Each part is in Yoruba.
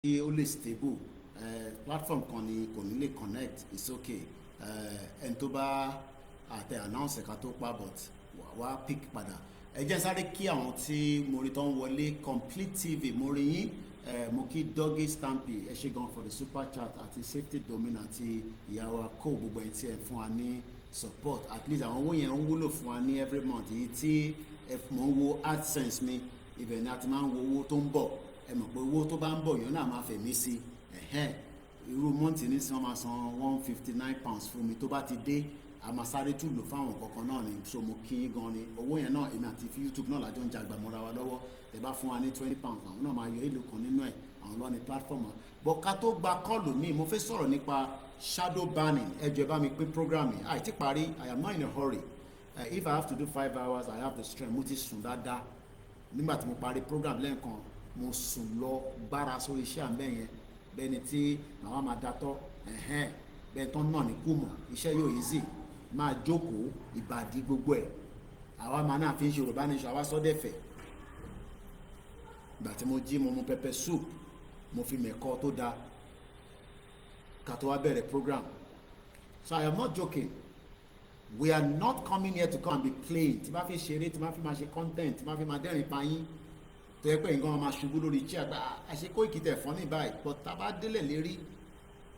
tí ó lè stable platform kan ni kò ní lè connect it's okay ẹni tó bá àtẹ announce ẹ̀ka tó pa but wá pick padà ẹ jẹ́ sáré kí àwọn tí mo rí tó ń wọlé Complete TV mo rí yín mo kí Doggy Stampy ẹ ṣé gan for the super chat àti Safety Domain àti ìyàwó kó gbogbo ẹ̀ tí ẹ fún wa ní support at least àwọn owó yẹn ń wúlò fún wa ní every month èyí tí ẹ mọ̀ ń wo AdSense mi ibẹ̀ ni a ti máa ń wo owó tó ń bọ̀ ẹ mọ̀ pé owó tó bá ń bọ̀ yẹn náà máa fẹ̀mí sí irú mọ́ǹtì ní sí wọ́n máa san £159 fún mi tó bá ti dé a máa sáré tún lò fáwọn kankan náà ni so mo kí yín gan ni owó yẹn náà èmi àti YouTube náà lájọ ń jagbà mọ́ra wa lọ́wọ́ ẹ bá fún wa ní £20 àwọn náà máa yọ èlò kan nínú ẹ̀ àwọn lọ́ni platform bọ́ ká tó gba kọ́ọ̀lù mi mo fẹ́ sọ̀rọ̀ nípa shadow banning ẹ jọ̀ọ́ ẹ bá mi pín program yìí àìtí parí I am not in a hurry if I have to do 5 hours I have the strength mo ti sùn dáadáa nígbà tí mo parí program lẹ́ẹ̀kan mo sùn lọ gbára sórí iṣẹ́ àmbẹ́ yẹn bẹ́ẹ̀ ni tí màmá máa datọ́ bẹ́ẹ̀ tán náà ní kùmọ̀ iṣẹ́ yóò easy máa jókòó ìbàdí gbogbo ẹ̀ àwa máa náà fi ń ṣe Yorùbá nation àwa sọ́dẹ̀fẹ̀ ìgbà tí mo jí mo mu pepper soup mo fi mẹ̀kọ́ tó dáa ká tó wá bẹ̀rẹ̀ program so I am not joking we are not coming here to come and be playing tí bá fi ṣeré tí bá fi máa ṣe content tí bá fi máa dẹ́rìn pa yín tó yẹ pé nǹkan máa ṣubú lórí iṣẹ́ àgbà àṣekó ìkìtẹ̀ fún ní báyìí but tá a bá délẹ̀ lérí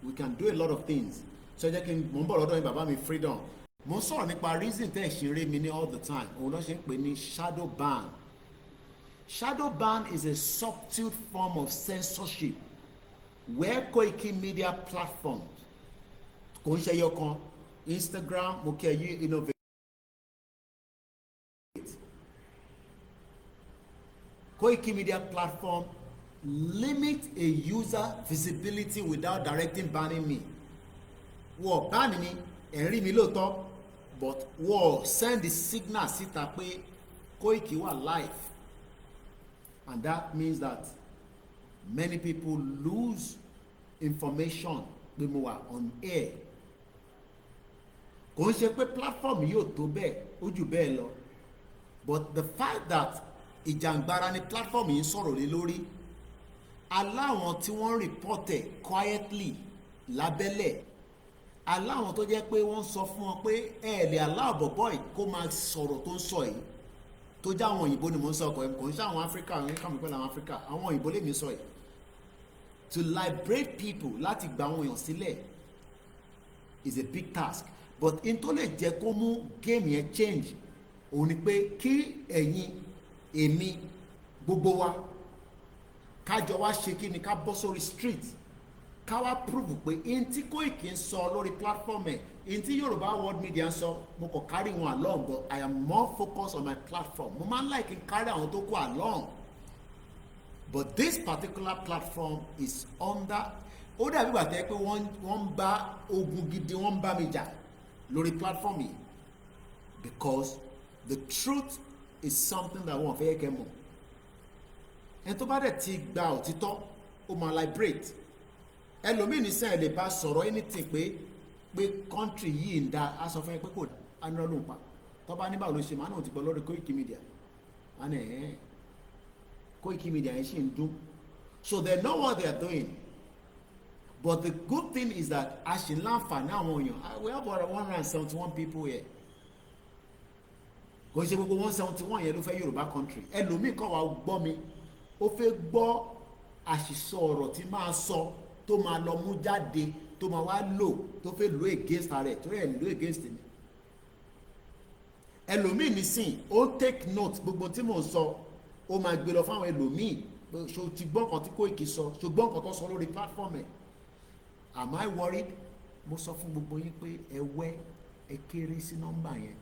we can do a lot of things so jẹ́ kí n mò ń bọ̀ lọ́dọ̀ yín bàbá mi Freedom mo ń sọ̀rọ̀ nípa reason tẹ́ ẹ̀ ṣe rí mi ní all the time òun ló ṣe ń pè ní shadow ban. Shadow ban is a subtle form of censorship where Koiki Media platforms kò ń ṣe yọkan Instagram mo kí ẹ yí innovate Koiki Media platform limit a user visibility without directing banning me wọ́n ban mi ẹ̀rí mi lóòótọ́ but wọ́n send the signal síta pé Koiki wà live and that means that many people lose information pé mo wà on air kò ń ṣe pé platform yóò tó bẹ́ẹ̀ ó jù bẹ́ẹ̀ lọ but the fact that ìjàngbara ni platform yìí ń sọ̀rọ̀ lé lórí aláwọn tí wọ́n reported quietly lábẹ́lẹ̀ aláwọn tó jẹ́ pé wọ́n sọ fún wọn pé ẹ lè aláàbọ̀ boy kó máa sọ̀rọ̀ tó ń sọ yìí tó jẹ́ àwọn òyìnbó ni mo ń sọ ọkọ̀ ẹ̀ kò ń ṣe àwọn Áfíríkà àwọn ẹ̀ka mi pẹ̀lú àwọn Áfíríkà àwọn òyìnbó lè mi sọ yìí to liberate people láti gba àwọn èèyàn sílẹ̀ is a big task but in tó lè jẹ́ kó mú game yẹn change òun ni pé kí ẹ̀yin èmi gbogbo wa kájọ wá ṣe kí ni ká bọ́ sórí street ká wá prove pé in tí Koiki ń sọ lórí platform ẹ̀ in tí Yorùbá World Media ń sọ mo kàn carry wọn along but I am more focused on my platform mo máa ń like carry àwọn tó kó along but this particular platform is under ó dàbí ìgbà tẹ́ pé wọ́n ń bá ogun gidi wọ́n ń bá mi jà lórí platform yìí because the truth is something that wọ́n fẹ́ kẹ́ mọ̀ ẹni tó bá dẹ̀ ti gba òtítọ́ ó máa liberate ẹlòmíì ní sẹ́yìn lè bá sọ̀rọ̀ anything pé country yìí ń da aṣọ fún ẹ pé kò anúrọ̀ ló ń pa tó bá ní báwo ló ṣe máa náà ti gbọ́ lórí Koiki Media and Koiki Media yẹn ṣì ń dún so they know what they are doing but the good thing is that a ṣì láǹfààní àwọn èèyàn we have 171 people here kò ṣe gbogbo 171 yẹn ló fẹ́ Yorùbá country ẹlòmíì kan wà gbọ́ mi ó fẹ́ gbọ́ àṣìṣọ ọ̀rọ̀ tí máa sọ tó máa lọ mú jáde tó máa wá lò tó fẹ́ lò against rẹ̀ tó yẹ lò against mi ẹlòmíì nísìn ó take note gbogbo tí mò ń sọ ó máa gbé lọ fáwọn ẹlòmíì ṣo ti gbọ́ nǹkan tí Koiki sọ ṣo gbọ́ nǹkan tó sọ lórí platform ẹ̀ am I worried mo sọ fún gbogbo yín pé ẹ kéré sí nọ́mbà yẹn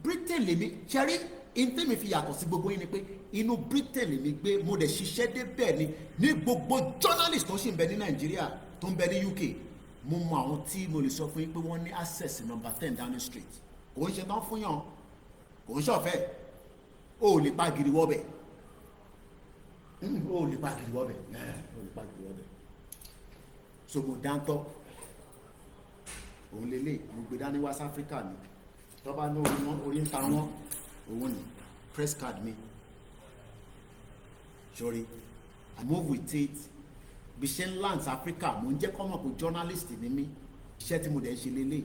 Britain lèmi ṣẹ́rí intemi fi yàtọ̀ sí gbogbo yín ni pé inú Britain lèmi gbé mo dẹ̀ ṣiṣẹ́ débẹ̀ ni ní gbogbo journalist tó ṣì ń bẹ ní Nàìjíríà tó ń bẹ ní UK mo mọ àwọn tí mo lè sọ fún yín pé wọ́n ní access number 10 Downing Street kò ń ṣe tán fún yàn kò ń ṣọ̀fẹ́ o ò lè pa gidi wọ́bẹ̀ o ò lè pa gidi wọ́bẹ̀ o ò lè pa gidi wọ́bẹ̀ so mo dáńtọ́ òun lélẹ̀ mo gbé dání West Africa ni tó bá ní orí ń ta wọ́n òun ni press card mi sórí I move with it bí ṣe ń lands Africa mo ń jẹ́ kọ́ mọ̀ pé journalist ni mí iṣẹ́ tí mo dẹ̀ ń ṣe lélẹ̀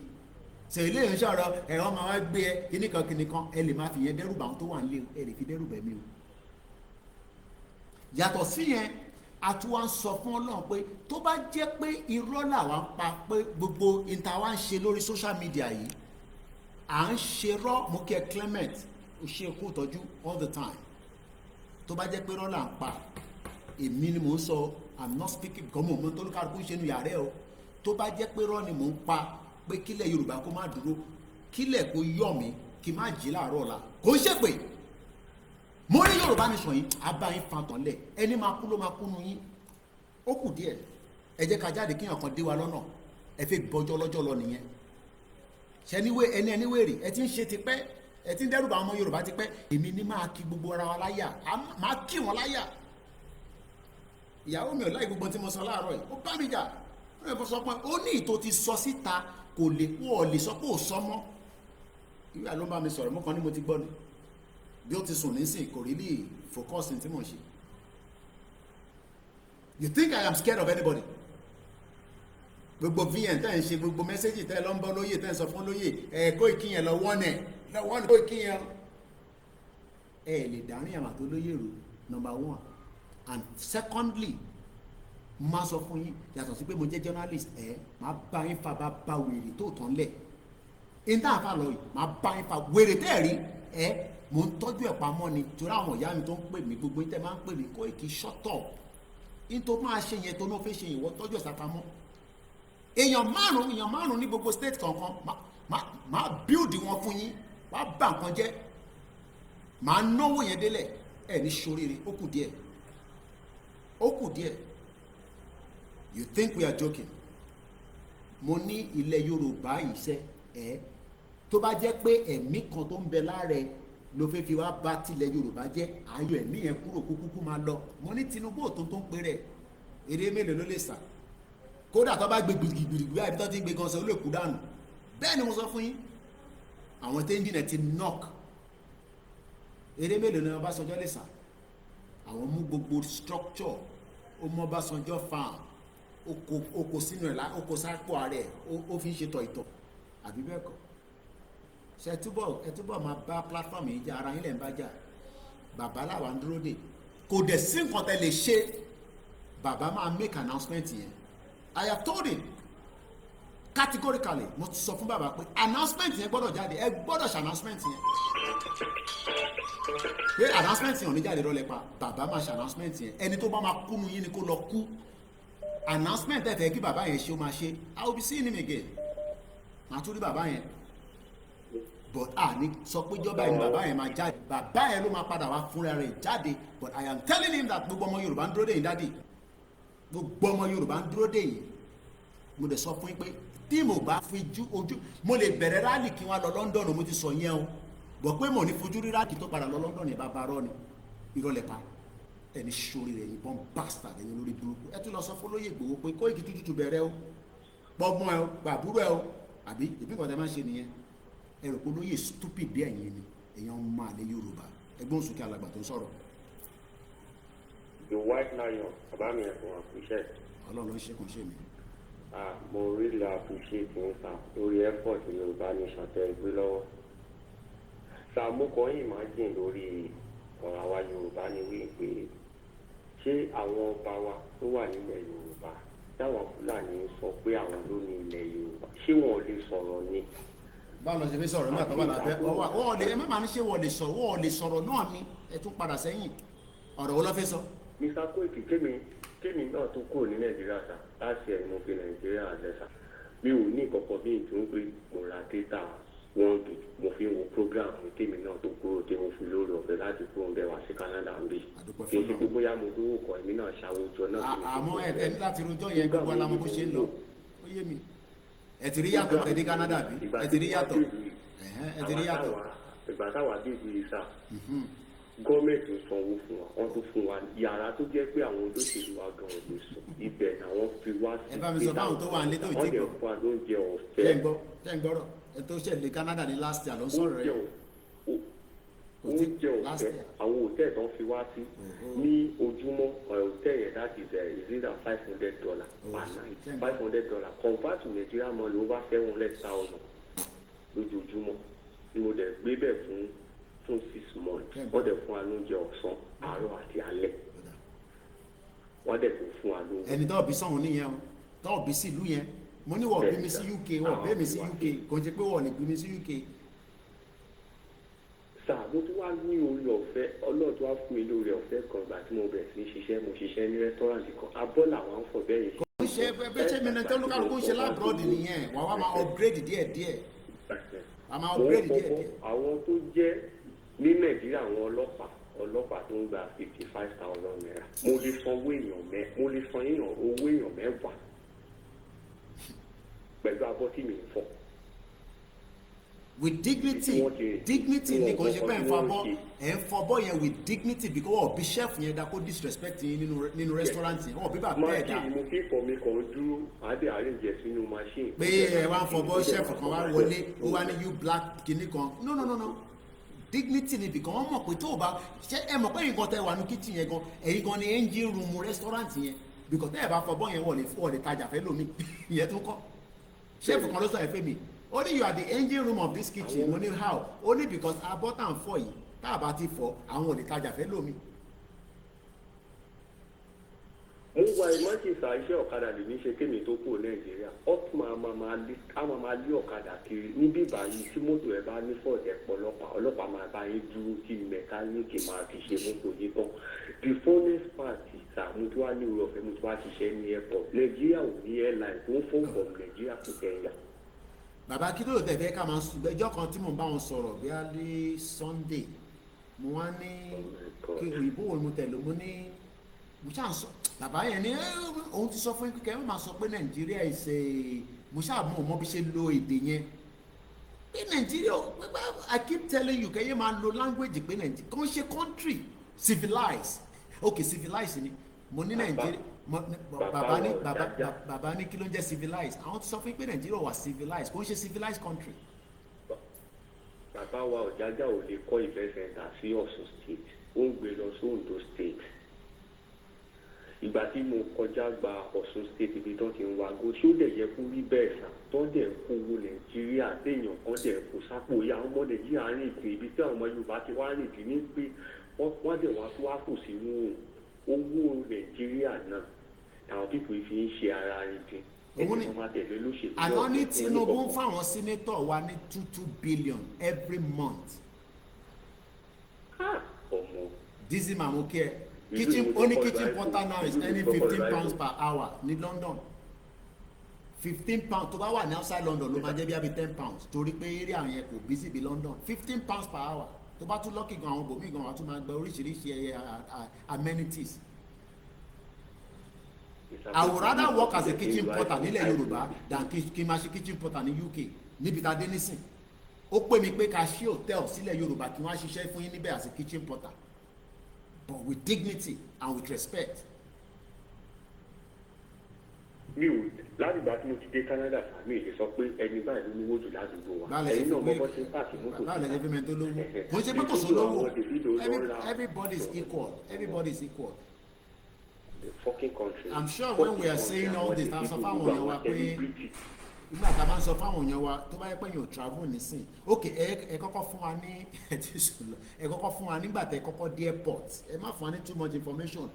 ṣe ilé ìrìn sọ̀rọ̀ ẹ̀rọ máa wá gbé ẹ kíníkan ẹ lè máa fi yẹn dẹ́rùbà àwọn tó wà nílé ẹ lè fi dẹ́rùbà mí o yàtọ̀ sí yẹn a tún wá ń sọ fún Ọlọ́run pé tó bá jẹ́ pé irọ́ làwa ń pa pé gbogbo ìta wa ń ṣe lórí social media yìí à ń ṣe rọ́ mo kí ẹ Clement ó ṣe kú ìtọ́jú all the time tó bá jẹ́ pé irọ́ là ń pa èmi ni mò ń sọ I'm not speaking gọ́mọ̀ mo tó lókàrú kó ń ṣe nu yàrá ẹ o tó bá jẹ́ pé irọ́ ni mò ń pa pé kílẹ̀ Yorùbá kó má dúró kílẹ̀ kó yọ̀ mí kí má jí láàárọ̀ ọ̀la kò ń ṣèpè mo ní Yorùbá nation yìí abáyín fàtàn lẹ̀ ẹni máa kú ló máa kú nu yín ó kù díẹ̀ ẹ jẹ́ ká jáde kíyàn kan dé wa lọ́nà ẹ fẹ́ bọ́jọ́ lọ́jọ́ lọ nìyẹn ẹni wèrè ẹ ti ń ṣe tipẹ́ ẹ ti ń dẹ́rùbà àwọn ọmọ Yorùbá tipẹ́ èmi ní máa kí gbogbo ara wa láyà máa kí wọn láyà ìyàwó mi ò láì gbogbo tí mo sọ láàárọ̀ yìí ó bá mi jà ó yẹ kó sọ pé ó ní ìtò ti sọ síta kò lè kó ọ lè sọ pé ò sọ mọ́ ìyá ló ń bá mi sọ̀rọ̀ mọ́ kan ní mo ti gbọ́ ni bí ó ti sùn nísìn kò rí lè focus ní tí mò ń ṣe. You think I am scared of anybody? Gbogbo vn tẹ́ ń ṣe gbogbo mẹ́sẹ́jì tẹ́ lọ ń bọ́ lóyè tẹ́ ń sọ fún lóyè kó ìkíyàn lọ wọ́n ẹ̀ lọ́wọ́n kó ìkíyàn lè dárín àmà tó lóyè rò number one and secondly máa sọ fún yín yàtọ̀ sí pé mo jẹ́ journalist máa bá yín fa bá wèrè tó tán lẹ̀ ìta àfa lọ yìí máa bá yín fa wèrè tẹ́ rí mo ń tọ́jú ẹ̀ pamọ́ ni torí àwọn ìyá mi tó ń pè mí gbogbo yín tẹ́ máa ń pè mí kó ìkí ṣọ́tọ̀ yín tó máa ṣe yẹn tó náà fẹ́ ṣe ìwọ tọ́jú ẹ̀ sápamọ́ èèyàn márùn ní gbogbo state kankan máa build wọn fún yín wàá bà nǹkan jẹ́ máa náwó yẹn délẹ̀ ẹ̀ ní ṣoríire ó kù díẹ̀ you think we are joking mo ní ilẹ̀ Yorùbá ìṣe tó bá jẹ́ pé ẹ̀mí kan tó ń bẹ lára ẹ ló fẹ́ fi wá bá tilẹ̀ Yorùbá jẹ́ ayọ̀ ẹ̀mí yẹn kúrò kúkú máa lọ mo ní Tinubu òtún tó ń pè rẹ̀ eré mélòó ló lè sà kódà tó bá gbé gbìgbìgbì àbí tó ti gbé gan sọ ó lè kú dànù bẹ́ẹ̀ ni mo sọ fún yín àwọn tó ń jìnà ti knock eré mélòó ni Ọbásanjọ́ lè sà àwọn mú gbogbo structure ó mọ Ọbásanjọ́ farm ó kó sínú ẹ̀ ó kó sápò ààrẹ ó fi ń ṣe tọ̀ ìtọ̀ àbí bẹ́ẹ̀ kọ́ ṣe ẹ túbọ̀ máa bá platform yìí jà ara yín lẹ̀ ń bá jà bàbá làwa ń dúró dè kò dẹ̀ sí nǹkan tẹ́ lè ṣe bàbá máa make announcement yẹn I have told him categorically mo ti sọ fún bàbá pé announcement yẹn gbọ́dọ̀ jáde ẹ gbọ́dọ̀ ṣe announcement yẹn pé announcement yẹn ò ní jáde rọlẹ̀ pa bàbá máa ṣe announcement yẹn ẹni tó bá máa kú nu yín ni kó lọ kú announcement ẹ̀ fẹ́ kí bàbá yẹn ṣe ó máa ṣe I will be seeing him again màá tún rí bàbá yẹn but ní sọ pé ìjọba ẹni bàbá yẹn máa jáde bàbá yẹn ló máa padà wá fúnra rẹ̀ jáde but I am telling him that gbogbo ọmọ Yorùbá ń dúró dè yín dádì gbogbo ọmọ Yorùbá ń dúró dè yín mo dẹ̀ sọ fún yín pé tí mo bá fi ojú mo lè bẹ̀rẹ̀ rálì kí wọ́n lọ London mo ti sọ yẹn o bọ̀ pé mo ní fojú rí rálì tó padà lọ London yẹn bá ba rọ́ ni ìrọ̀lẹ́ pa ẹni sórí rẹ̀ yìnbọn bastard ẹ̀yìn lórí burúkú ẹ tún lọ sọ fún lóye Ìgbòho pé kó ìkí tútù bẹ̀rẹ̀ o gbọ́gbọ́n ẹ o gbàbúrò ẹ o àbí ìbí nǹkan tẹ máa ń ṣe nìyẹn ẹ rò pé lóye stupid bí ẹ̀yìn ni èèyàn máa lé Yorùbá ẹgbọ́n sókè alàgbà tó ń sọ̀rọ̀. The white lion bàbá mi ẹ̀fọn àpòṣẹ́. Ọlọ́run ló ń ṣẹ́kùn ṣe mi. Mo really appreciate yín sá lórí effort Yorùbá nation tẹ́ gbé lọ́wọ́. Sàmúkọ imagine lórí ọ̀rọ̀ àwa Yorùbá ni wípé ṣé àwọn ọba wa tó wà nílẹ̀ Yorùbá táwọn Fúlàní sọ pé àwọn ló ní ilẹ̀ Yorùbá ṣé wọn ò lè sọ̀rọ̀ ni. Báwo ló ṣe fi sọ̀rọ̀ nígbà tó wà lábẹ́ wọ́n lè ẹ má máa ní ṣé wọ́n lè sọ̀rọ̀ náà ni ẹ tún padà sẹ́yìn ọ̀rọ̀ wo ló fẹ́ sọ. Mr. Koiki kémi náà tó kúrò ní Nàìjíríà sá láti ẹ̀ mo fi Nàìjíríà àdẹ́sà mi ò ní ìkọ̀kọ̀ bí ìtún pé mo ra data 1 gig mo fi ń wo program ní kémi náà tó kúrò tí mo fi lórí ọ̀fẹ́ láti kúrò ń bẹ̀ wá sí Canada ń bì kí n ṣe pé bóyá mo dúró kọ èmi náà ṣàwùjọ náà. àmọ́ ẹ ní láti rojọ́ yẹn gbogbo alamọ bó ṣe ń lọ ó yé mi ẹ ti rí yàtọ̀ ẹ dé Canada bí ẹ ti rí yàtọ̀ ẹ ti rí yàtọ̀. ìgbà táwa dé ìlú yìí sá gọ́ọ̀mẹ̀ntì ń sanwó fún wa wọ́n tún fún wa yàrá tó jẹ́ pé àwọn olóṣèlú wa gan ò lè sùn ibẹ̀ làwọn fi wá sí ẹ bá mi sọ fáwọn tó wà nílé tó ti gbọ́ wọ́n lè fún wa lóúnjẹ ọ̀fẹ́. ṣé ń gbọ́rọ̀ ẹ tó ṣẹlẹ̀ Canada ní last year ló ń sọ̀rọ̀ rẹ̀. oúnjẹ ọ̀fẹ́ àwọn hòtẹ́ẹ̀ tó ń fi wá sí ní ojúmọ́ hòtẹ́ẹ̀ yẹn that is either $500 per night $500 convert to Nigeria money over 700,000 lójoojúmọ́ ni mo dẹ̀ gbé bẹ̀ fún 6 months wọ́n dẹ̀ fún wa lóúnjẹ ọ̀sán àárọ̀ àti alẹ́ wọ́n dẹ̀ tún fún wa lóúnjẹ. ẹni tó bí sọ̀hún nìyẹn o tó bí sí ìlú yẹn mo ní wọ́n bí mi sí UK wọ́n bí mi sí UK kò ń ṣe pé wọ́n lè bí mi sí UK. sáà mo tún wá ní orí ọ̀fẹ́ ọlọ́run tó wá fún mi lórí ọ̀fẹ́ kan ìgbà tí mo bẹ̀rẹ̀ sí ṣiṣẹ́ mo ṣiṣẹ́ ní rẹ́tọ́ràǹtì kan abọ́ làwọn ń fọ̀ bẹ́ẹ̀ yẹn. kò ń ṣe bẹ́ẹ̀ ṣe mi ní tẹ́lúkàlùkù ń ṣe lábúròdì nìyẹn wà wá máa upgrade díẹ̀díẹ̀. àwọn tó jẹ́ ní Nàìjíríà àwọn ọlọ́pàá tó ń gba 55,000 naira mo lè san owó èèyàn mẹ́wàá pẹ̀lú abọ́ tí mi ń fọ̀. with dignity ni kò ṣe pé ẹ̀ ń fọbọ́ yẹn with dignity because wọ́n bí chef yẹn dá kó disrespect yín nínú restaurant yẹn wọ́n bí bá bẹ́ẹ̀ dá. machine mo fi fọ mi kàn dúró àdé àríjẹ sínú machine. pé ẹ wá ń fọbọ́ chef kan wá wọlé ó wá ní you black kinní kan no dignity ni because wọ́n mọ̀ pé tó o bá ṣe ẹ mọ̀ pé nǹkan tẹ wà ní kitchen yẹn gan ẹ̀yin gan ni engine room restaurant yẹn because tẹ́ ẹ bá fọbọ́ yẹn wọ́n lè tajà fẹ́ lómi ìyẹn tó kọ́ chef kan ló sọ ẹ fẹ́ mi. Only you are the engine room of this kitchen. Only how? Only because I bought am for you. Tá a bá ti fọ àwọn olè tajà fẹ́ lómi. mo wá ìmọ̀tìsà iṣẹ́ ọ̀kadà lè ní ṣe kémi tó kúrò Nàìjíríà ọ̀tún máa lé ọ̀kadà kiri níbí báyìí tí mọ́tò ẹ̀ bá ní fọ́ọ̀tẹ̀ ọlọ́pàá máa bá yín dúró tí mẹkáníìkì máa fi ṣe mọ́tò yìí tán the funnest part ìta mo tún wá ní orí ọ̀fẹ́ mo tún wá ṣiṣẹ́ ní airport Nàìjíríà ò ní airline tó ń fọ́ from Nàìjíríà to Kenya. Bàbá kí ló tẹ̀ fẹ́ ká máa sùn ẹjọ́ kan tí mò ń bá wọn sọ̀rọ̀ bí a lé Sunday mo wá ní kí òyìnbó wo mo tẹ̀lé mo ní mo ṣáà sọ bàbá yẹn ní òun ti sọ fún kíkẹ́ ẹ máa sọ pé Nàìjíríà ìṣe mo ṣáà mọ̀ ọmọ bí ṣe lo èdè yẹn pé Nàìjíríà I keep telling you kẹ́yẹ́ máa lo language pé Nàìjíríà kò ń ṣe country civilized okay civilized ni mo ní Nàìjíríà bàbá ní kí ló ń jẹ́ civilized àwọn ti sọ fún pé Nàìjíríà wà civilized kò ń ṣe civilized country. bàbá wa Ọ̀jájá ò lè kọ́ ìfẹ́ center sí Ọ̀ṣun state ó ń gbé lọ sí Ondo state ìgbà tí mo kọjá gba Ọ̀ṣun state ibi tó ti ń wago tí ó dẹ̀ yẹ kó rí bẹ́ẹ̀ sà tó dẹ̀ kó owó Nàìjíríà téèyàn kan dẹ̀ kó sápò ìyá àwọn ọmọ Nàìjíríà rìn kiri ibi tí àwọn ọmọ Yorùbá ti wá rìn kiri ní pé wọ́n dẹ̀ wá tó wá kù sínú owó Nàìjíríà náà àwọn pípò fi ń ṣe ara rìn dín òun ni àná ní Tinubu ń fáwọn sínétọ̀ wa ní 2 billion every month. ọmọ dizzy mamoke kitchen only kitchen porter now is earning £15 per hour ní London £15 tó bá wà ní outside London ló máa jẹ́ bí i £10 torí pé area yẹn kò busy bí London £15 per hour tó bá tún lọ́kì gan àwọn bòmí gan wà tún máa gba oríṣiríṣi amenities. I would rather work as a kitchen porter nílẹ̀ Yorùbá than kí n máa ṣe kitchen porter ní UK níbi tá a dé nísìn ó pè mí pé ká ṣí hotel sílẹ̀ Yorùbá kí wọ́n á ṣiṣẹ́ fún yín níbẹ̀ as a kitchen porter but with dignity and with respect. mi ò láti ìgbà tí mo ti dé Canada mi ì lè sọ pé ẹni báyìí ló lówó jù ládùúgbò wa ẹ̀yin náà mọ́kọ́ sí pààkì mọ́tò. báwo lè fi mẹ́tò lówó kò ń ṣe pé kò sí lówó everybody is equal everybody is equal. The fucking country. I'm sure when we are saying all this ta sọ fáwọn èèyàn wa pé nígbà tá a máa ń sọ fáwọn èèyàn wa tó bá yẹ pé yóò travel nísìn ok ẹ kọ́kọ́ fún wa ní ẹ kọ́kọ́ fún wa nígbà tẹ kọ́kọ́ dé airport ẹ má fún wa ní too much information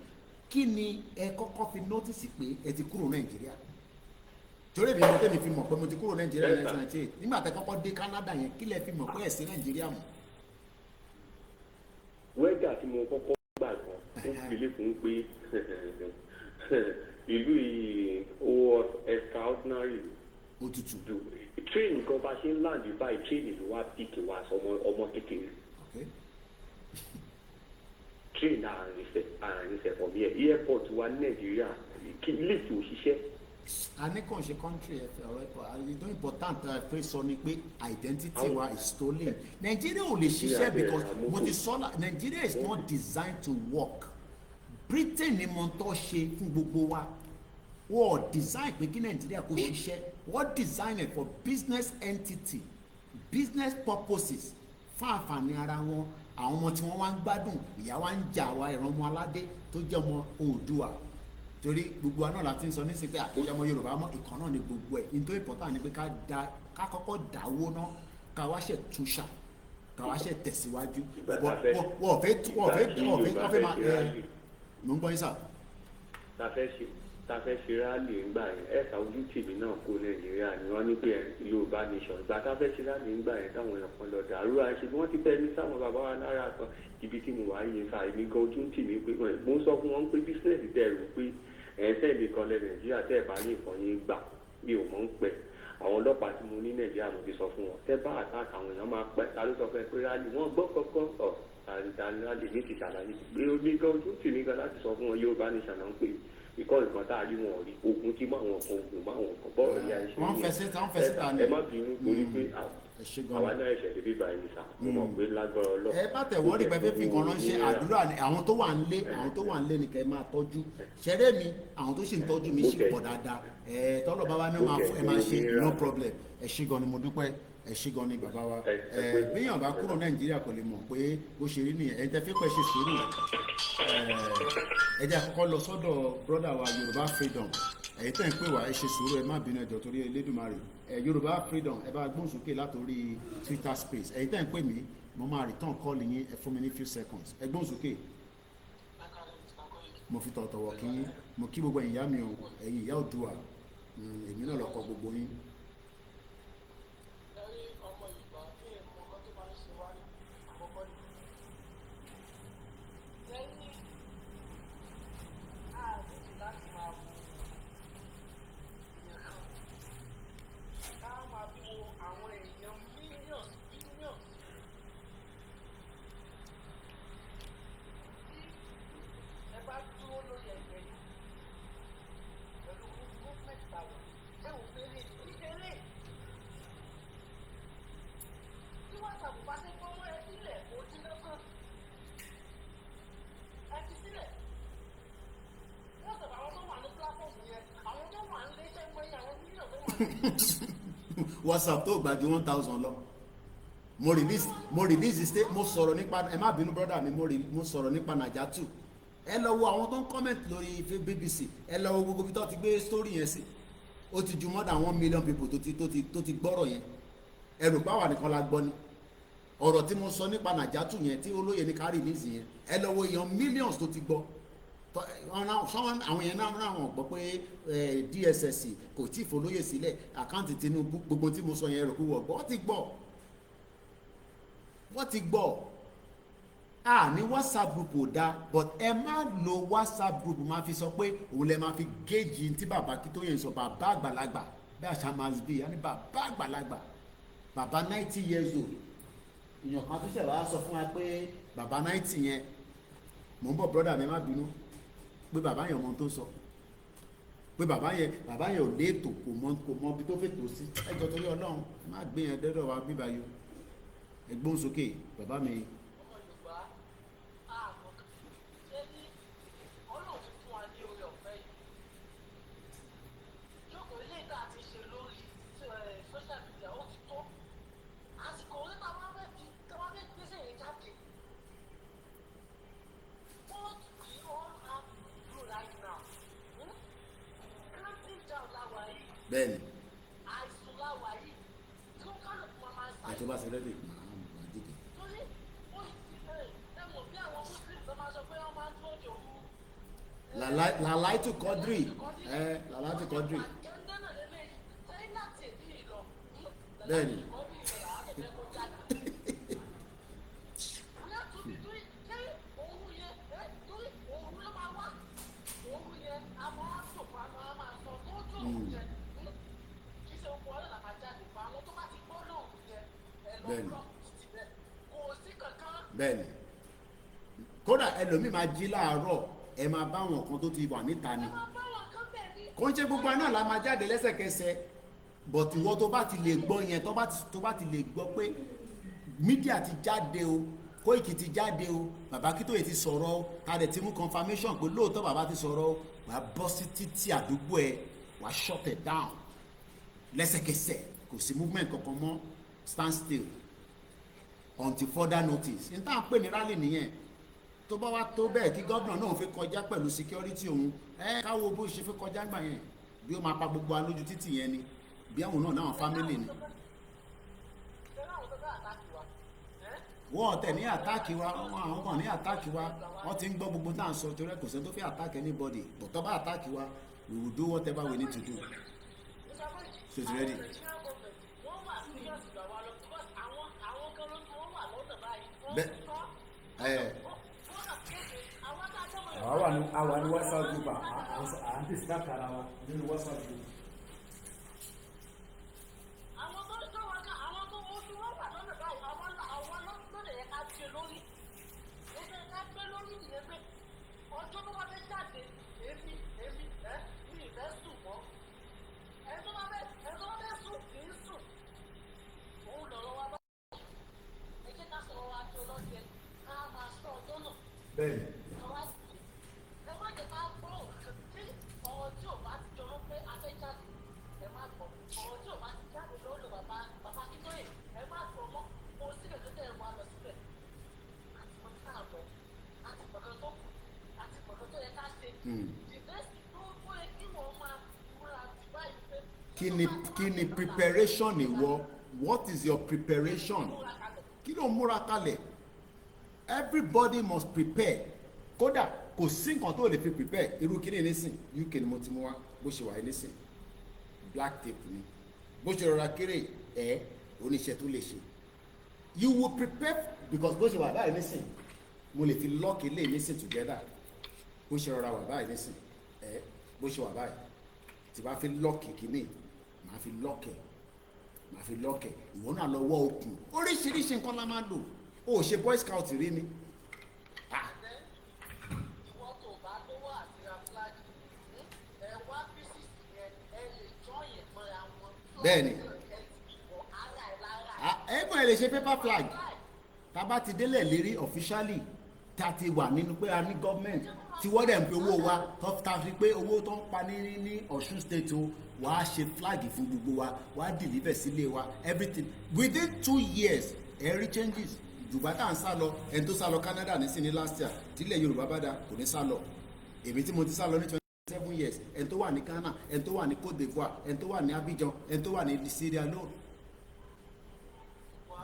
kí ni ẹ kọ́kọ́ fi notice pé ẹ ti kúrò Nàìjíríà torí èmi mo tẹ́mi fi mọ̀ pé mo ti kúrò Nàìjíríà ní 1998 nígbà tẹ kọ́kọ́ dé Canada yẹn kí lẹ fi mọ̀ pé ẹ sí Nàìjíríà mọ́. wẹ́dà tí mo kọ́kọ́ gbà gan ó fi lè fún pé ìlú yìí ó extraordinary òtútù train nǹkan bá ṣe ń land báyìí train ìlú wa pick wa ọmọ kékeré train àrìnsẹ̀ for me airport wa ní Nàìjíríà lift òṣìṣẹ́. a ní kàn ṣe country ẹ̀fẹ̀ ọ̀rọ̀ ẹ̀kọ́ àìdó important fẹ́ sọ ni pé identity wa is stolen Nigeria ò lè ṣiṣẹ́ because mo ti sọ Nigeria is not designed to work Britain ni mo tọ́ ṣe fún gbogbo wa wọ́n design pé kí Nàìjíríà kó ṣiṣẹ́ wọ́n design it for business entity business purposes fún àǹfààní ara wọn àwọn ọmọ tí wọ́n wá ń gbádùn, ìyà wá ń jà wá ìran ọmọ aládé tó jẹ́ ọmọ Oòduà, torí gbogbo àná la ti ń sọ ní sípé àkójọ ọmọ Yorùbá mọ́ ìkan náà ni gbogbo ẹ̀. nítorí important ni pé ká kọ́kọ́ dáwó ná, ká wá ṣe túnṣà, ká wá ṣe tẹ̀síwájú. wọ́n fẹ́ máa mò ń gbọ́ yín sà. ta fẹ́ ṣe rálì ńgbà yẹn ẹ̀ka ojú tìbí náà kó Nàìjíríà ni wọ́n ní pé Yorùbá nation ìgbà tá fẹ́ ṣe rálì ńgbà yẹn táwọn èèyàn kan lọ dàrú àṣẹ bí wọ́n ti tẹ́ ní sáwọn bàbá wa lára kan ibi tí mo wà yẹn fa èmi gan ojú tìbí pé mo ń sọ fún wọn pé bísíǹsì dẹrù pé sẹ́ẹ̀lì kan lẹ Nàìjíríà tẹ́ ẹ̀ bá ní nǹkan yín gbà bí ò mọ̀ ń pẹ́ àwọn ọlọ́pàá tí mo ní Nàìjíríà mo ti sọ fún wọn tẹ́ bá àtàkì àwọn èèyàn máa pẹ́ ta ló sọ fún ẹ pé rálì wọ́n gbọ́ kọ́kọ́ rálì ní ti ṣàlàyé pé ó ní gan ojú tì mí gan láti sọ fún wọn Yorùbá nation náà ń pè ìkọ́ nǹkan tá a rí wọn rí ogun tí máwọn kan ogun máwọn kan bọ́ọ̀rọ̀ ilé ayé ṣe ẹ má bínú torí pé àwa náà ẹ̀ṣẹ̀ lè bí báyìí sá mo mọ̀ pé lágbára Ọlọ́run. ẹ bá tẹ̀ wọ́n rí pẹ́pẹ́ fi nǹkan ránṣẹ́ àdúrà ni àwọn tó wà ń lé ni kẹ́ ẹ máa tọ́jú ṣẹ́rẹ́ mi àwọn tó sì ń tọ́jú mi sì pọ̀ dáadáa tọ́lọ̀ bàbá mi ẹ máa ṣe no problem. ẹ ṣé gan ni mo dúpẹ́, ẹ ṣé gan ni bàbá wa. bíyàn bá kúrò Nàìjíríà kò lè mọ̀ pé bó ṣe rí nìyẹn. ẹ tẹ́ fẹ́ pẹ́ ṣe sùúrù. ẹ jẹ́ àkọ́kọ́ lọ sọ́dọ̀ brọ́dà wa Yorùbá Freedom. ẹ̀yin tẹ́ ń pè wá ẹ ṣe sùúrù, ẹ má bínú ẹjọ́ torí Elédùmarè. Yorùbá Freedom ẹ bá gbóhùn sókè látòrí Twitter space. ẹ̀yin tẹ́ ń pè mí mo máa return call yín, ẹ fún mi ní few seconds. ẹ gbóhùn sókè. mo fi tọ̀tọ̀wọ̀ kí yín, mo kí gbogbo ẹ̀yin ìyá mi o, ẹ̀yin ìyá Oòduà, èmi náà lọ́kọ gbogbo yín. WhatsApp tó gbà ju 1000 lọ. mo release state, mo sọ̀rọ̀ nípa, ẹ má bínú brother mi, mo sọ̀rọ̀ nípa Naija 2. ẹ lọ wo àwọn tó ń comment lórí BBC, ẹ lọ wo gbogbo bí tó ti gbé story yẹn sí. ó ti ju more than 1 million people tó ti gbọ́rọ̀ yẹn. ẹ rò pé àwa nìkan la gbọ́ ni. ọ̀rọ̀ tí mo sọ nípa Naija 2 yẹn tí olóyè ní ká release yẹn, ẹ lọ wo èèyàn millions tó ti gbọ́. àwọn yẹn náà wọ́n gbọ́ pé DSS kò tí ì folóyè sílẹ̀ àkáǹtì Tinubu, gbogbo tí mo sọ yẹn rò pé wọ́n ti gbọ́. ní WhatsApp group ò dáa, but ẹ má lo WhatsApp group máa fi sọ pé òun lẹ máa fi géèjì tí bàbá Akíntóyè sọ, bàbá àgbàlagbà bí àṣà máa bí i, bàbá àgbàlagbà, bàbá 90 years old. èèyàn kan tó ṣẹ̀ wá sọ fún wa pé bàbá 90 yẹn, mò ń bọ̀ brother mi má bínú, pé bàbá yẹn ọmọ tó sọ, pé bàbá yẹn ò léètò, kò mọ ibi tó fètò sí. ẹjọ́ torí Ọlọ́run má gbé yẹn dẹ́dọ̀ wa bíbá yó. ẹgbọ́n sókè bàbá mi. bẹ́ẹ̀ni àti bá ṣe lẹ́dẹ̀ Lalaitu Quadri Lalaitu Quadri bẹ́ẹ̀ni. bẹ́ẹ̀ni kódà ẹlòmíì máa jí láàárọ̀, ẹ máa bá wọn kan tó ti wà níta ni. kò ń ṣe gbogbo náà la máa jáde lẹ́sẹ̀kẹsẹ̀, but ìwọ tó bá ti lè gbọ́ yẹn, tó bá ti lè gbọ́ pé mídíà ti jáde o, Koiki ti jáde o, bàbá Akíntóyè ti sọ̀rọ̀ o, tàdé ti mú confirmation pé lóòótọ́ bàbá ti sọ̀rọ̀ o, wàá bọ́ sí títí àdúgbò ẹ, wàá shut it down lẹ́sẹ̀kẹsẹ̀, kò sí movement kankan mọ́, stand still. until further notice n tá à ń pè ní rally nìyẹn. Tó bá wá tó bẹ́ẹ̀ kí gómìnà náà fi kọjá pẹ̀lú security òun káwo bó ṣe fi kọjá gbà yẹn bí ó máa pa gbogbo alójú títì yẹn ni bí àwọn náà náà family ni. wọ́n tẹ̀ ní àtáàkì wa àwọn kan ní àtáàkì wa wọ́n ti ń gbọ́ gbogbo tá à ń sọ torí kò sẹ́ni tó fẹ́ àtáàkì anybody but tó bá àtáàkì wa we will do whatever we need to do. So it's ready. àwa ní WhatsApp group à ń discuss ara wa nínú WhatsApp group. Bẹ́ẹ̀ni. Kí ni preparation ìwọ? What is your preparation? Kí ló múra kalẹ̀? Everybody must prepare. Kódà kò sí nǹkan tó lè fi prepare. Irú kí ni nísìn UK ni mo ti mú wá bó ṣe wà nísìn black tape ni bó ṣe rọra kéré oníṣẹ́ tó lè ṣe. You will prepare because bó ṣe wà báyìí nísìn mo lè fi lock ilé nísìn together bó ṣe rọra wà báyìí nísìn bó ṣe wà báyìí tí bá fi lock kìíní màá fi lock ẹ̀ ìwọ náà lọ wọ́ okùn oríṣiríṣi nǹkan la máa lò ó ṣe boy scout rí ni. bẹ́ẹ̀ni ẹ̀gbọ́n ẹ̀ lè ṣe paper flag tá a bá ti délẹ̀ lérí officially tá a ti wà nínú pé a ní government tí wọ́n dẹ̀ ń pe owó wa tó ta fi pé owó tó ń pa ní Ọ̀ṣun state o wàá ṣe flag fún gbogbo wa wàá deliver sílé wa everything within 2 years every changes. Dubai tá à ń sá lọ ẹni tó sá lọ Canada nísìnyí last year tílẹ̀ Yorùbá bá dá kò ní sá lọ èmi tí mo ti sá lọ ní 27 years ẹni tó wà ní Ghana ẹni tó wà ní Cote d'Ivoire ẹni tó wà ní Abidjan ẹni tó wà ní Sierra Leone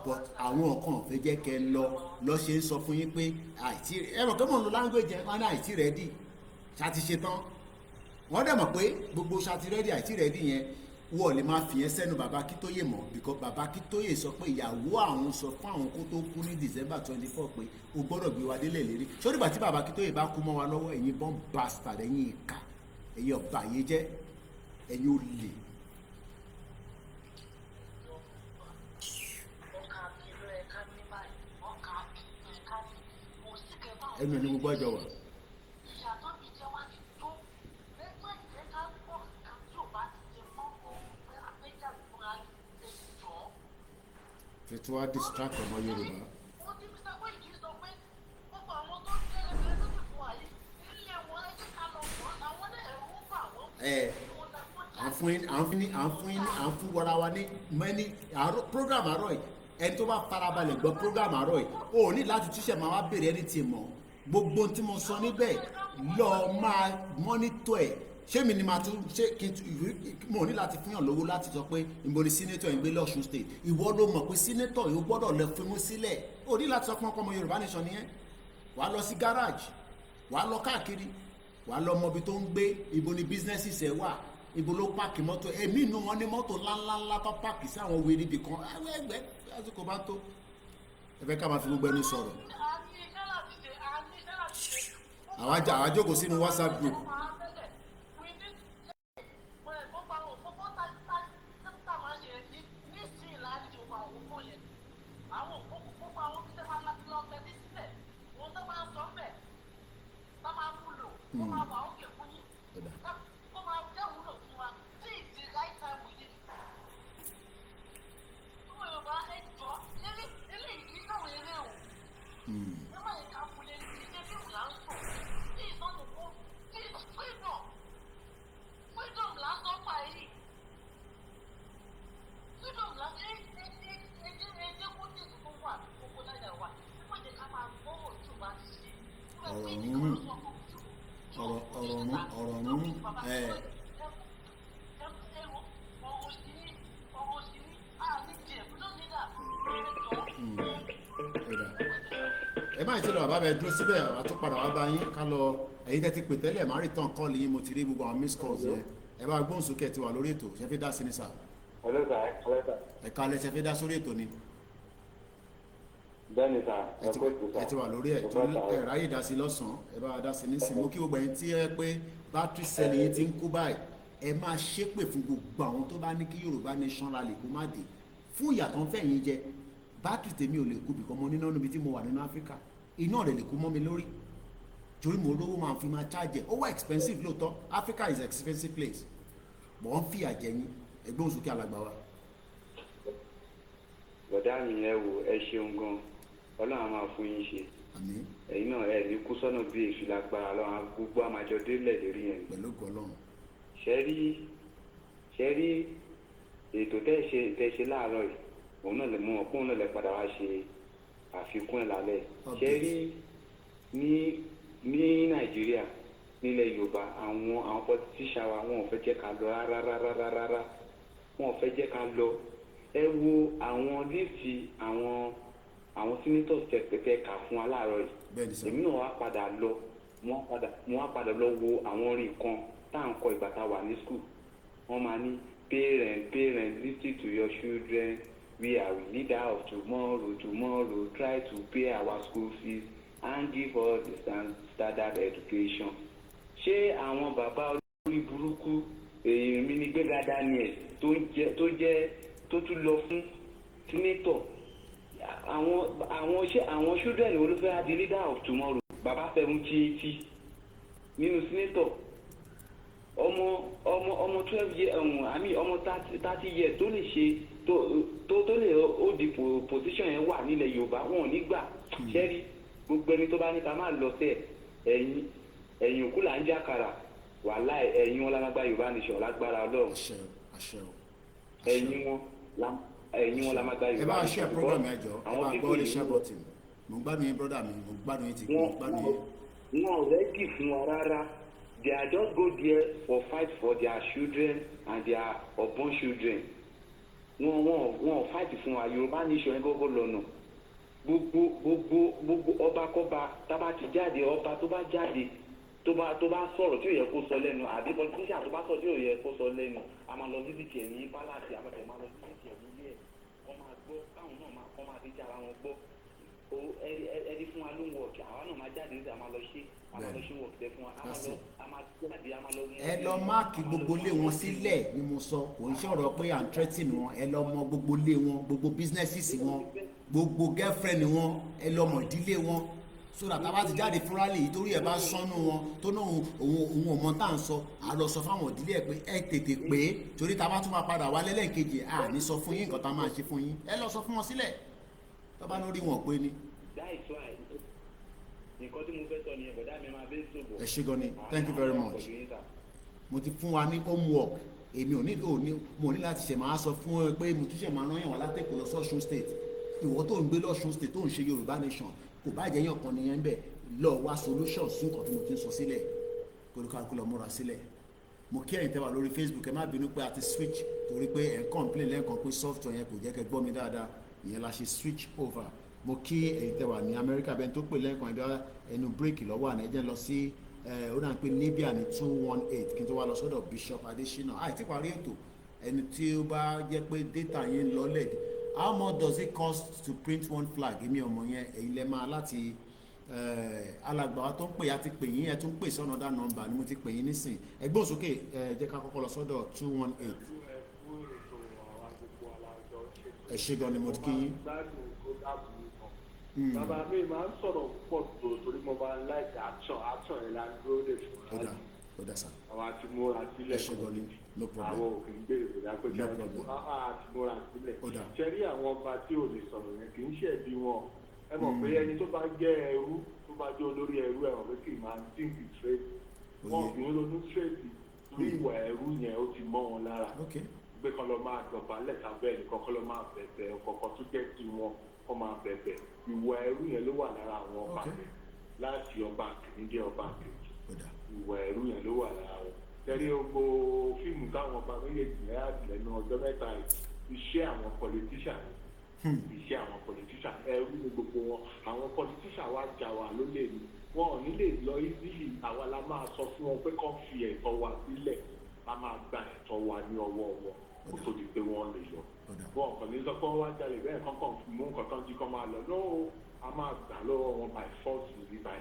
but àwọn kan fẹ́ jẹ́ kẹ́ lọ ṣe ń sọ fún yín pé àìtí ẹ mọ̀ pé mò ń lo language ẹ̀ wọ́n ní àìtí rẹ́dì ṣáti ṣe tán wọ́n dẹ̀ mọ̀ pé gbogbo ṣáti rẹ́dì àìtí rẹ́dì yẹn wọ́n lè máa fi yẹn sẹ́nu bàbá Akíntóyè mọ̀ because bàbá Akíntóyè sọ pé ìyàwó àwọn sọ fún àwọn kó tó kú ní December 24 pé o gbọ́dọ̀ gbé wa délẹ̀ lérí sórí ìgbà tí bàbá Akíntóyè bá kú mọ́ wa lọ́wọ́ ẹ̀yin bọ́n bastard ẹ̀yin ìka ẹ̀yin ọ̀bà yẹn jẹ́ ẹ̀yin olè. ẹnu ẹni mo gbọ́dọ̀ wà. Fètò wá distract ọmọ Yorùbá. à ń fún wọra wa ní mẹ́ni program àárọ̀ yìí ẹni tó bá farabalẹ̀ gbọ́ program àárọ̀ yìí o ní láti túṣẹ̀ máa wá bèrè ẹni tí mọ̀ gbogbo tí mo sọ níbẹ̀ lọ máa mọ́nítọ̀ ẹ̀ ṣé mi ni màá tún ṣé kí n mo ní láti fún yàn lówó láti sọ pé ìbò ni sínétọ̀ yìí gbé lọ́ṣun state ìwọ ló mọ̀ pé sínétọ̀ yìí ó gbọ́dọ̀ lọ fún un sílẹ̀ o ní láti sọ fún ọmọ Yorùbá nation nìyẹn wàá lọ sí garage wàá lọ káàkiri wàá lọ mọ ibi tó ń gbé ìbò ni businesses ẹ̀ wà ìbò ló páàkì mọ́tò èmi inú wọn ní mọ́tò ńláńlá tó páàkì sí àwọn wèrè ibì kan ẹgbẹ́ àsìkò bá tó ẹ fẹ́ ká máa fi gbogbo ẹnu sọ̀rọ̀ àwa jókòó sínú WhatsApp group. ẹ má ti lọ bàbá bẹ dúró síbẹ̀ àtúpadà wá bá yín ká lọ ẹ̀yin tẹ́ ti pè tẹ́lẹ̀ má rí tán kọ́ọ̀lì yín mo ti rí gbogbo àwọn miss calls yẹn ẹ bá gbóhùn sókè ti wà lórí ètò ṣe fi dá sí ni sà. ẹ̀ka alẹ́ ṣe fi dá sórí ètò ni. bẹ́ẹ̀ni sà ẹ ti wà lórí ẹ̀ tó ẹ̀ ráyè dá sí lọ́sàn-án ẹ bá dá sí nísìnyí mo kí gbogbo ẹ̀yin tí ẹ pé bátìrì sẹ́ẹ̀lì yín ti ń kú báyìí ẹ máa ṣépè fún gbogbo àwọn tó bá ní kí Yorùbá nation rally kó má dé fún ìyàtọ̀ ń fẹ̀yìn jẹ bátìrì tèmi ò lè kú bìkan mo níná níbi tí mo wà nínú Áfíríkà iná rẹ̀ lè kú mọ́ mi lórí torí mo lówó máa fi máa charge ó wá expensive lóòótọ́ Africa is an expensive place bọ̀ wọ́n fi àjẹyìn ẹgbẹ́ òsókè alàgbà wa. bọ̀dá mi ẹ wò ẹ ṣeun gan Ọlọ́run máa fún yín ṣe ẹ̀yin náà ẹ ní kú sọ́nà bí èṣù lágbára lọ́wọ́ gbogbo àmàjọ délẹ̀ lérí yẹn. pẹ̀lú gọlọ́run. ṣe rí ètò tẹ́ ṣe láàárọ̀ yìí òun náà lè mú ọ̀pọ̀ òun náà lè padà wá ṣe àfikún ẹ̀ lálẹ́ ṣe rí ní Nàìjíríà nílẹ̀ Yorùbá àwọn politician wa wọn ò fẹ́ jẹ́ ká lọ rárá wọn ò fẹ́ jẹ́ ká lọ ẹ wo àwọn líìsì àwọn senators tẹ̀pẹ̀tẹ̀ kà fún aláàárọ̀ yìí èmi náà wá padà lọ mo wá padà lọ wo àwọn orin kan tá à ń kọ ìgbà tá a wà ní school wọ́n máa ní parents listen to your children. We are the leader of tomorrow, try to pay our school fees and give us the standard education. Ṣé àwọn bàbá olórí burúkú èmi ní Gbéga Daniel tó tún lọ fún senator àwọn children wo ló fẹ́ di leader of tomorrow bàbá 70 nínú senator ọmọ 12 years ọmọ 30 years tó lè ṣe tó lè ó di position yẹn wà nílẹ̀ Yorùbá wọn ò ní gbà ṣẹ́rí gbogbo ẹni tó bá ní ká máa lọ sẹ́ ẹ̀yìn òkú là ń jàkàrà wàhálà ẹ̀yìn wọn lálágbá Yorùbá nation lágbára Ọlọ́run ẹ̀yìn wọn lálágbá Yorùbá nation. ẹ bá ṣe program ẹ jọ ẹ bá gbọ́ lè ṣe bọ́tì mo gbádùn yín brọ́dà mi mo gbádùn yín ti kú mo gbádùn yín. wọn ò rẹ́gì fún wa rárá they are just go there for fight for their children and their unborn children. wọn fight fún wa Yorùbá nation ẹ gbọ́gbọ́ lọ́nà gbogbo ọba kọba tábà ti jáde ọba tó bá jáde tó bá sọ̀rọ̀ tí ò yẹ kó sọ lẹ́nu àbí politician tó bá sọ̀rọ̀ tí ò yẹ kó sọ lẹ́nu a máa lọ visit ẹ̀ ní palace àbẹ̀tẹ̀ máa lọ visit ẹ̀ nílé ẹ̀ kọ́ máa gbọ́ káwọn náà kọ́ máa fi jára wọn gbọ́ ẹni fún wa ló ń wọ̀ọ̀kì àwa náà máa jáde níta máa lọ ṣe wọ̀ọ̀kì tẹ fún wa a máa jáde a máa lọ. ẹ lọ máàkì gbogbo ilé wọn sílẹ̀ ni mo sọ kò ń ṣọ̀rọ̀ pé à ń threaten wọn ẹ lọ mọ gbogbo ilé wọn gbogbo businesses wọn gbogbo girlfriend wọn ẹ lọ mọ ìdílé wọn so that a bá ti jáde fúrálì yìí torí ẹ bá sọnù wọn tó náà òun ọmọ tá à ń sọ à lọ sọ fáwọn ìdílé ẹ pé ẹ tètè pé torí tá a bá tún máa padà wá lẹ́lẹ́kejì à ní sọ fún yín nǹkan tá a máa ṣe fún yín ẹ lọ sọ fún wọn sílẹ̀ tó bá lórí wọn pé ni. nǹkan tí mo fẹ́ sọ nìyẹn bọ̀dá mi máa bẹ́ẹ̀ sọ̀bọ̀. ẹ ṣé gan ni thank you very much mo ti fún wa ní homework èmi mo ní láti ṣe máa sọ fún ẹ pé mo tún ṣe máa rán yàn wá látẹ̀kọ̀ lọ sọ́ṣun state ìwọ tó ń gbé lọ́ṣun state tó ń ṣe Yorùbá nation kò bá jẹ́ yàn kan nìyẹn bẹ́ẹ̀ lọ wá solution sí nǹkan tí mo ti ń sọ sílẹ̀ kólúkálukú lọ múra sílẹ̀ mo kí ẹ̀yin tẹ́ wà lórí Facebook ẹ má bínú pé a ti switch torí pé ẹ̀ ń complain lẹ́ẹ̀kan pé software yẹn kò jẹ́ kẹ́ gbọ́ mi dáadáa ìyẹn la ṣe switch over mo kí ẹ̀yin tẹ́ wà ní Amẹ́ríkà bẹ́ẹ̀ tó pè lẹ́ẹ̀kan ẹnu break lọ́wọ́ àná ẹ̀jẹ̀ lọ sí ó dà ń pè Libya ní 218 kí n tó wá lọ sọ́dọ̀ Bishop Adesina àìtí parí ètò ẹni tí ó bá jẹ́ pé data yẹn lọ́lẹ̀ how much does it cost to print one flag èmi ọmọ yẹn èyí lẹ́ máa láti alàgbà wa tó ń pè á ti pè yín ẹ tún pè sí another number ni mo ti pè yín nísìn ẹgbẹ́ òsókè jẹ́ ká kọ́kọ́ lọ sọ́dọ̀ 218 ẹ ṣé gan ni mo ti kí yín. Bàbá mi máa ń sọ̀rọ̀ púpọ̀ tó torí mo máa ń láìka action yẹn la dúró lè fún wa. Ó dà sá. Àwọn àti múra sílẹ̀ no problem. àwọn òkè ń gbèrè kò dápẹ́ kí wọ́n àti múra sílẹ̀. Ṣé rí àwọn ọba tí ò lè sọ̀rọ̀ yẹn kì í ṣẹ̀bi wọn. Ẹ mọ̀ pé ẹni tó bá jẹ́ ẹrú tó bá jẹ́ olórí ẹrú ẹ̀wọ̀n pé kì í máa think straight. Wọ́n kì í ronú straight torí ìwà ẹrú yẹn ó ti mọ́ wọn lára. Gbé kan lọ máa dọ̀bálẹ̀ sábẹ́ nìkan kan lọ máa bẹ̀bẹ̀ ọ̀kọ̀ọ̀kan tó jẹ́ ti wọn kọ́ máa bẹ̀bẹ̀ ìwà ẹrú yẹn ló wà lára àwọn ọba yẹn láti ọba kìíní dé ọba kejì ìwà ẹrú yẹn ló wà lára wọn tẹ̀lé gbogbo fíìmù táwọn ọba méjèèjì náà àtìlẹ́nu ọjọ́ mẹ́ta iṣẹ́ àwọn politician iṣẹ́ àwọn politician ẹrú ní gbogbo wọn àwọn politician wa jà wá lólè ní wọn ò ní lè lọ ìdílé àwa la máa sọ fún wọn pé kán fi ẹ̀tọ́ wa sílẹ̀ a máa gba ẹ̀tọ́ wa ní ọwọ́ wọn kó tó di pé wọ́n lè lọ wọn kàn ní sọ pé wọ́n wá jalè bẹ́ẹ̀ kankan mú nǹkan tán jí kán máa lọ lọ́wọ́ a máa gbà lọ́wọ́ wọn by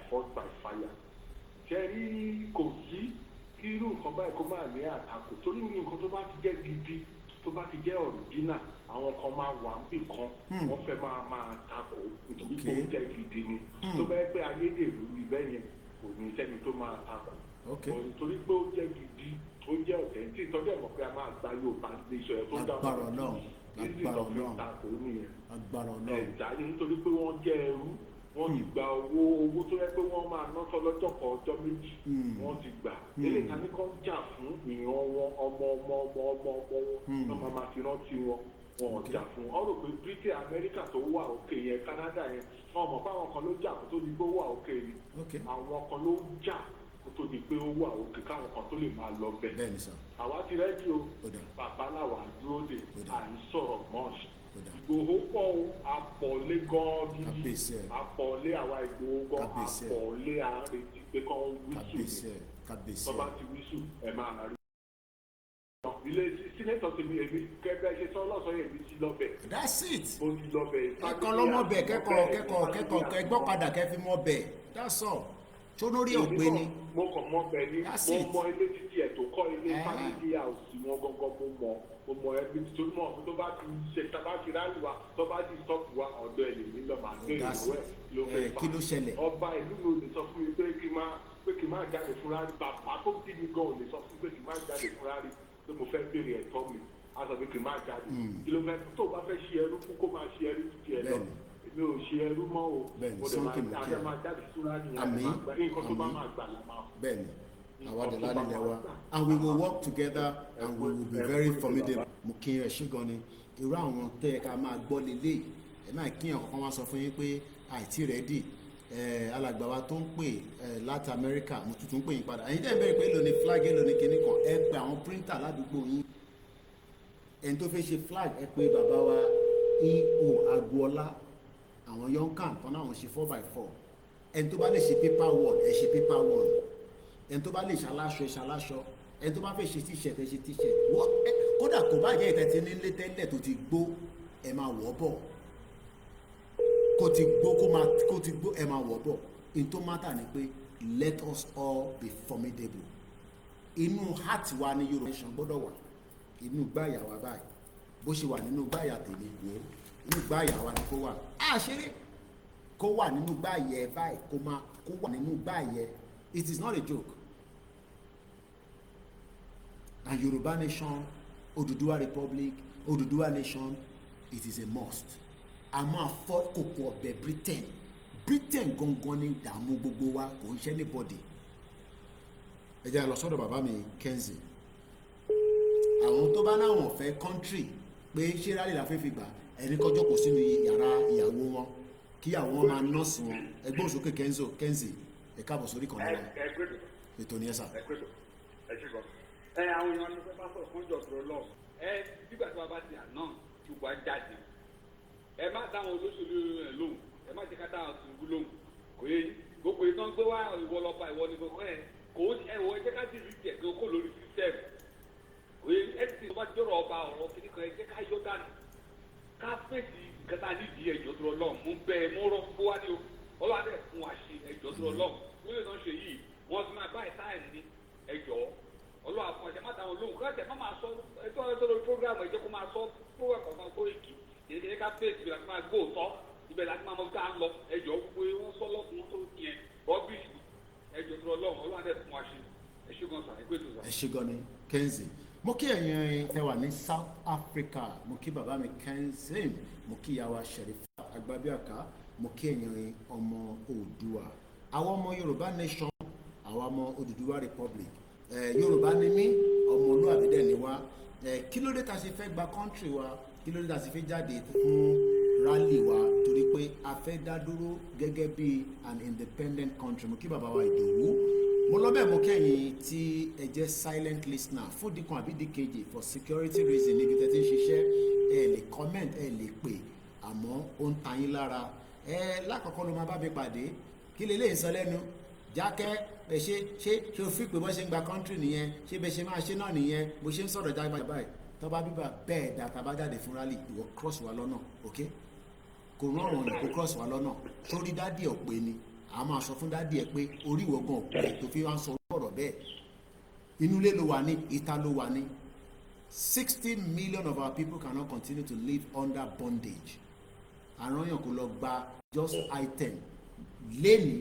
force by fire ṣe rí kò sí kí irú nǹkan báyìí kó máa ní àtakò torí ní nǹkan tó bá ti jẹ́ gidi tó bá ti jẹ́ ọ̀rìjínà àwọn kan máa wà níbì kan wọ́n fẹ́ máa takò nítorí pé ó jẹ́ gidi ni tó bá yẹ pé ayédèrú ibẹ̀ yẹn kò ní sẹ́ni tó máa takò nítorí pé ó jẹ́ gidi ó jẹ́ ọ̀tẹ̀ntì tọ́jú ẹ̀mọ́ pé a máa gba Yorùbá nation ẹ̀ tó dáhùn ẹ̀dá nítorí pé wọ́n jẹ́ ẹrú wọ́n ti gba owó tó yẹ pé wọ́n máa ná sọ lọ́jọ́ kan ọjọ́ méjì wọ́n ti gbà eléyìí tani kan jà fún ìran wọn ọmọ wọn máa fi rántí wọn ò jà fún ọ rò pé Britain America tó wà òkè yẹn Canada yẹn wọn mọ̀ pé àwọn kan ló jà kó tó di pé ó wà òkè ni àwọn kan ló jà kó tó di pé ó wà òkè káwọn kan tó lè máa lọ bẹ̀ àwa ti rẹ́dí o bàbá làwà dúró dè à ń sọ̀rọ̀ mọ́ọ̀sì Ìgbòho pọ̀ àpọ̀lé gan gidi àpọ̀lé àwa Ìgbòho gan àpọ̀lé àrètí pé kán wíṣù tọ́ba ti wíṣù ẹ̀ máa rí. ilé sínétọ̀ tèmi èmi kẹ́gbẹ́ ṣe sọ lọ́sọ̀ọ́ yẹn mi ti lọ́bẹ̀. That's it. mo ti lọ́bẹ̀. kẹ́kọ̀ọ́ lọ́mọbẹ̀ kẹ́kọ̀ọ́ kẹgbọ́kadà kẹfí mọ́bẹ̀ that's all tó lórí ọ̀pẹ ni. mo kàn mọ bẹ ní mo mọ ilé títí ẹ̀ tó kọ́ ilé family house wọn gangan mo mọ ẹbí tó mọ̀ tó bá ti ṣe tábà ti ráàlì wa tó bá ti stọ́ọ̀pù wa ọ̀dọ̀ ẹ̀ lè ní lọ máa gbé ìlú ẹ̀ ló fẹ́ fà. kí ló ṣẹlẹ̀. ọba ìlú mi ò lè sọ fún mi pé kí n má jáde fúnra rí bàbá tó bí mi gan ò lè sọ fún mi pé kí n má jáde fúnra rí pé mo fẹ́ béèrè ẹ̀tọ́ mi a sọ pé kí n má jáde kí ló fẹ́ tó bá fẹ́ ṣe ẹrú kó máa ṣe ẹrú títí ẹ lọ mi ò ṣe ẹrú mọ́ o mo dẹ̀ máa jáde fúnra rí nǹkan tó bá máa gbà lá máa fún. bẹ́ẹ̀ni àwa dẹ̀ lálẹ́ wa and we will work together and we will be very formidable. mo kí ẹ ṣé gan ni irú àwọn tẹ́ ẹ ká máa gbọ́ lélẹ̀ ẹ máa kí ẹ̀ kọ́kọ́ wá sọ fún yín pé àìtí rẹ́dì alàgbà wa tó ń pè láti Amẹ́ríkà mo tuntun pè yín padà ẹ̀yin tẹ́ ẹ bẹ̀rẹ̀ pé èlò ni flag èlò ni kinní kan ẹ pe àwọn printer ládùúgbò yín ẹni tó fẹ́ ṣe flag ẹ pe bàbá wa E.O. Agboola àwọn yonkan kan náà wọ́n ṣe 4x4 ẹni tó bá lè ṣe paper wall ẹ ṣe paper wall ẹni tó bá lè ṣaláṣọ ẹ ṣaláṣọ ẹni tó bá fẹ́ ṣe t-shirt ẹ ṣe t-shirt kódà kò bá jẹ́ ìtẹ́tí nílé tẹ́lẹ̀ tó ti gbó ẹ máa wọ̀ bọ̀ kó ti gbó ẹ máa wọ̀ bọ̀ in tó mátà ni pé let us all be formidable inú heart wa ní Yorùbá nation gbọ́dọ̀ wà inú gbáyà wa báyìí bó ṣe wà nínú gbáyà tèmi wò ó inú gbáyà wa ni kó wà àṣírí kó wà nínú gbáyà ẹ báyìí kó wà nínú gbáyà ẹ it is not a joke and Yorùbá nation Odùduwà republic Odùduwà nation it is a must a máa fọ́ kòkò ọ̀bẹ Britain gangan ní ìdààmú gbogbo wa kò ń ṣe anybody ẹ jẹ́ lọ sọ́dọ̀ bàbá mi Kenzie àwọn tó bá náwọn fẹ́ country pé ṣé rálì la fẹ́ fi gbà ẹni kọjọ́ kò sínú yàrá ìyàwó wọn kí àwọn máa nọ́ọ̀sì wọn ẹgbẹ́ òsókè Kenzie ẹ káàbọ̀ sórí kan náà ètò ní ẹ̀sà. àwọn èèyàn ní pẹ́ bá sọ̀rọ̀ fún ìjọba lọ nígbà tí wọ́n bá ti àná ṣùgbọ́n jáde ẹ má dáwọn olóṣèlú rẹ̀ lóhùn ẹ má jẹ́ ká dáwọn tìǹbù lóhùn kò yé gbogbo ìtàn gbé wá ìwọ lọ́ba ìwọ ni gbogbo ẹ̀ kò ẹ̀wọ̀ ẹ jẹ́ ká ti rí tiẹ̀ kó lórí sísẹ́ẹ̀mù kò yé ẹ ti tó bá jọ̀rọ̀ ọba ọ̀rọ̀ kìíní kan ẹ jẹ́ ká yọ dànù ká fèsì kẹta nídìí ẹjọ́ tó lọ mú bẹ́ẹ̀ mú rọ́ gbó wá ní o ọlọ́dẹ fún wa ṣe ẹjọ́ tó lọ wíwèé náà ṣe yìí wọ́n ti máa báyìí táyà ní ẹjọ́ ọlọ́wà fún ẹ̀jẹ̀ má dáwọn lóhùn kí má máa sọ ẹjọ́ lórí prógrámù ẹ̀jẹ̀ kó máa sọ prógrámù kan kó èkì kìí ká fèsì bí láti máa gbó òótọ́ ibẹ̀ láti máa mọ ká ń lọ ẹjọ́ gbogbo wọn sọ lọ́kùn tó yẹn rọ́bìṣì ẹjọ́ tó lọ ọlọ́dẹ fún wa ṣe ẹṣẹ́gun sàn ẹgbẹ́ tó sàn. ẹṣẹ́gun ni Kenzie mo kí ẹ̀yin tẹ́ wà ní South Africa mo kí bàbá mi Kenzie mo kí ìyàwó Sherifa Agbábíàká mo kí ẹ̀yin ọmọ Oòduà àwọn ọmọ Yorùbá nation àwọn ọmọ Odùduwà republic Yorùbá ni mí ọmọ olúwàbí dẹ̀ ni wá kí ló dé ta ṣe fẹ́ gba country wa kí ló dé ta ṣe fẹ́ jáde fún rally wa torí pé a fẹ́ dá dúró gẹ́gẹ́ bí an independent country mo kí bàbá wa Ìdòwú mo lọ bẹ́ẹ̀ mo kẹ́yìn tí ẹ jẹ́ silent listener fún dìkan àbí dìkejì for security reason níbi tẹ́ ti ń ṣiṣẹ́ ẹ lè comment ẹ lè pè àmọ́ ó ń ta yín lára lákọ̀ọ́kọ́ ló máa bá mi pàdé kí lè lè sọ lẹ́nu jákẹ́ ẹ ṣe o fi pé bọ́ ṣe ń gba country nìyẹn ṣé bẹ́ẹ̀ ṣe máa ṣe náà nìyẹn bó ṣe ń sọ̀rọ̀ jágbá báyìí tó bá bíbà bẹ́ẹ̀ dá tá a bá jáde fún rally ìwọ cross wa lọ́nà ok kò rán àwọn èèyàn kó cross wa lọ́nà torí dádì ẹ̀ pé ni a máa sọ fún dádì ẹ̀ pé orí ìwọ gan ọ̀pẹ tó fi wá ń sọ ọ̀rọ̀ bẹ́ẹ̀ inú ilé ló wà ní ìta ló wà ní 60 million of our people cannot continue to live under bondage àrányàn kò lọ gba just item lẹ́ni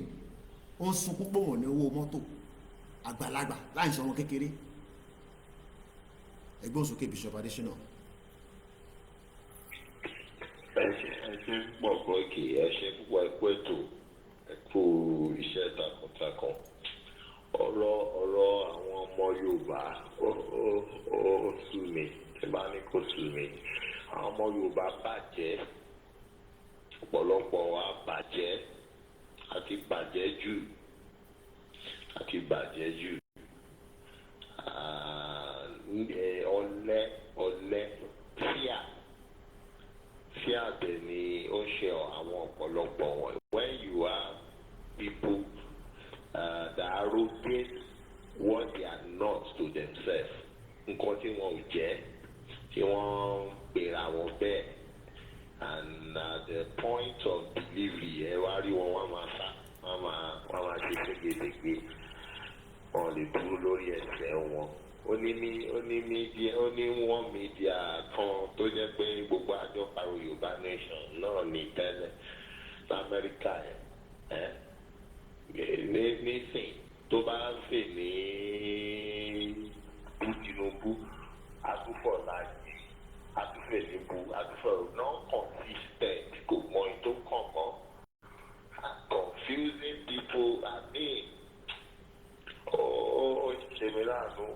ó ń sun púpọ̀ wọn ní owó mọ́tò àgbàlagbà láì sọ wọn kékeré ẹgbẹ́ òsókè Bishop Adesina. ẹ ṣe púpọ̀ gòkè ẹ ṣe púpọ̀ ẹ̀kọ́ ètò ẹ̀kọ́ iṣẹ́ takuntakun ọ̀rọ̀ àwọn ọmọ Yorùbá ó sú mi tí bá ní kó sú mi àwọn ọmọ Yorùbá bàjẹ́ ọ̀pọ̀lọpọ̀ wa bàjẹ́ àti bàjẹ́ jù ọ̀lẹ fíà bẹ̀ ni ó ṣe àwọn ọ̀pọ̀lọpọ̀ wọn. When you are people that arrogate what they are not to themselves nǹkan tí wọn ò jẹ́ tí wọ́n ń pera wọn bẹ́ẹ̀ and at the point of delivery ẹ wá rí wọn wọ́n máa ṣe ṣégeṣége wọn lè dúró lórí ẹsẹ̀ wọn. ó ní wọ́n mídíà kan tó jẹ́ pé gbogbo àjọ pariwo Yorùbá nation náà ní tẹ́lẹ̀ lamẹ́ríkà nísìn tó bá ń fè ní Tinubu atúfọ̀ láàyè atúfẹ̀ níbu atúfẹ̀ non-consistent kò mọ ohun tó kàn mọ́ confusing people ó ṣe mi láàánú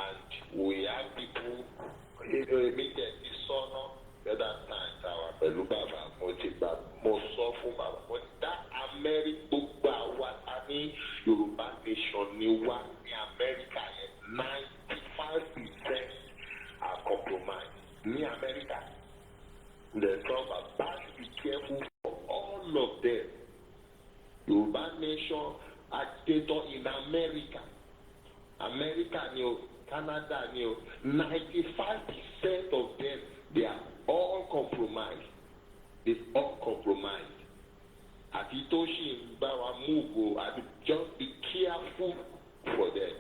and we have people immediately sọ́nà the other time tàwa pẹ̀lú bàbá mo sọ fún bàbá mo ní dá Amẹ́ríkà gbogbo àwa ta ní Yorùbá nation ni wá ní Amẹ́ríkà yẹn 95% are compromised ní Amẹ́ríkà the trump about to be careful for all of them Yorùbá nation agitator in America ni o Canada ni o 95% of them they are all compromised àti tó ṣì ń bá wa move o àti just be careful for them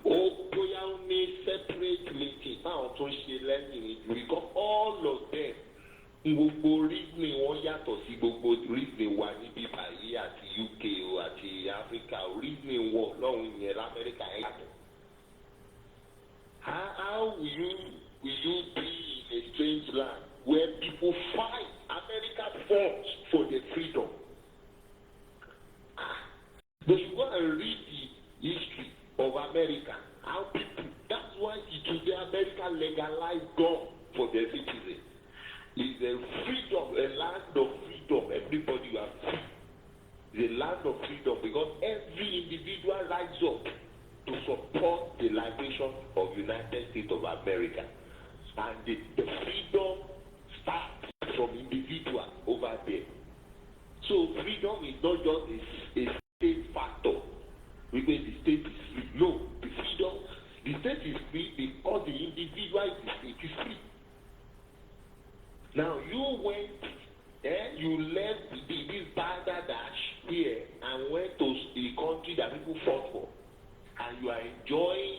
ó bóyá ó ní separate meeting báwọn tó ń ṣe lẹ́yìn ìjù because all of them gbogbo reasoning wọn yàtọ̀ sí gbogbo reasoning wa níbí báyìí àti UK o àti Africa reasoning wọn lọ́hùn yẹn lamẹ́ríkà ẹ̀ yàtọ̀. How will you be in a strange land where people fight? America fought for their freedom. They should go and read the history of America. How people, that's why today America legalized gun for their citizens. It's a freedom, a land of freedom. Everybody are free. It's a land of freedom because every individual rises up to support the liberation of United States of America. And the freedom starts from individual over there. So freedom is not just a state factor because the state is free. No, the state is free because the individual is free. Now you went, you left this Bangladesh here and went to the country that people fought for, and you are enjoying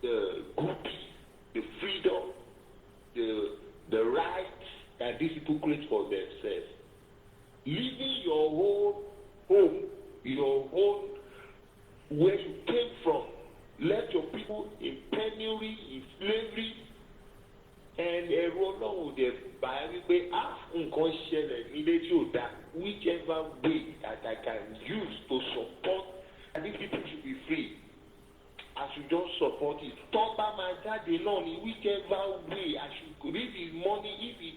the goodies, the freedom, the rights that these people create for themselves. Leaving your own home, your own where you came from, left your people in penury, in slavery, and ẹ̀rù Ọlọ́run dẹ̀ bá wípé nǹkan ṣẹlẹ̀ nílé tí ò dá whichever way that I can use to support and these people should be free I should just support it. Tọ́ba máa jáde náà ní whichever way I should read his money if it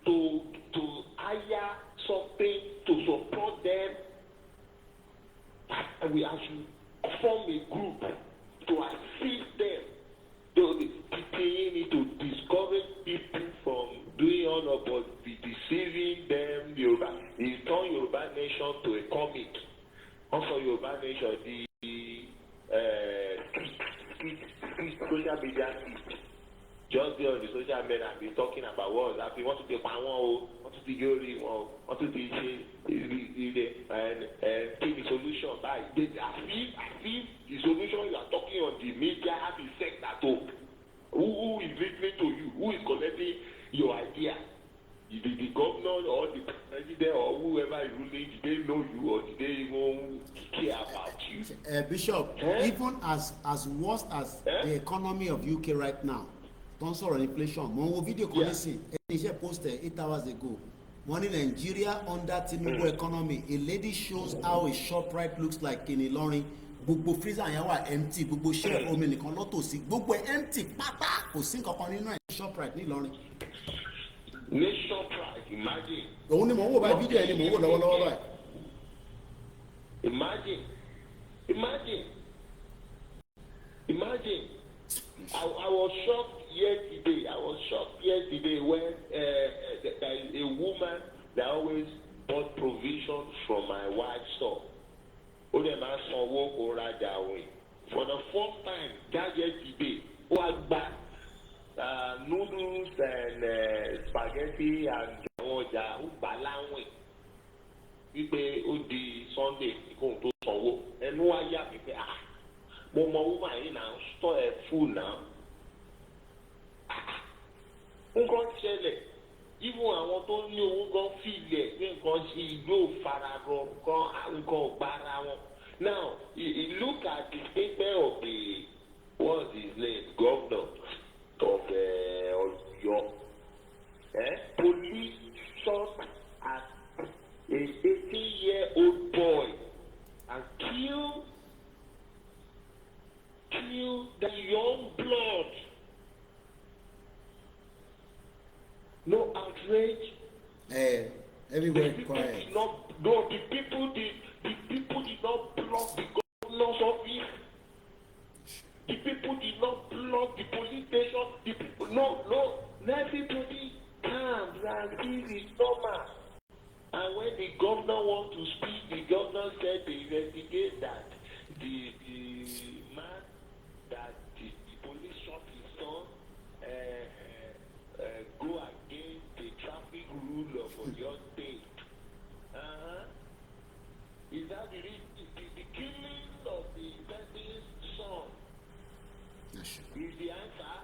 to hire something to support them. we should form a group to assist them. The PTA need to discourage people from doing all about be deceiving them. Yoruba, he turned Yoruba Nation to a comic. Also, Yoruba Nation, the social media just there on the social media and be talking about what we want to take one, want to take your want to take and take the solution. By I feel the solution you are talking on the media have effect at all. Who is listening to you? Who is collecting your idea? The governor or the president or whoever is ruling, did they know you or did they even care about you? Bishop, even as worst as the economy of UK right now, don't sọ̀rọ̀ inflation. Mo wo video kan nísìn, ẹni iṣẹ́ posted 8 hours ago. One in Nigeria under Tinubu economy, a lady shows how a ShopRite looks like in Ilorin. Gbogbo freezer yẹn wà empty, gbogbo share omi nìkan lọ́tò sí, gbogbo empty pátá, kò sí nǹkan kan nínú ẹ̀ ShopRite ní Ìlọrin. Nation pride, imagine. Òun ni mò ń wò báyìí, fídíò ẹni mò ń wò lọ́wọ́lọ́wọ́ báyìí. Imagine. I was shocked yesterday when there is a woman that always bought provision from my wife's store. For the first time that yesterday, noodles and spaghetti and wípé ó di Sunday kóhun tó sanwó ẹnu wá yà mí pé mo mọ woman yìí náà store ẹ full náà nǹkan ṣẹlẹ̀ even àwọn tó ní owó gan fìlẹ̀ pé nǹkan ṣe yóò fara rọ nǹkan gbára wọn. Now look at the statement of the what's his name governor of Oyo. Police shot at a 18-year-old boy and killed the young blood. No outrage. Everywhere quiet. The people did not block the governor's office. The people did not block the police station. The people, no. Everybody calm and feel is normal. And when the governor wants to speak, the governor said they investigate that the man that the police shot his son go against the traffic rule of your state. Is that the killing of the person's son? Is the answer?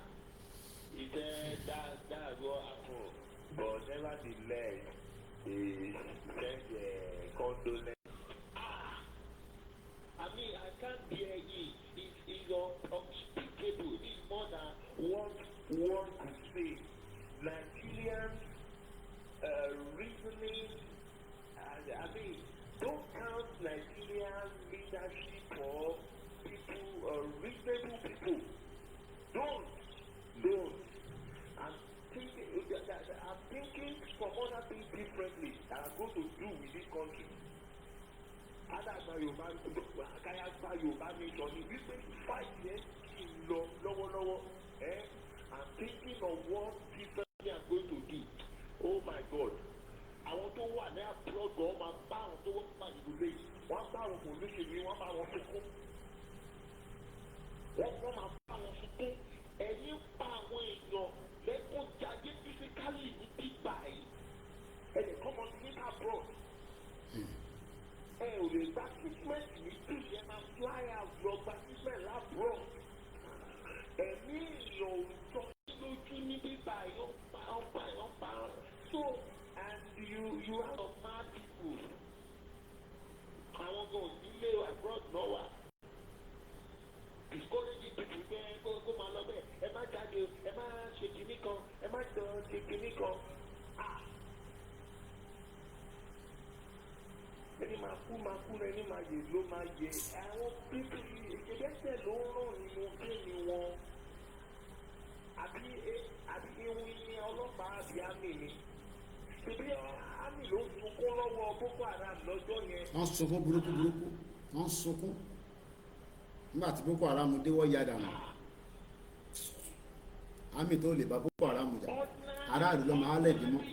He said that's what happened. But nevertheless, he sent condolence. I mean, I can't bear it. It's unspeakable. It's more than what one could say. Nigerians reasoning, I mean, don't count Nigerian leadership or people, reasonable people. Don't. I'm thinking from other things differently that I'm going to do with this country. I'm thinking of what differently I'm going to do. Oh my God. I want to wà ní abroad gan máa bá àwọn tó wọ́n pa ìlú lé wọ́n bá àwọn olóṣèlú wọ́n bá wọn sunkún wọ́n máa bá wọn sunkún ẹ̀yìn pa àwọn èèyàn lẹ́kọ̀ọ́ jáde physically ní bíbá yìí ẹnìkan mọ̀ sí abroad ẹ ò lè gba treatment ní bí ẹ máa fly out lọ gba treatment labroad ẹ̀mí èèyàn ò jọ lójú ní bíbá yìí ọ̀pá so. And you have a mad people. I won't go delay abroad nowhere. Discouraging people there, go my love. Am I daddy? Am I shaking it? Am I shaking it? Any my food, any my low my ye. I want people. If they say no, you won't pay me one. I be winning all of my army. Wọ́n sunkún burúkú wọ́n sunkún nígbà tí Boko Haram dé wọ́n ya dànù àmì tó lè bá Boko Haram jà aráàlú ló máa lẹ̀dí mọ́.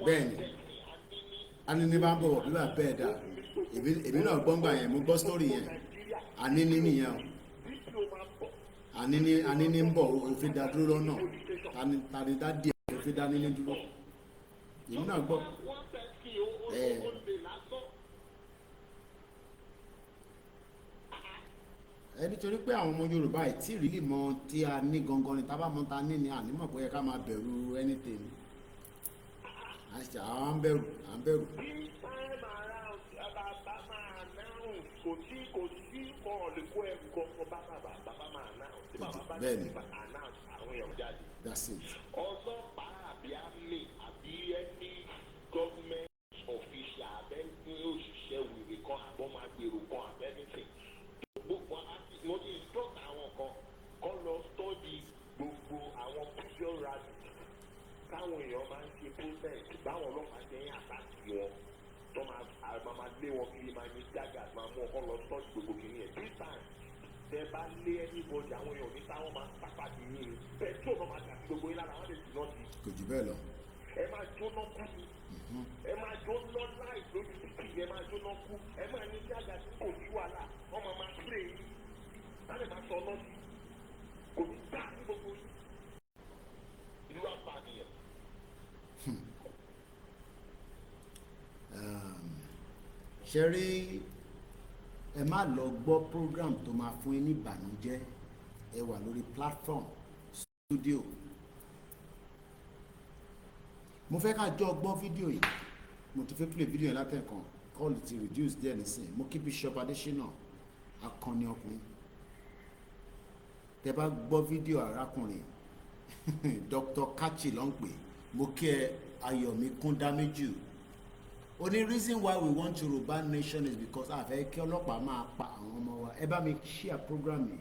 bẹ́ẹ̀ni Anini bá ń bọ̀wọ̀ bí bá bẹ́ẹ̀ dà èmi náà gbọ́ngbà yẹn mo gbọ́ sítórì yẹn Anini nìyẹn o Anini ń bọ̀ òfin dá dúró lọ́nà tani dá díẹ̀ òfin dá Anini dúró èmi náà gbọ́ nítorí pé àwọn ọmọ Yorùbá ẹ̀ tí ìrírí mọ tí a ní gangan ni tábà mọ́ ta ní ni ànímọ̀ pé ẹ ká máa bẹ̀rù anything àṣà à ń bẹ̀rù. This time around, bàbá máa náà kò sí ọ̀lẹ́ kó ẹrù kọ̀ọ̀kan bàbá máa náà tí bàbá bá ti àná àwọn èèyàn jáde. That's it. Ọlọ́pàá àbí àmì àbí ẹni government official abẹ́ni òṣìṣẹ́ wèrè kan àbọ̀mágbèrò kan abẹ́nìfẹ̀. Gbogbo mo ti instruct àwọn kan kọ́ lọ study gbogbo àwọn prison rally táwọn èèyàn máa ń ṣe protest báwọn ọlọ́pàá ṣe ń àtàkì wọn tó máa lé wọn kiri máa ní jágà máa mú ọkọ lọ study gbogbo kìíní ẹ̀ 3 times tẹ bá lé anybody àwọn èèyàn ní táwọn máa pápá di yín petrol náà máa dàbí gbogbo yín lára wọn lè dì náà di. kò jù bẹ́ẹ̀ lọ. ẹ máa jóná kú ẹ máa jóná láì lójú títì ẹ máa jóná kú ẹ máa ní jágà tí kò sí wàhálà wọn máa pray yín láti máa sọ náà sí kò ní gbà ní gbogbo yín ìlú àpàdéyàn. ṣe rí ẹ má lọ gbọ́ program tó máa fún yín ní ìbànújẹ́ ẹ wà lórí platform studio mo fẹ́ ká jọ gbọ́ fídíò yìí mo ti fẹ́ play fídíò yìí látẹ̀kan kọ́ọ̀lù ti reduce díẹ̀ nísìnyí mo kí Bishop Adésínà akọni ọkùnrin tẹ bá gbọ́ fídíò arákùnrin Dr. Kachi ló ń pè mo kí ẹ Ayọ̀míkún Dáméjì only reason why we want Yorùbá nation is because a fẹ́ kí ọlọ́pàá máa pa àwọn ọmọ wa ẹ bá mi share program yìí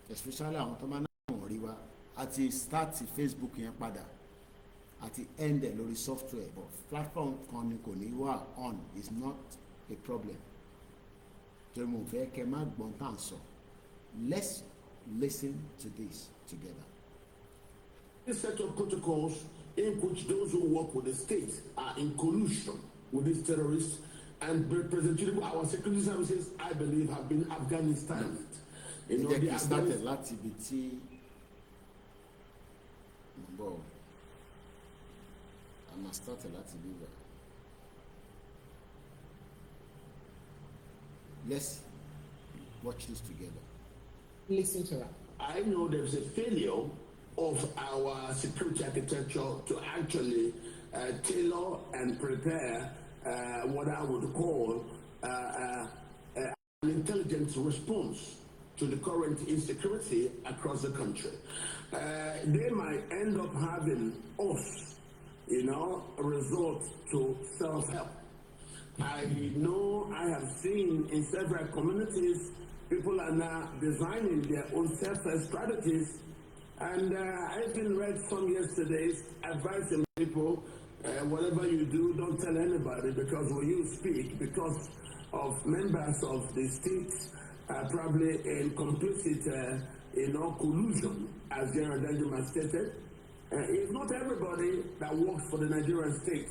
especially àwọn tó máa ń náà rí wa àti start Facebook yẹn padà àti end ẹ̀ lórí software but platform kan ni kò ní wà on is not a problem torí mo fẹ́ kẹ́ má gbọ́n tá à ń sọ let's listen to this together. This set of protocols in which those who work with the state are in collusion with these terrorists and representative of our security services, I believe, have been Afghanistan. You know, the started láti ibi tí bọ̀ àmà started láti ibi bẹ̀. Let's watch this together. Listen to that. I know there's a failure of our security architecture to actually tailor and prepare what I would call an intelligent response to the current insecurity across the country. They might end up having us, resort to self-help. I know I have seen in several communities, people are now designing their own self-help strategies. And I even read some yesterday advising people, whatever you do, don't tell anybody, because when you speak, because of members of the state probably in complicit, collusion, as General Benjamin stated. It's not everybody that works for the Nigerian state.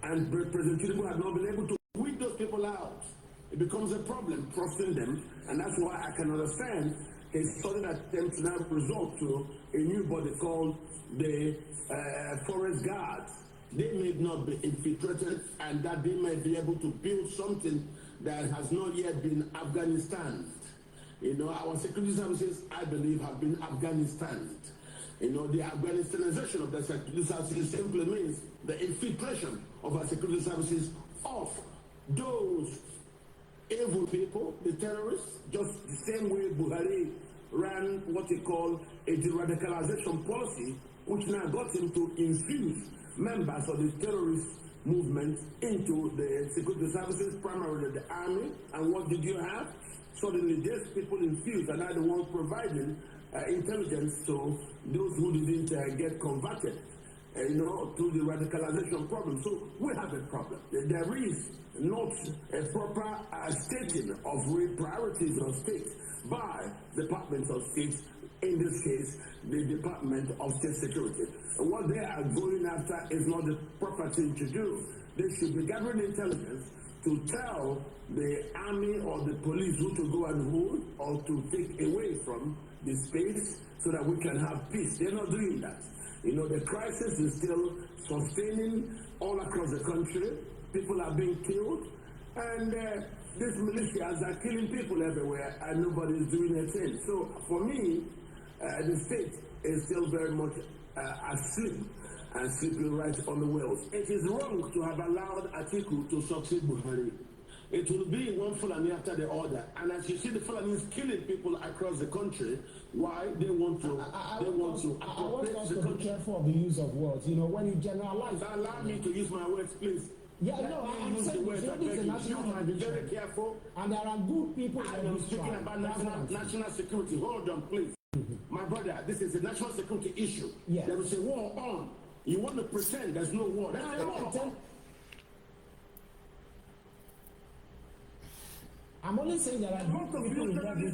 And President Tinubu has not been able to weed those people out. It becomes a problem trusting them, and that's why I can understand a sudden attempt to now resort to a new body called the Forest Guards. They may not be infiltrated, and that they may be able to build something that has not yet been Afghanistan. Our security services, I believe, have been Afghanistan. The Afghanistanization of the security services simply means the infiltration of our security services of those evil people, the terrorists, just the same way Buhari ran what he called a de-radicalization policy, which now got him to infuse members of the terrorist movement into the security services, primarily the army. And what did you have? Suddenly, these people infused and are the ones providing intelligence to those who didn't get converted, to the radicalization problem. So we have a problem. There is not a proper stating of priorities of state by Department of State, in this case, the Department of State Security. And what they are going after is not the proper thing to do. They should be gathering intelligence to tell the army or the police who to go and hold or to take away from the space so that we can have peace. They're not doing that. The crisis is still sustaining all across the country. People are being killed, and these militias are killing people everywhere, and nobody is doing a thing. So for me, the state is still very much asleep and sleeping right on the wheels. It is wrong to have allowed Atiku to succeed Buhari. It will be one Fulani after the other. And as you see, the Fulanis killing people across the country. Why? They want to appropriate the country. Be careful of the use of words. When you generalize. Allow me to use my words, please. Yeah, no, I'm saying this is a national tradition. Be very careful. And there are good people. I am speaking about national security. Hold on, please. My brother, this is a national security issue. Yeah. There is a war on. You want to pretend there's no war. That's a war. I'm only saying there are good people in every.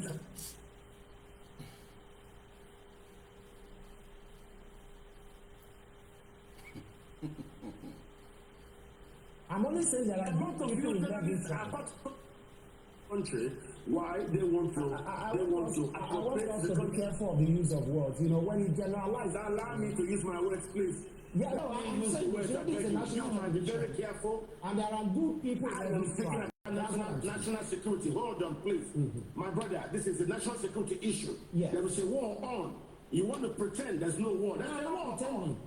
I'm only saying there are good people in every country. Why they want to appropriate the country. Be careful of the use of words. When you generalize. Allow me to use my words, please. Yeah, no, I'm saying words. Be very careful. And there are good people. I am speaking about national security. Hold on, please. My brother, this is a national security issue. Yeah. There is a war on. You want to pretend there's no war. There's a war on.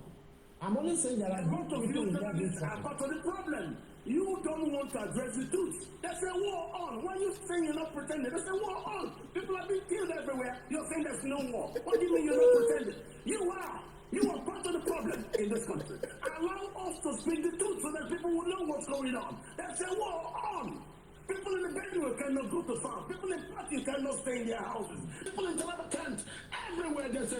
I'm only saying there are good people in every part of the problem. You don't want to address the truth. There's a war on. When you saying you're not pretending, there's a war on. People are being killed everywhere. You're saying there's no war. What do you mean you're not pretending? You are. You are part of the problem in this country. Allow us to speak the truth so that people will know what's going on. There's a war on. People in the Benue cannot go to farm. People in Plateau cannot stay in their houses. People in Taraba can't. Everywhere there's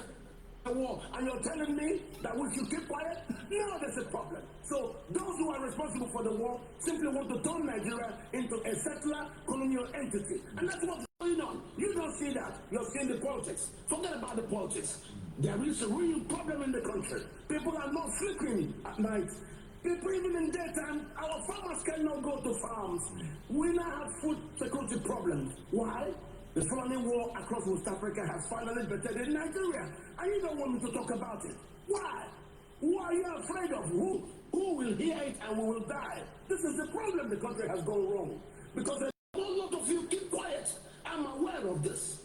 a war. And you're telling me that we should keep quiet? No, there's a problem. So those who are responsible for the war simply want to turn Nigeria into a settler colonial entity. And that's what's going on. You don't see that. You're seeing the politics. Forget about the politics. There is a real problem in the country. People are not sleeping at night. People, even in daytime, our farmers cannot go to farms. We now have food security problems. Why? The Fulani war across West Africa has finally bettered in Nigeria. And you don't want me to talk about it. Why? Who are you afraid of? Who will hear it and we will die? This is the problem the country has gone wrong. Because a whole lot of you keep quiet. I'm aware of this.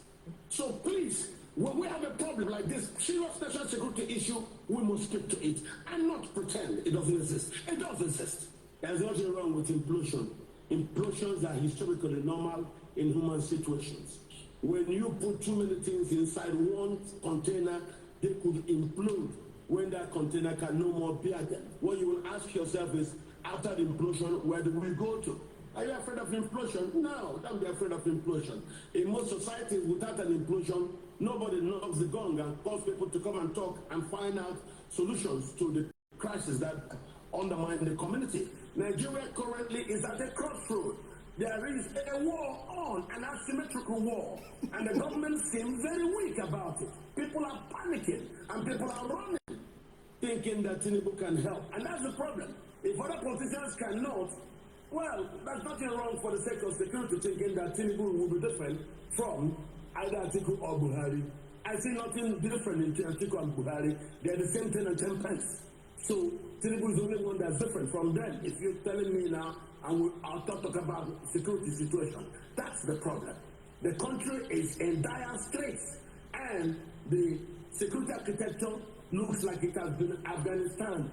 So please, when we have a problem like this, serious national security issue, we must stick to it and not pretend it doesn't exist. It does exist. There's nothing wrong with implosion. Implosions are historically normal in human situations. When you put too many things inside one container, they could implode when that container can no more bear them. What you will ask yourself is, after the implosion, where do we go to? Are you afraid of implosion? No, don't be afraid of implosion. In most societies, without an implosion, nobody knocks the gong and calls people to come and talk and find out solutions to the crisis that undermine the community. Nigeria currently is at a crossroad. There is a war on, an asymmetrical war, and the government seems very weak about it. People are panicking, and people are running, thinking that Tinubu can help. And that's the problem. If other politicians cannot, well, there's nothing wrong for the sake of security thinking that Tinubu will be different from either Atiku or Buhari. I see nothing different in Atiku and Buhari. They're the same 10 and 10 pence. So Tinubu is the only one that's different from them. If you're telling me now, I'll talk about security situation. That's the problem. The country is in dire straits, and the security architecture looks like it has been Afghanistan.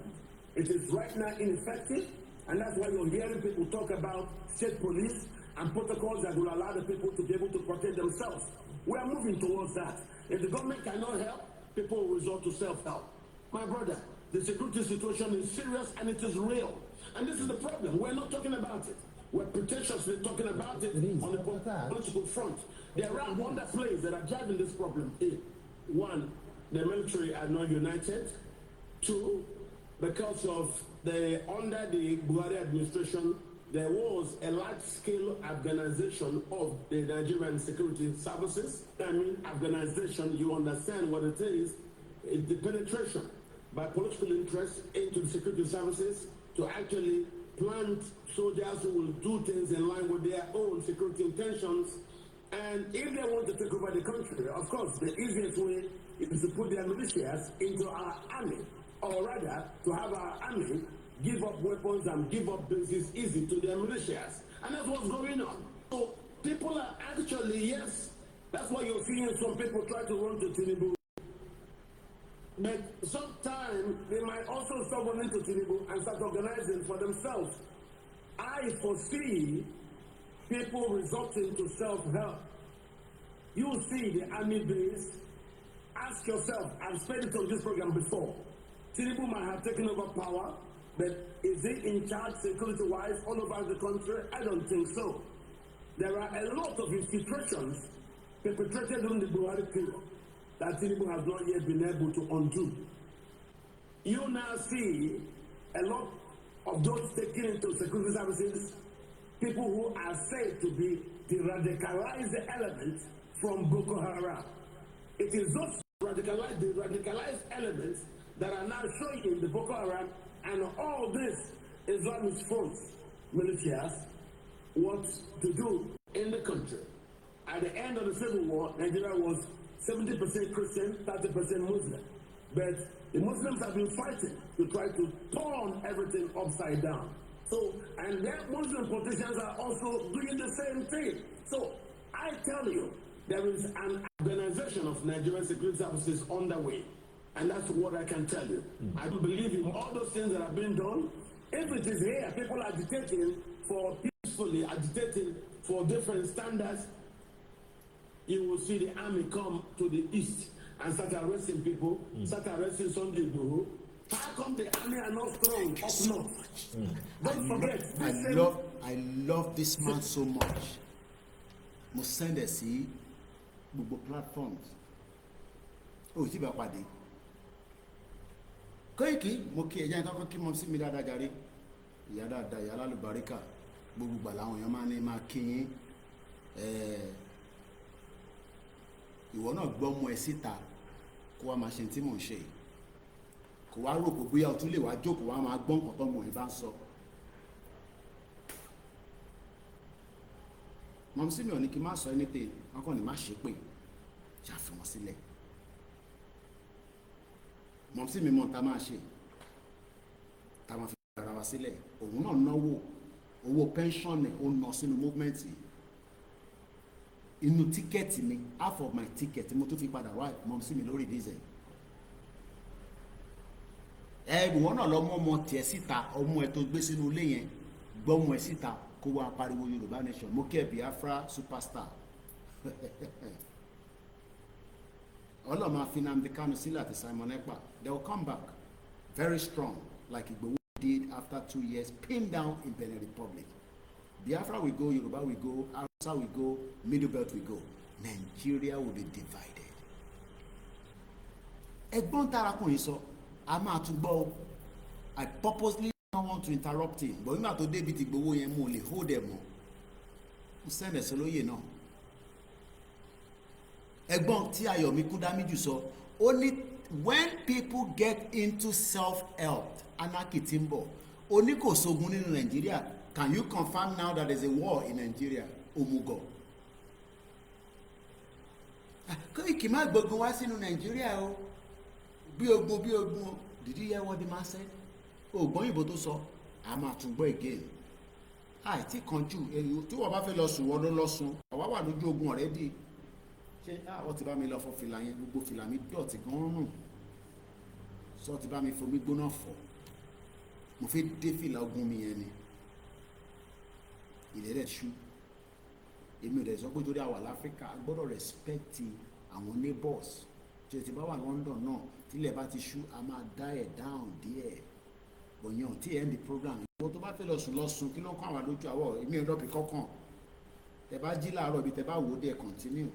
It is right now ineffective, and that's why you're hearing people talk about state police and protocols that will allow the people to be able to protect themselves. We are moving towards that. If the government cannot help, people will resort to self-help. My brother, the security situation is serious and it is real. And this is the problem. We're not talking about it. We're pretentiously talking about it on the political front. There are underplays that are driving this problem in. One, the military are not united. Two, because of under the Buhari administration, there was a large-scale Afghanization of the Nigerian security services. I mean, Afghanization, you understand what it is. It's the penetration by political interests into the security services to actually plant soldiers who will do things in line with their own security intentions. And if they want to take over the country, of course, the easiest way is to put their militias into our army, or rather, to have our army give up weapons and give up bases easy to their militias. And that's what's going on. So people are actually, yes, that's why you're seeing some people try to run to Tinubu. But sometimes they might also start running to Tinubu and start organizing for themselves. I foresee people resorting to self-help. You see the army base. Ask yourself, I've said it on this program before, Tinubu might have taken over power, but is he in charge security-wise all over the country? I don't think so. There are a lot of infiltrations perpetrated during the Buhari period that Tinubu has not yet been able to undo. You now see a lot of those taken into security services, people who are said to be the radicalized elements from Boko Haram. It is those radicalized elements that are now showing the Boko Haram and all this Islamist fronts, militias, what to do in the country. At the end of the Civil War, Nigeria was 70% Christian, 30% Muslim. But the Muslims have been fighting to try to turn everything upside down. So, and their Muslim politicians are also doing the same thing. So, I tell you, there is an organization of Nigerian security services underway. And that's what I can tell you. I don't believe in all those things that have been done. If it is here, people agitating for peacefully, agitating for different standards, you will see the army come to the east and start arresting people, start arresting Sunday Igboho. How come the army are not strong up north? Don't forget. I love this man so much. Mo send ẹ sí gbogbo platforms. O ti bá pàdé. Koiki mo kí ẹja nǹkan kí mo sí mi dáadáa jàre. Ìyá dáadáa, ìyá lálùbáríkà. Gbogbo gbà làwọn èèyàn máa ní máa kí yín. Ìwọ náà gbọ́ ọmọ ẹ síta kó wá máa ṣe tí mò ń ṣe. Kò wá rò pé bóyá o tún lè wá jókòó wá máa gbọ́ nǹkan tọ́mọ ẹ bá ń sọ. Mọ̀mísí mi ò ní kí n má sọ anything, wọ́n kàn ní má ṣe pé ṣàfihàn sílẹ̀. Mọ̀mísí mi mọ̀ tá máa ṣe, tá máa fi ara wa sílẹ̀. Òun náà náwó owó pension ẹ̀ ó ná sínú movement yìí. Inú tíkẹ́ẹ̀tì mi, half of my ticket mo tún fi padà wá Mọ̀mísí mi lórí diesel. Ìwọ náà lọ mọ́ ọmọ tiẹ̀ síta, ọmọ ẹ̀ tó gbé sínú ilé yẹn, gbọ́ ọmọ ẹ̀ síta. Kó wá pariwo Yorùbá nation, mo kẹ́ Biafra superstar. Ọlọ́mọ fi Nnamdi Kanu sílẹ̀ àti Simon Ekpa, they will come back very strong like Igboho did after 2 years, pinned down in Benin Republic. Biafra will go, Yoruba will go, Hausa will go, Middle Belt will go. Nigeria will be divided. Ẹ̀gbọ́n tarakùnrin sọ, a máa tún gbọ́. I purposely don't want to interrupt him, but nígbà tó débi ti gbowó yẹn mo lè hold ẹ̀ mọ́. Mo send ẹ̀sọ́ lóye náà. Ẹ̀gbọ́n tí Ayọ̀mí Kúdámíjù sọ, ó ní when people get into self-help, anarchy ti ń bọ̀, ó ní kò sógun nínú Nàìjíríà. Can you confirm now that there is a war in Nigeria? Òmùgọ̀. Kí má gbógun wá sínú Nàìjíríà o. Bí ogun o. Did you hear what the man said? Ògbọ́n ìbò tó sọ, a máa tún gbọ́ again. Àìtí kanjú, tí wọ́n bá fẹ́ lọ sùn, wọ́n ló lọ sùn. Àwa wà lójú ogun already. Ṣé wọ́n ti bá mi lọ fọ fìlà yẹn, gbogbo fìlà mi dọ̀tí gan rùn. Sọ ti bá mi fomi gbóná fọ̀. Mo fẹ́ dé fìlà ogun mi yẹn ni. Ilẹ̀ rẹ̀ ṣú. Èmi ò dẹ̀ sọ pé torí àwa l'Áfíríkà, a gbọ́dọ̀ respect àwọn neighbors. Ṣé ti bá wà London náà, tílẹ̀ bá ti ṣú, a máa dá ẹ̀ down díẹ̀. òyìn tí ẹ̀ ń di program ìwọ tó bá fẹ́ lọ sùn kí ló ń kọ́ àwọn lójú àwọ̀ èmi ò lọ́bì kọ́kàn tẹ bá jí láàárọ̀ ibi tẹ bá wò ó dé continue.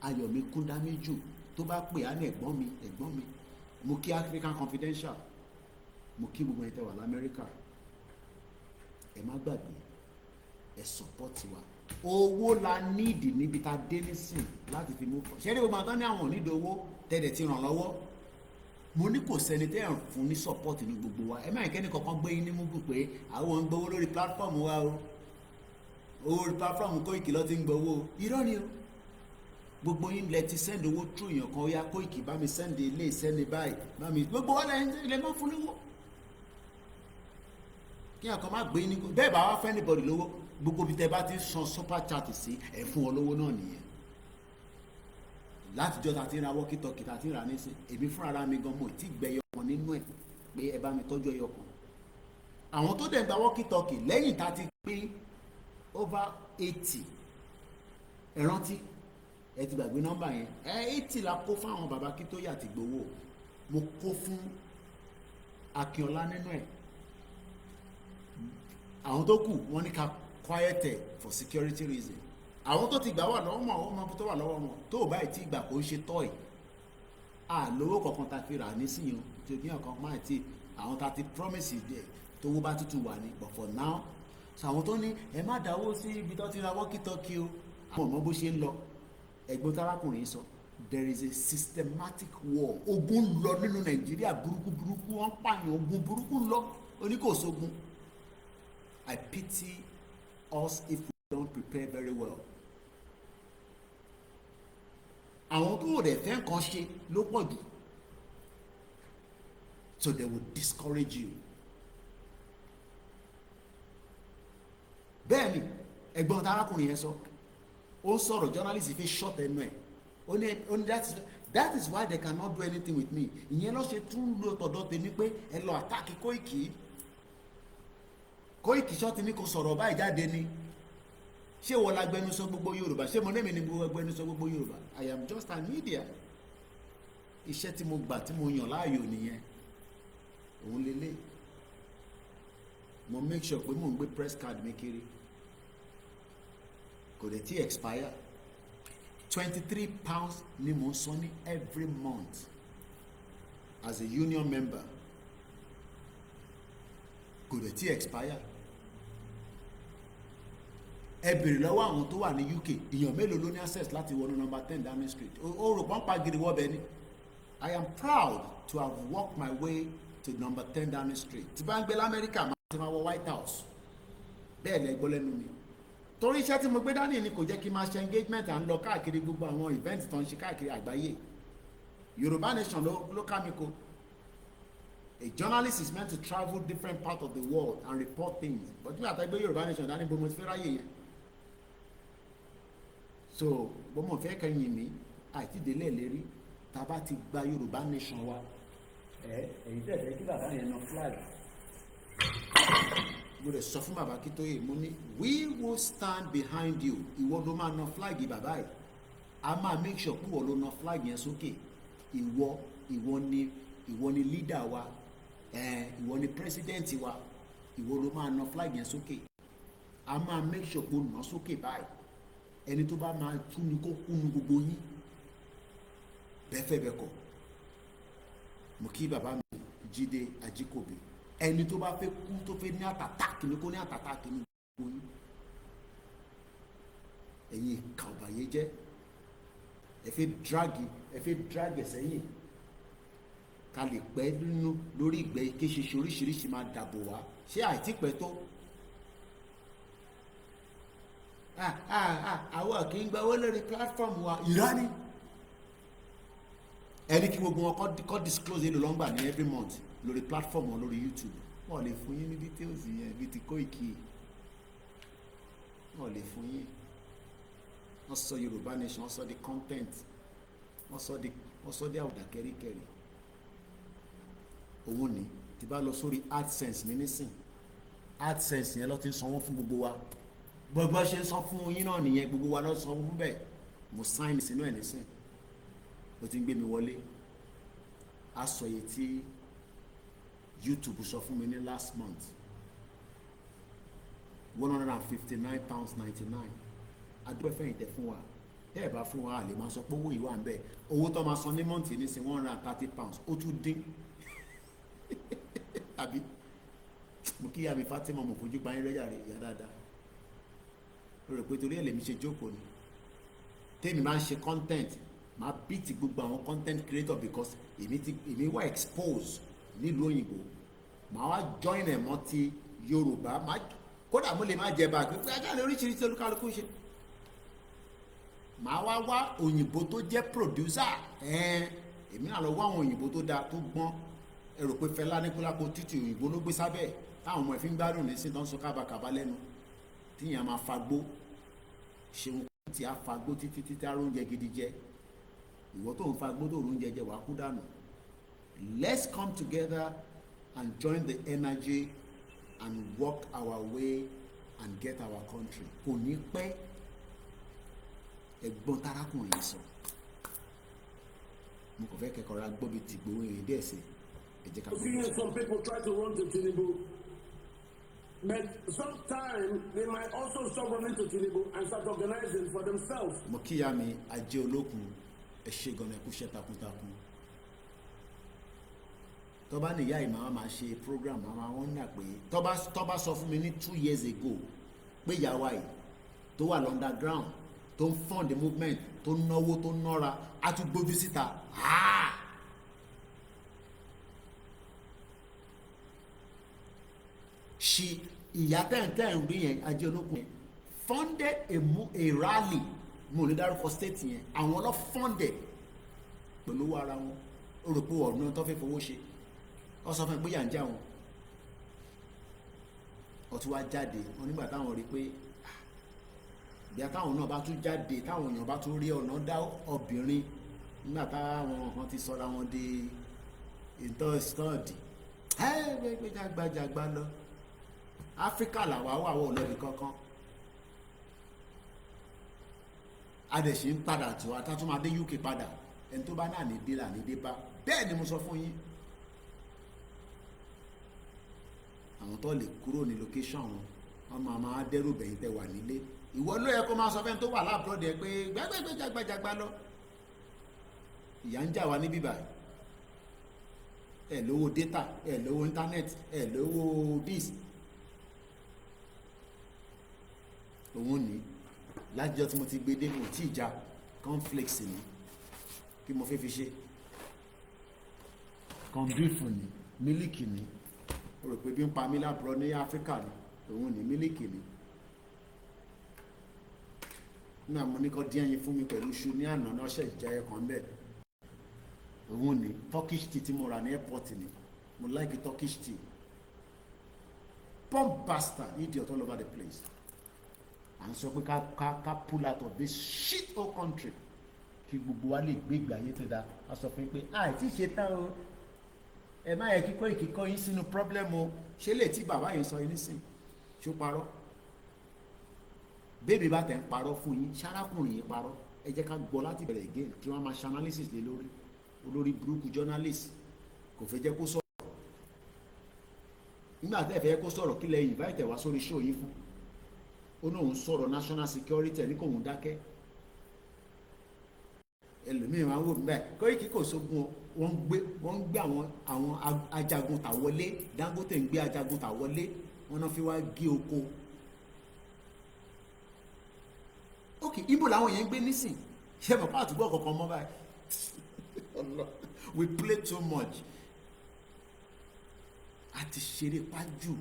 Ayọ̀mí Kúndáméjù tó bá pè á ní ẹ̀gbọ́n mi mo kí African Confidential, mo kí gbogbo ẹ̀yin tẹ́ wà l'Amẹ́ríkà, ẹ má gbàgbé ẹ support wa. Owó la níìdì níbi tá a dé nísìn láti fi mú fọ ṣẹ́rí gbogbo àtọ́ ní àwọn onídìí owó tẹ́lẹ̀ ti ràn lọ́wọ́. Mo ní kò sẹ́ni tẹ́ ẹ̀ fún ní support ní gbogbo wa. Ẹ má ìkẹ́ni kankan gbé yín ní múgù pé àwọn ń gbowó lórí platform wa o, owó platform Koiki ló ti ń gbowó. Irọ́ ni o. Gbogbo yín lẹ ti send owó through èèyàn kan, ó yá Koiki bá mi send ilé ìsẹ́ni báyìí bá mi gbogbo wa lẹ́yìn ilẹ̀ máa fún lówó. Kí àkọ́ má gbé yín ní bẹ́ẹ̀ bá wá fẹ́ anybody lówó, gbogbo bí tẹ bá ti san super chat sí ẹ̀ fún ọ lówó náà nìyẹn. Látijọ́ ta ti ra wọ́kítọ́kì ta ti ra nísìn, èmi fúnra mi gan mo ti gbẹ̀yọ kan nínú ẹ̀ pé ẹ bá mi tọ́jú ẹyọ kan. Àwọn tó dẹ̀ gba wọ́kítọ́kì lẹ́yìn ta ti pín over 80 ẹ rántí ẹ ti gbàgbé nọ́mbà yẹn 80 la kó fún àwọn bàbá Akíntóyè àti Ìgbòho, mo kó fún Akínọlá nínú ẹ̀. Àwọn tó kù wọ́n ní ká quiet ẹ̀ for security reason. Àwọn tó ti gbà wà lọ́wọ́ mọ̀ àwọn ọmọ tó wà lọ́wọ́ wọn tó báyìí tí ìgbà kò ń ṣe tọ́ ẹ̀ àlówó kankan ta fi rà nísìnyí o tí òbí ọ̀kan máa ti àwọn ta ti promise dẹ̀ tówó bá tútù wà ní but for now so àwọn tó ní ẹ má dáwó sí ibi tó ti ra wọ́kítọ́kì o àwọn ọmọ bó ṣe ń lọ ẹ̀gbọ́n tarákùnrin sọ there is a systematic war. Ogun lọ nínú Nàìjíríà burúkú wọ́n pààyàn, ogun burúkú lọ oníkòsógun. I pity us if we don't prepare very well. Àwọn tó rẹ̀ fẹ́ nǹkan ṣe ló pọ̀ jù, so they will discourage you. Bẹ́ẹ̀ni ẹ̀gbọ́n tarákùnrin yẹn sọ ó sọ̀rọ̀ journalist fi short ẹnu ẹ̀ ó ní that is why they cannot do anything with me. Ìyẹn ló ṣe tún lò tọ̀dọ̀ tèmi pé ẹ lọ àtàkì Koiki ṣọ́ọ̀tì ní kò sọ̀rọ̀ báyìí jáde ni. Ṣé wọ́n la gbẹnusọ gbogbo Yorùbá? Ṣé mo ní mi ní gbẹnusọ gbogbo Yorùbá? I am just an media. Iṣẹ́ tí mo gbà tí mo yàn láàyò nìyẹn. Òun lélẹ̀. Mo make sure pé mo ń gbé press card mi kiri. Kò dẹ̀ tí expire. £23 ni mo ń san ní every month as a union member. Kò dẹ̀ tí expire. Ẹ bèrè lọ́wọ́ àwọn tó wà ní UK èèyàn mélòó ló ní access láti wọnú number 10 Downing Street. Ó rò pọ́n pa gidi wọ́bẹ̀ ni. I am proud to have walked my way to number 10 Downing Street. Tí bá ń gbé l'Amẹ́ríkà máa ti máa wọ White House. Bẹ́ẹ̀ lẹ gbọ́ lẹ́nu mi. Torí iṣẹ́ tí mo gbé dání ni kò jẹ́ kí n máa ṣe engagement à ń lọ káàkiri gbogbo àwọn event tó ń ṣe káàkiri àgbáyé. Yorùbá Nation ló ká mi kó. A journalist is meant to travel different parts of the world and report things. But bí àtàgbé Yorùbá Nation dání bó mo ti fẹ́ ráyè yẹn. So bó mo fẹ́ kẹ́yìn mi àti délé lérí tá a bá ti gba Yorùbá Nation wa. Èyí tẹ̀lé kí bàbá yẹn na flag. Mo lè sọ fún bàbá Akíntóyè mo ní we will stand behind you. Ìwọ ló máa na flag bàbá yìí. A máa make sure pé ìwọ ló na flag yẹn sókè. Ìwọ ni leader wa. Ìwọ ni president wa. Ìwọ ló máa na flag yẹn sókè. A máa make sure pé ó nà sókè báyìí. Ẹni tó bá máa tún ni kó kúnnu gbogbo yín. Bẹ́fẹ̀ bẹ́kọ̀. Mo kí bàbá mi Jídé Ajíkòbí. Ẹni tó bá fẹ́ kú tó fẹ́ ní àtàtàkì ní kó ní àtàtàkì ní gbogbo yín. Ẹ̀yin ìkà ọ̀bàyé jẹ́. Ẹ fẹ́ drag ẹ̀sẹ̀ yìí. Ká lè pẹ́ nínú lórí ìgbẹ́ kéṣeṣe oríṣiríṣi máa dàbò wá. Ṣé àìtí pẹ́ tó? Àwọn kì í gba owó lórí platform wa. Ìrání. Ẹni kí gbogbo wọn kọ́ disclose èlò lọ́ngbà ní every month lórí platform wọn lórí YouTube. Wọ́n lè fún yín ní details yẹn bí ti Koiki. Wọ́n lè fún yín. Wọ́n sọ Yorùbá Nation, wọ́n sọ the content. Wọ́n sọ the àwùdà kẹ́ríkẹ́rí. Owó ni tí bá lọ sórí AdSense mi nísìn. AdSense yẹn ló ti ń sanwó fún gbogbo wa. Gbogbo ṣe ń san fún yín náà nìyẹn, gbogbo wa ló sanwó fún bẹ́ẹ̀. Mo sign sínú ẹ̀ nísìn. Ó ti ń gbé mi wọlé. á sọ iye tí YouTube sọ fún mi ní last month £159.99. adúpẹ́fẹ̀yìntẹ̀ fún wa tẹ́ ẹ̀ bá fún wa lè máa sọ pé owó yìí wà ń bẹ̀. owó tó máa san ní mọ́ǹtì ní sin £130 ó tún dín àbí mo kí ìyá mi Fatima mo fojú pa yín rẹ́yà rẹ̀ ìyá dáadáa ó rò pé torí ẹ̀ lèmi ṣe jókòó ni tèmi máa ń ṣe content máa beat gbogbo àwọn content creator because èmi wà expose nílùú òyìnbó màá wá join ẹ̀ mọ́ ti Yorùbá kódà mo lè má jẹ báàgì pé ajá lè oríṣiríṣi olúkálukú ṣe màá wá òyìnbó tó jẹ́ producer èmi náà lọ wá àwọn òyìnbó tó dáa tó gbọ́n ẹ rò pé Fẹlá Níkúlápó títí òyìnbó ló gbé sábẹ́ táwọn ọmọ ẹ̀ fi ń gbádùn ní sí tó ń sọ kábàkàbà lẹ́nu tíyẹn máa fagbó ṣeun tí a fagbó títí títí a róúnjẹ gidi jẹ ìwọ tó ń fagbó tó róúnjẹ jẹ wàá kú dànù. Let's come together and join the energy and work our way and get our country. Kò ní pẹ́ ẹ̀gbọ́n tarakùnrin yìí sọ mo kàn fẹ́ kẹ́kọ̀ọ́ ra gbọ́ bí ti gbowó yẹn díẹ̀ sí ẹ jẹ́ ká gbọ́. Some people try to run to Tinubu, but sometimes they might also stop running to Tinubu and start organizing for themselves. mo kíyà mi ajé olókun ẹ ṣe gan-an ẹ kú iṣẹ́ takuntakun tó bá níyà ìmọ̀ máa ṣe program àwọn wọn nà pé tó bá sọ fún mi ní 2 years ago pé ìyàwó yìí tó wà underground tó ń fund the movement tó ń náwó tó ń nọ́ra á tún gbójú síta ṣì ìyá tẹ́ǹtẹ́ ń rí yẹn ajé olókun yẹn funded a rally mo ní dárúkọ state yẹn àwọn lọ funded pẹ̀lú owó ara wọn ó rò pé ọ̀nà tó fẹ́ fowó ṣe ọ sọ fún mi pé yà ń já wọn ọtún wá jáde wọn nígbà táwọn rí pé bí táwọn náà bá tún jáde táwọn èèyàn bá tún rí ọ̀nà dá obìnrin nígbà táwọn kan ti sọra wọn di ìtọ́sítọ́ọ̀dì gbé jágbajàgba lọ áfíríkà làwa wà wọ̀ lọ́bì kankan adẹ̀sí ń padà tí wà tá tún máa dé UK padà ẹni tó bá náà ní dé là ní dé bá bẹ́ẹ̀ ni mo sọ fún yín àwọn tó lè kúrò ní location wọn máa dẹ́rù bẹ̀yìn tẹ́ wà nílé ìwọ ló yẹ kó máa sọ fẹ́ni tó wà láàbùrọ̀dì ẹ pé gbẹ́gbẹ́gbẹ́ jágbajàgba lọ ìyà ń jà wá ní bíbá ẹ lówó data ẹ lówó internet ẹ lówó bis òun ní lájọ tí mo ti gbé dé kò tí ìjà cornflakes ni kí mo fẹ́ fi ṣe kọ̀ǹbífù ni mílíkì ni o rò pé bí ń pa mí lábúrò ní áfíríkà ni òun ní mílíkì ni náà mo ní kọ́ díẹ̀ yín fún mi pẹ̀lú iṣu ní àná náà ṣe ìjà ẹ̀kan bẹ́ẹ̀ òun ní turkish tea tí mo rà ní airport ni mo like turkish tea pump bastard idiot all over the place à ń sọ pé ká pull out of this shit whole country kí gbogbo wa lè gbé ìgbé ayé tó dáa a sọ fún yín pé àìtí ṣe tán o ẹ má yẹ kíkọ́ ìkíkọ́ yín sínú problem o ṣé lè tí bàbá yẹn sọ yín nísìn ṣó parọ́ bébí bá tẹ̀ ń parọ́ fún yín ṣárákùnrin yìí parọ́ ẹ jẹ́ ká gbọ́ láti bẹ̀rẹ̀ again kí wọ́n máa ṣe analysis lé lórí olórí burúkú journalist kò fẹ́ jẹ́ kó sọ̀rọ̀ nígbà tẹ́ fẹ́ kó sọ̀rọ̀ kí lẹ invite wá sórí show yín fún ó náà ń sọ̀rọ̀ national security ní kò ń dákẹ́ ẹlòmíì máa ń wò bẹ́ẹ̀ Koiki kò sógun wọ́n ń gbé àwọn ajagun tà wọlé Dangote ń gbé ajagun tà wọlé wọ́n náà fi wá gé oko ok ibo làwọn yẹn ń gbé nísìn ṣé bàbá àtúgbò kankan mọ́ báyìí we play too much a ti ṣeré pájù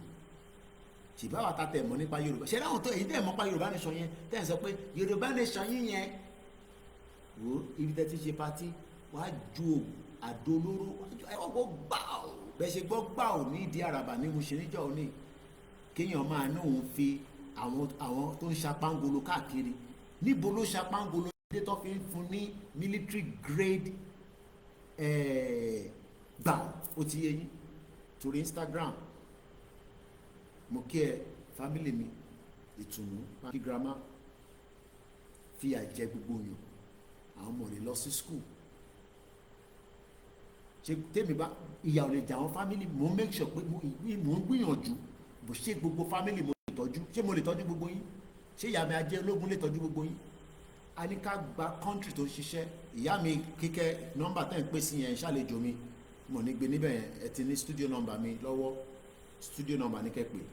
ṣìbá wa ta tẹ̀ mọ́ nípa Yorùbá ṣe láwọn tó èyí tẹ̀ mọ́ pa Yorùbá nation yẹn tẹ̀ ń sọ pé Yorùbá nation yín yẹn wo ibi tẹ́ ti ṣe pati wàá ju àdó olóró ẹ̀wọ̀n gbọ́ gbà ó bẹ́ẹ̀ ṣe gbọ́ gbà ó ní ìdí àràbà ní mo ṣe níjọ́ òní kéèyàn máa ní òun fi àwọn tó ń ṣapángolo káàkiri níbo ló ṣapángolo dé tó fi ń fún ní military grade gbà ó ti yé yín torí Instagram mo kí ẹ family mi ìtùnú kí grandma fi àjẹ gbogbo yàn àwọn ọmọ rẹ lọ sí school ṣe tèmi bá ìyà ò lè jà àwọn family mo make sure pé mo ń gbìyànjú bó ṣe gbogbo family mo lè tọ́jú ṣé mo lè tọ́jú gbogbo yín ṣé ìyá mi ajé ológun lè tọ́jú gbogbo yín a ní ká gba country tó ṣiṣẹ́ ìyá mi kíkẹ́ nọ́mbà tẹ́ ń pè sí yẹn ṣàlejò mi mo ní gbé níbẹ̀ yẹn ẹ ti ní studio number mi lọ́wọ́ studio number ní kẹ́pẹ́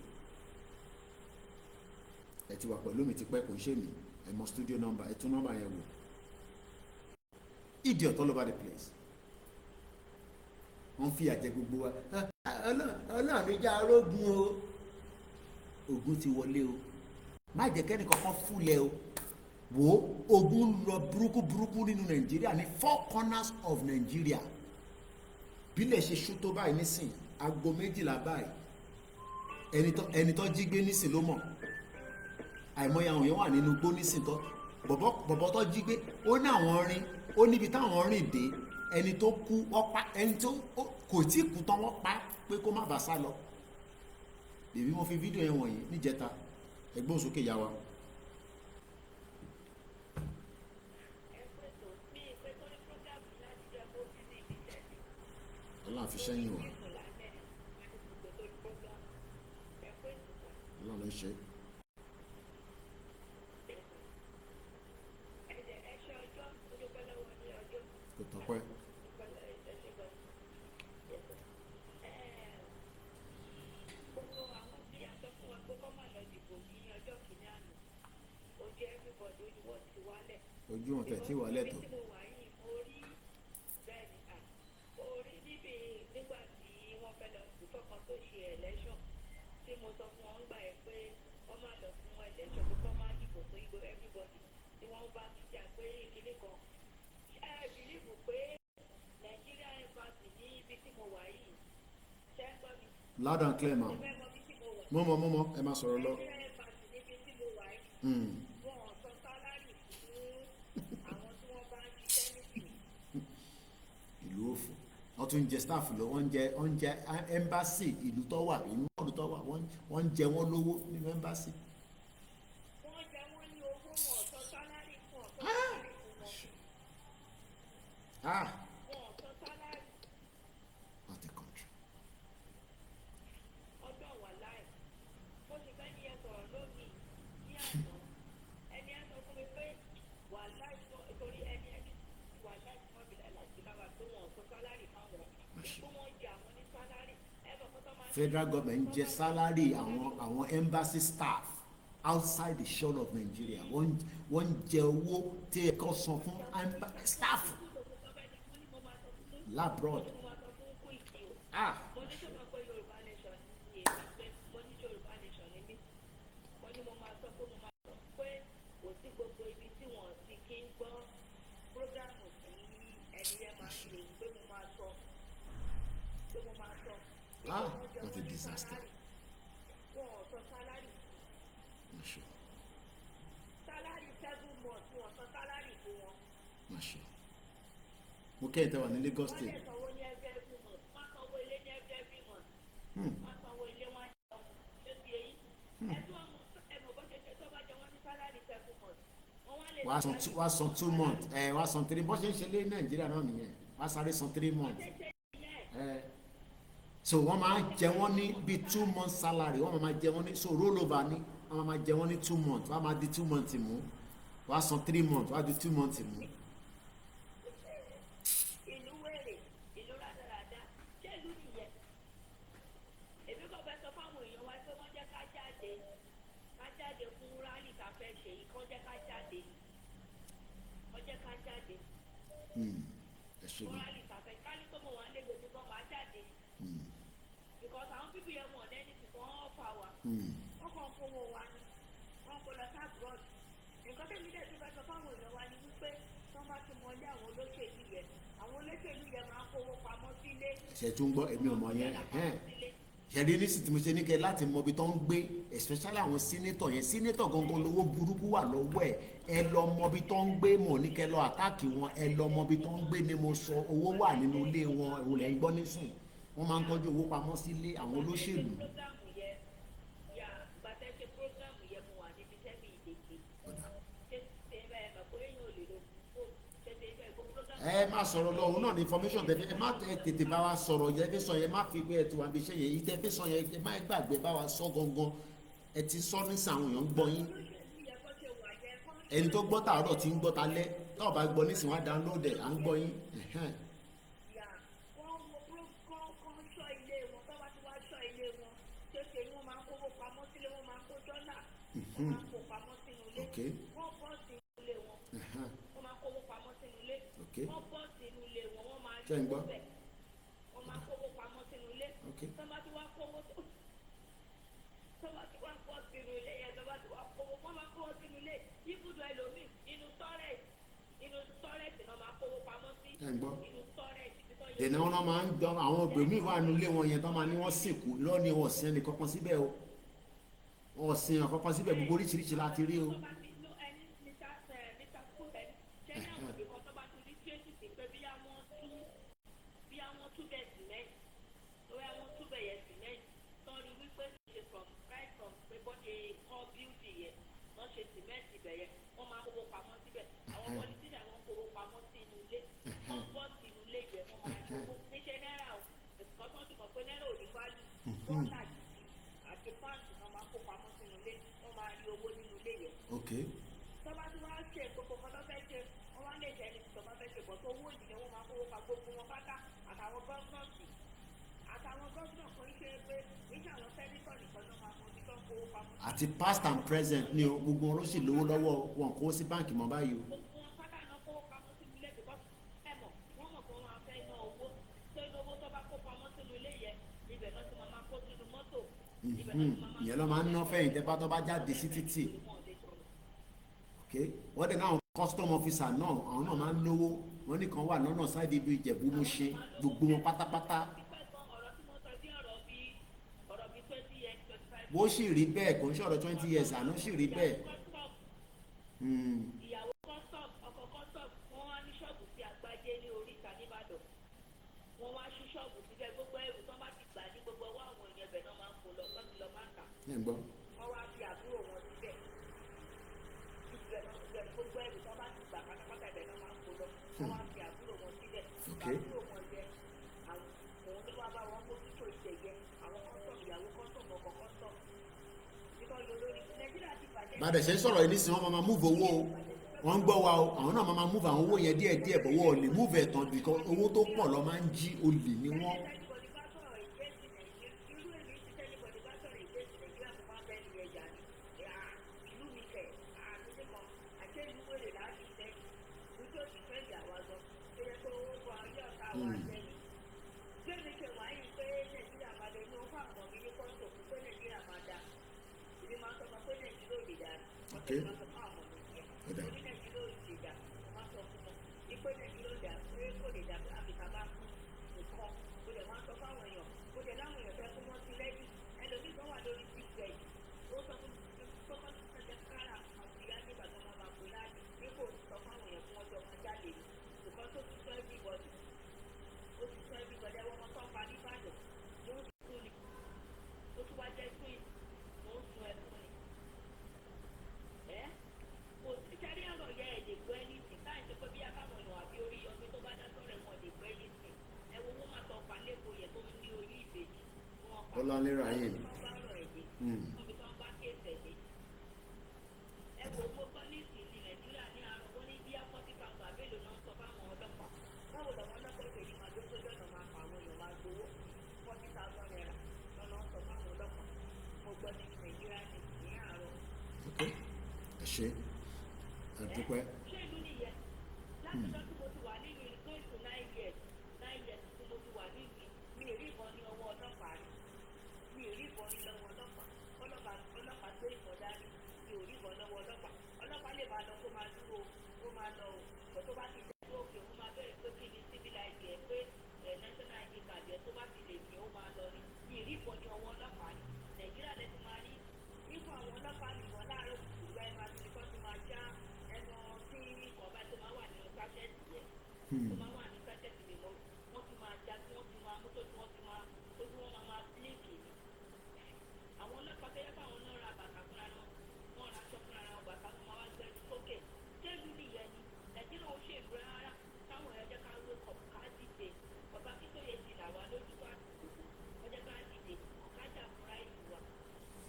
ẹ ti wà pẹ̀lú mi ti pẹ́ kò ń ṣe mi ẹ mọ studio number ẹ tún number yẹn wò idiot all over the place wọ́n fi àjẹ gbogbo wa ọlọ́run mi já arógun o ogun ti wọlé o má jẹ́ kẹ́ni kankan fúlẹ̀ o wo ogun lọ burúkú nínú nàìjíríà ní 4 corners of nàìjíríà bílẹ̀ ṣe ṣú tó báyìí nísìn aago 12 báyìí ẹni tó jí gbé nísìn ló mọ̀ àìmọye àwọn èèyàn wà nínú igbó nísìn tó bọ̀bọ̀ tó jí gbé ó ní àwọn rin ó níbi táwọn rìn dé ẹni tó kú wọ́n pa ẹni tó kò tí kú tán wọ́n pa pé kó má bàa sá lọ bèbí mo fi fídíò yẹn wọ̀nyí níjẹta ẹgbọ́n sókè yá wa. ọlọ́run fi sẹ́yìn wọ̀ ọlọ́run ló ń ṣe. kò tọ́pẹ́. ojú wọn tẹ̀ tí wà lẹ́tọ̀ọ́. Loud and clear ma mọ́mọ́ ẹ máa sọ̀rọ̀ lọ. ìlú òfò wọ́n tún jẹ staff lọ wọ́n jẹ embassy ìlú tó wà inú ọ̀dọ̀ tó wà wọ́n jẹ wọ́n lówó nínú embassy. What a country. Federal government jẹ salary àwọn embassy staff outside the shore of Nigeria wọ́n jẹ owó tí ẹ kọ́ san fún staff labroad. What a disaster. Masha. Mo kẹ́ ẹ̀ tẹ́ wà ní Lagos State. wàá san 2 months wàá san 3 bó ṣe ń ṣe lé Nàìjíríà náà nìyẹn wàá sáré san 3 months. So wọ́n máa jẹ wọ́n ní bíi 2 months salary wọ́n máa jẹ wọ́n ní so roll over ní wọ́n máa jẹ wọ́n ní 2 months wọ́n máa di 2 months mú wàá san 3 months wàá di 2 months mú. Because àwọn people yẹn mọ̀ lẹ́ni tí wọ́n fà wá. Wọ́n kàn fowó wa ni. Wọ́n kò lọ sí abroad. Nǹkan tẹ́mi dẹ̀ tó fẹ́ sọ fáwọn èèyàn wa ni wípé wọ́n bá ti mọ ilé àwọn olóṣèlú yẹn. Àwọn olóṣèlú yẹn máa ń kówó pamọ́ sílé. Ṣé tún gbọ́ èmi ò mọ̀ yẹn? Ṣẹ̀rí ní sì tí mo ṣe ní kẹ́ láti mọ ibi tó ń gbé especially àwọn sínétọ̀ yẹn sínétọ̀ gangan lówó burúkú wà lọ́wọ́ ẹ̀ ẹ lọ mọ ibi tó ń gbé mọ̀ ní kẹ́ lọ àtáàkì wọn ẹ lọ mọ ibi tó ń gbé ni mo sọ owó wà nínú ilé wọn òun lẹ́ ń gbọ́ nísìn wọ́n máa ń tọ́jú owó pamọ́ sílé àwọn olóṣèlú. ẹ má sọ̀rọ̀ lọ òun náà ní information tẹ̀lé ẹ má tètè bá wa sọ̀rọ̀ yẹ fi sọ yẹn má fi gbé ẹ tí wàá fi ṣe yẹn yìí tẹ fi sọ yẹn ẹ má gbàgbé bá wa sọ gangan ẹ ti sọ nísà àwọn èèyàn ń gbọ́ yín ẹni tó gbọ́ tààrọ̀ tí ń gbọ́ talẹ́ táwọn bá gbọ́ nísìnyí wá download ẹ̀ à ń gbọ́ yín. Okay. Wọ́n bọ́ sínú ilé wọn, wọ́n máa kówó pamọ́ sínú ilé. Wọ́n bọ́ sínú ilé wọn, wọ́n máa rí owó bẹ̀. Wọ́n máa kówó pamọ́ sínú ilé. Tọ́ba tí wọ́n kówó tó. Tọ́ba tí wọ́n bọ́ sínú ilé yẹn, tọ́ba tí wọ́n kówó, wọ́n máa kówó sínú ilé. Ibùdó ẹlòmíì inú tọ́rẹ̀tì náà máa kówó pamọ́ sí. Inú tọ́rẹ̀tì. Dènà wọn máa ń gbọ́ àwọn obìnrin wà nínú ilé wọn yẹn tó máa ní wọ́n sìnkú lọ́ọ̀ni ọ̀sìn ẹnì kankan síbẹ̀ o. Ọ̀sìn ọ̀kankan síbẹ̀ gbogbo oríṣiríṣi láti rí o. Okay. Tọ́ba tí wọ́n á ṣe gbogbo kan tó fẹ́ ṣe wọ́n wá lè jẹ́ ẹni tí tọ́ba fẹ́ ṣe bọ̀ tó owó ìdílé wọn máa kówó pa gbogbo wọn pátá àtàwọn gọ́ọ̀nọ̀tì àtàwọn gọ́ọ̀nọ̀ kan ṣe pé níṣẹ́ àwọn sẹ́nitọ̀ nìkan náà máa mọ ibi tó ń kówó pamọ́. Àti past and present ni o gbogbo wọn ló sì lówó lọ́wọ́ wọn kó sí báǹkì mọ́ báyìí o. Gbogbo wọn pátá náà kówó pamọ́ sínú ilé bíkọ́ ẹ̀mọ̀ wọ́n mọ̀ pé wọ́n máa fẹ́ ná owó tó iná owó tó bá kó pamọ́ sínú ilé yẹn ibẹ̀ náà ti máa kó sínú mọ́tò. Ìyẹn ló máa ń ná fẹ́yìn tẹ́ bá tó bá jáde sí títì. Wọ́n dẹ̀ náà custom officer náà àwọn náà máa ń lówó wọ́n nìkan wà lọ́nà sáìdì ibi Ìjẹ̀bú mú ṣe gbogbo wọn pátápátá. Bó sì rí bẹ́ẹ̀ kò ń ṣọ̀rọ̀ 20 years àná sì rí bẹ́ẹ̀. Ìyàwó custom ọkọ̀ custom wọ́n wá ní ṣọ́ọ̀bù sí Àgbájé ní Oríta nìbàdàn wọ́n wá sí ṣọ́ọ̀bù síbẹ̀ gbogbo ẹrù tó bá ti gbà ní gbogbo ọwọ́ àwọn èèyàn ibẹ̀ náà máa ń kó lọ lọ́sí lọ máa ń kà. Wọ́n wá fi àbúrò wọn síbẹ̀ gbogbo ẹrù tó bá ti gbà pátápátá ibẹ̀ náà máa ń kó lọ wọ́n wá fi àbúrò wọn síbẹ̀ àbúrò wọn jẹ òun tó wá bá wọn mójútó ìṣẹ̀yẹ àwọn custom ìyàwó custom ọkọ̀ custom nítorí olórí Nàìjíríà ti bàjẹ́. Bàdẹ̀ ṣe ń sọ̀rọ̀ yìí nísìnyí wọ́n máa move owó o wọ́n ń gbọ́ wa o àwọn náà máa move àwọn owó yẹn díẹ̀díẹ̀ bọ̀ wọ́n ò lè move ẹ̀tàn bìkan owó tó pọ̀ lọ máa ń jí olè ní wọ́n. Okay. Ọlánlérà yìí. Okay. Ẹ ṣé. Ẹ dúpẹ́.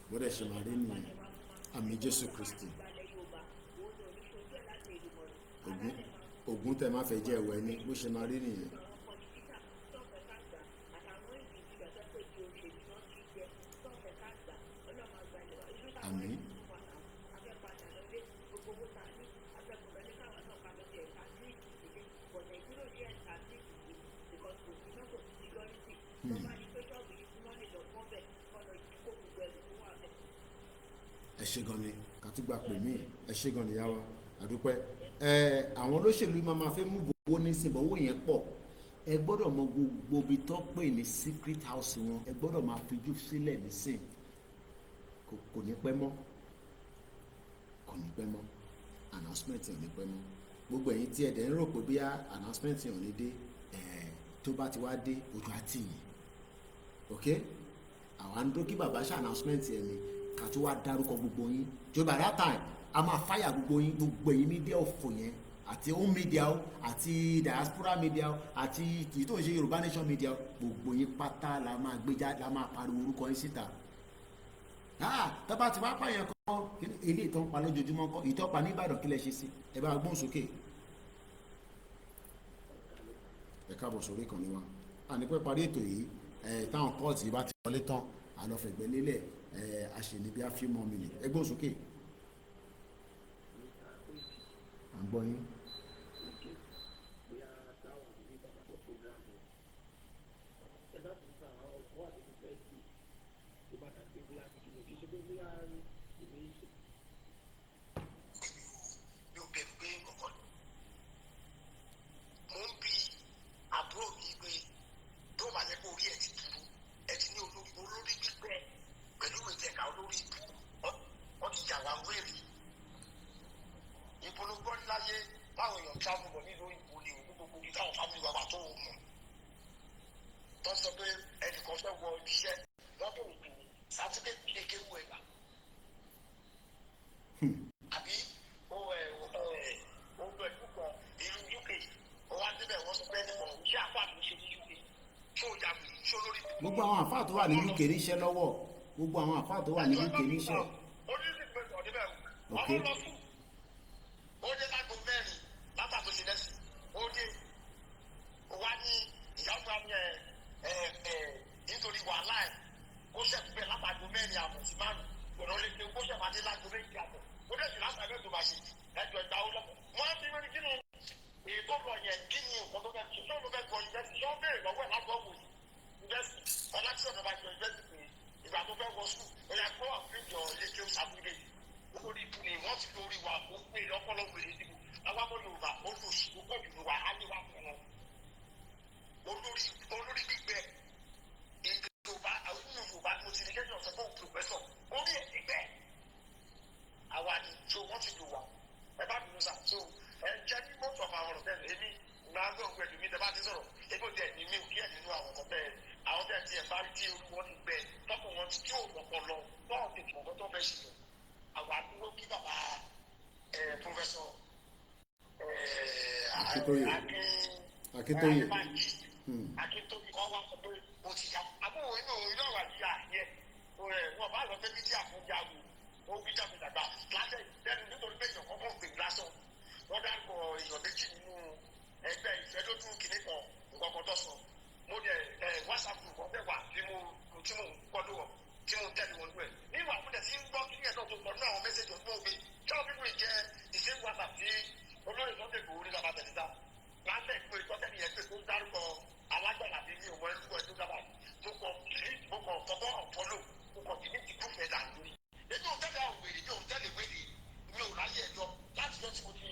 bọ́dẹ̀ ṣe máa rí nìyẹn àmì Jésù Kristi ògún tẹ má fẹ́ jẹ́ ẹ̀wẹ̀ ni bó ṣe máa rí nìyẹn. àmín. ẹ ṣé gan ni kàtúgbà pè mí ẹ ṣé gan ni yá wa àdúpẹ́. àwọn olóṣèlú máa fẹ́ mú gbogbo nísìnyí owó yẹn pọ̀ ẹ gbọ́dọ̀ mọ gbogbo ibi tó pè ní secret house wọn ẹ gbọ́dọ̀ máa fijú sílẹ̀ nísìn kò ní pẹ́ mọ́ announcement ò ní pẹ́ mọ́ gbogbo ẹ̀yin tí ẹ̀dẹ̀ ń rò pé bíyà announcement ò ní dé tó bá ti wá dé ojú àti yìí ok àwọn àndó kí bàbá ṣe announcement ẹ̀ ni ká tó wá dárúkọ gbogbo yín tó by that time a máa fáyà gbogbo yín gbogbo ẹ̀yin mídíà ọ̀fọ̀ yẹn àti home media o àti diaspora media o àti èyí tó ń ṣe Yorùbá Nation media o gbogbo yín pátá la máa gbéjà la máa pariwo orúkọ yín síta tọ́ba ti wá pààyàn kan ilé ìtàn pa lójoojúmọ́ kọ́ ìtọ́pa ní Ìbàdàn kí lẹ ṣe sí ẹ bá gbóhùn sókè ẹ káàbọ̀ sórí ìkànnì wa a ní pẹ́ parí ètò yìí táwọn kọ́ọ̀tì bá ti wọlé tán àlọ́fẹ̀gbẹ́ lélẹ̀ a ṣe ní bí a fi mọ́ mi nì ẹ gbóhùn sókè à ń gbọ́ yín. Gbogbo àwọn àfáà tó wà ní UK níṣẹ́ lọ́wọ́ gbogbo àwọn àfáà tó wà ní UK níṣẹ́. ok ó dé lágbo mẹ́rin látàtò sí lẹ́sìn ó dé ó wá ní ìyáwó àmì nítorí wàhálà ẹ̀ ó ṣẹ̀kú bẹ́ẹ̀ látàgbo mẹ́rin àbọ̀ sí márùn ọ̀rọ̀ lè pe ó ṣẹ̀ máa dé lágbo méjì àbọ̀ ó dé sí látàgbo tó máa ṣe ẹjọ́ ìgbà ó lọ́pọ̀ wọ́n á fi wọ́n ní kí ni èyí tó lọ yẹn kí ni nǹkan tó fẹ́ ṣe ṣé ó ló fẹ́ gbọ́ yunifásitì ṣé ó béèrè lọ́wọ́ ẹ̀ lágbo ọ̀gbìn yunifásitì ọlákíṣẹ́ ọ̀dọ́ bá jọ yunifásitì ìgbà tó fẹ́ wọ sùn ó yà gbọ́ àfihàn ilé-ẹjọ́ sàbúrẹ́ lórí ibù ni wọ́n ti lórí wa ó pè lọ́pọ̀lọ́ wèrè níbo àwọn ọmọ Yorùbá ó lò sí ó pọ̀ jù wá á ní wá fún wọn olórí gbígbẹ Yorùbá àwọn Yorùbá mo ti ní kẹ́kẹ́ ọ̀sẹ̀ fún pòfẹ́sọ̀ orí ẹ̀ gbígbẹ àwa ni so wọ́n ti lò wá ẹ bá dùn sá so ẹ jẹ́ ní most of our ọ̀rọ̀ tẹ́lẹ̀ èmi máa ń gbọ́ pẹ̀lú mi tẹ́ bá ti sọ̀rọ̀ ebi ò tẹ̀ ní mi ò kí ẹ̀ nínú àwọn ọ̀kọ̀ bẹ́ẹ̀ àwọn tẹ̀ ti ẹ̀ bá rí tí orí wọn ti gbẹ tọkùn wọn ti tí ò lọ́pọ̀ lọ bọ́ọ̀ tètè mọ̀kọ́ tó fẹ́ ṣe lọ àwọn àdúgbò kí bàbá pòfẹ́sọ̀ Akíntóyè kọ́ wá sọ pé o ti yá àbúrò inú ilé ọ̀rọ̀ àti àyẹ wọn bá lọ fẹ́ bí tí àfúnjà wò ó bí jáde dàgbà láṣẹ lẹ́nu nítorí pé èèyàn kọ́kọ́ gbè lásán wọ́n dárúkọ èèyàn méjì nínú ẹgbẹ́ ìfẹ́ lójú kìnní kan nǹkan kan tó sọ mo dẹ̀ WhatsApp group ọ̀fẹ́ wà tí mo kọ́dọ̀ wọ̀ tí mo tẹ̀lé wọn lú ẹ̀ nínú àkúndẹ̀ tí ń gbọ́ kí ní ẹ̀dọ́ tó pọ̀ nínú àwọn mẹ́sẹ̀jì ọdún òwe tí wọ́n fífún ìjẹ́ ìṣe WhatsApp tí olóyè Sunday kò rí bàbá tẹ̀lé ta láńtẹ̀ ìpè ìtọ́tẹ̀lì yẹn pé tó ń dárúkọ alágbàlá ní òwò ẹlúwọ̀ ẹ̀dún dábàá mo kọ̀ tọ́gbọ́ ọ̀pọ̀lò mo kọ̀ kìíní ti kúfẹ̀ẹ́ dà lórí ètò òtẹ́lẹ̀ òwèrè ní òtẹ́lẹ̀ wèrè mi ò ráyè ẹjọ́ láti jọ tí mo ti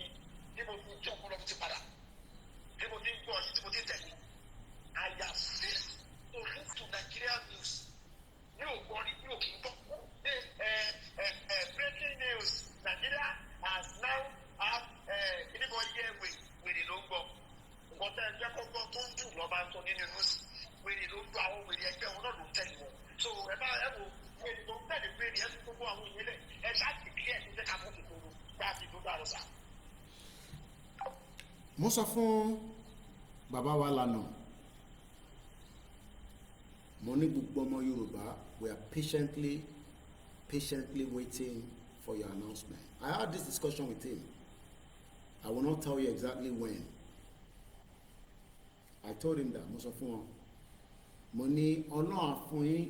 jẹ́ ọpọlọ ti padà tí mo ti ń gbọ́ yìí tí mo ti tẹ̀lé I have ceased to listen to Nigerian news ní ògbọ́n ní bí òkè ń gbọ́ breaking news Nigeria has now have ìdíbọn yẹ wèrè ló ń gbọ́ nǹkan tẹ́ ẹ jẹ́ kọ́kọ́ tó ń dùn lọ́ba ń sọ nínú news wèrè ló ń gbọ́ àwọn wèrè ẹgbẹ́ wọn náà ló ń tẹ̀lé wọn so ẹ bá ẹ wò wèrè tó ń tẹ̀lé wèrè ẹ tún gbogbo àwọn ìyẹlẹ ẹ ṣáàtì kí ẹ ti jẹ́ ká mú kòkòrò gbá ti tó dàrú sá. mo sọ fún bàbá wa lánàá mo ní gbogbo ọmọ Yorùbá we are patiently patiently waiting for your announcement. I had this discussion with him. I will not tell you exactly when. I told him that mo sọ fún wọn mo ní Ọlọ́run á fún yín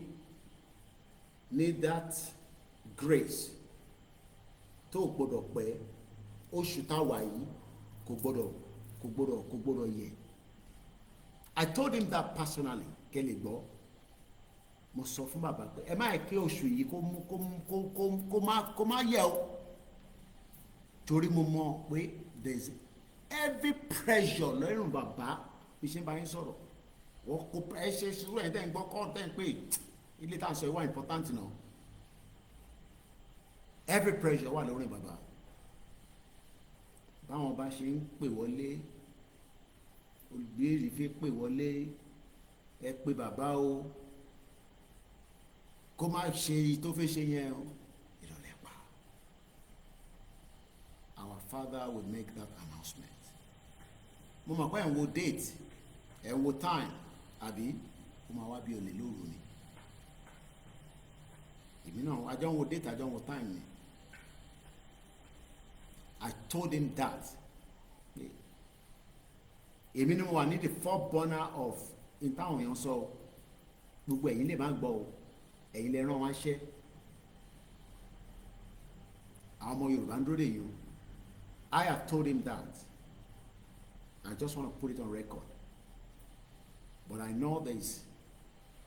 ní that grace tó gbọ́dọ̀ pẹ́ oṣù táwa yìí kò gbọ́dọ̀ yẹ. I told him that personally kẹ́lẹ̀ gbọ́ mo sọ fún bàbá pé ẹ má kí oṣù yìí kó má yẹ o torí mo mọ̀ pé there is every pressure lọ́rùn bàbá bí ṣe ń bá yín sọ̀rọ̀ wọ́n kó ẹ ṣe sùúrù ẹ̀ tẹ́ ń gbọ́ kọ́ tẹ́ ń pè ilé tá à ń sọ ìwà important náà every pressure wà lórí bàbá báwọn bá ṣe ń pè wọlé olùbéèrè fi pè wọlé ẹ pé bàbá o kó má ṣe tó fẹ́ ṣe yẹn o ìrọ̀lẹ́ pa our father will make that announcement mo mọ̀ pé ẹ̀ ń wo date ẹ̀ ń wo time àbí ó máa wá bí olè lóru ni èmi náà àjọ ń wo date àjọ ń wo time ni I told him that èmi ni mo wà ní the fourth burner of in táwọn èèyàn sọ gbogbo ẹ̀yin lè má gbọ́ o ẹ̀yin lè rán wá ṣẹ́ àwọn ọmọ Yorùbá ń dúró dè yín o I have told him that I just want to put it on record but I know there is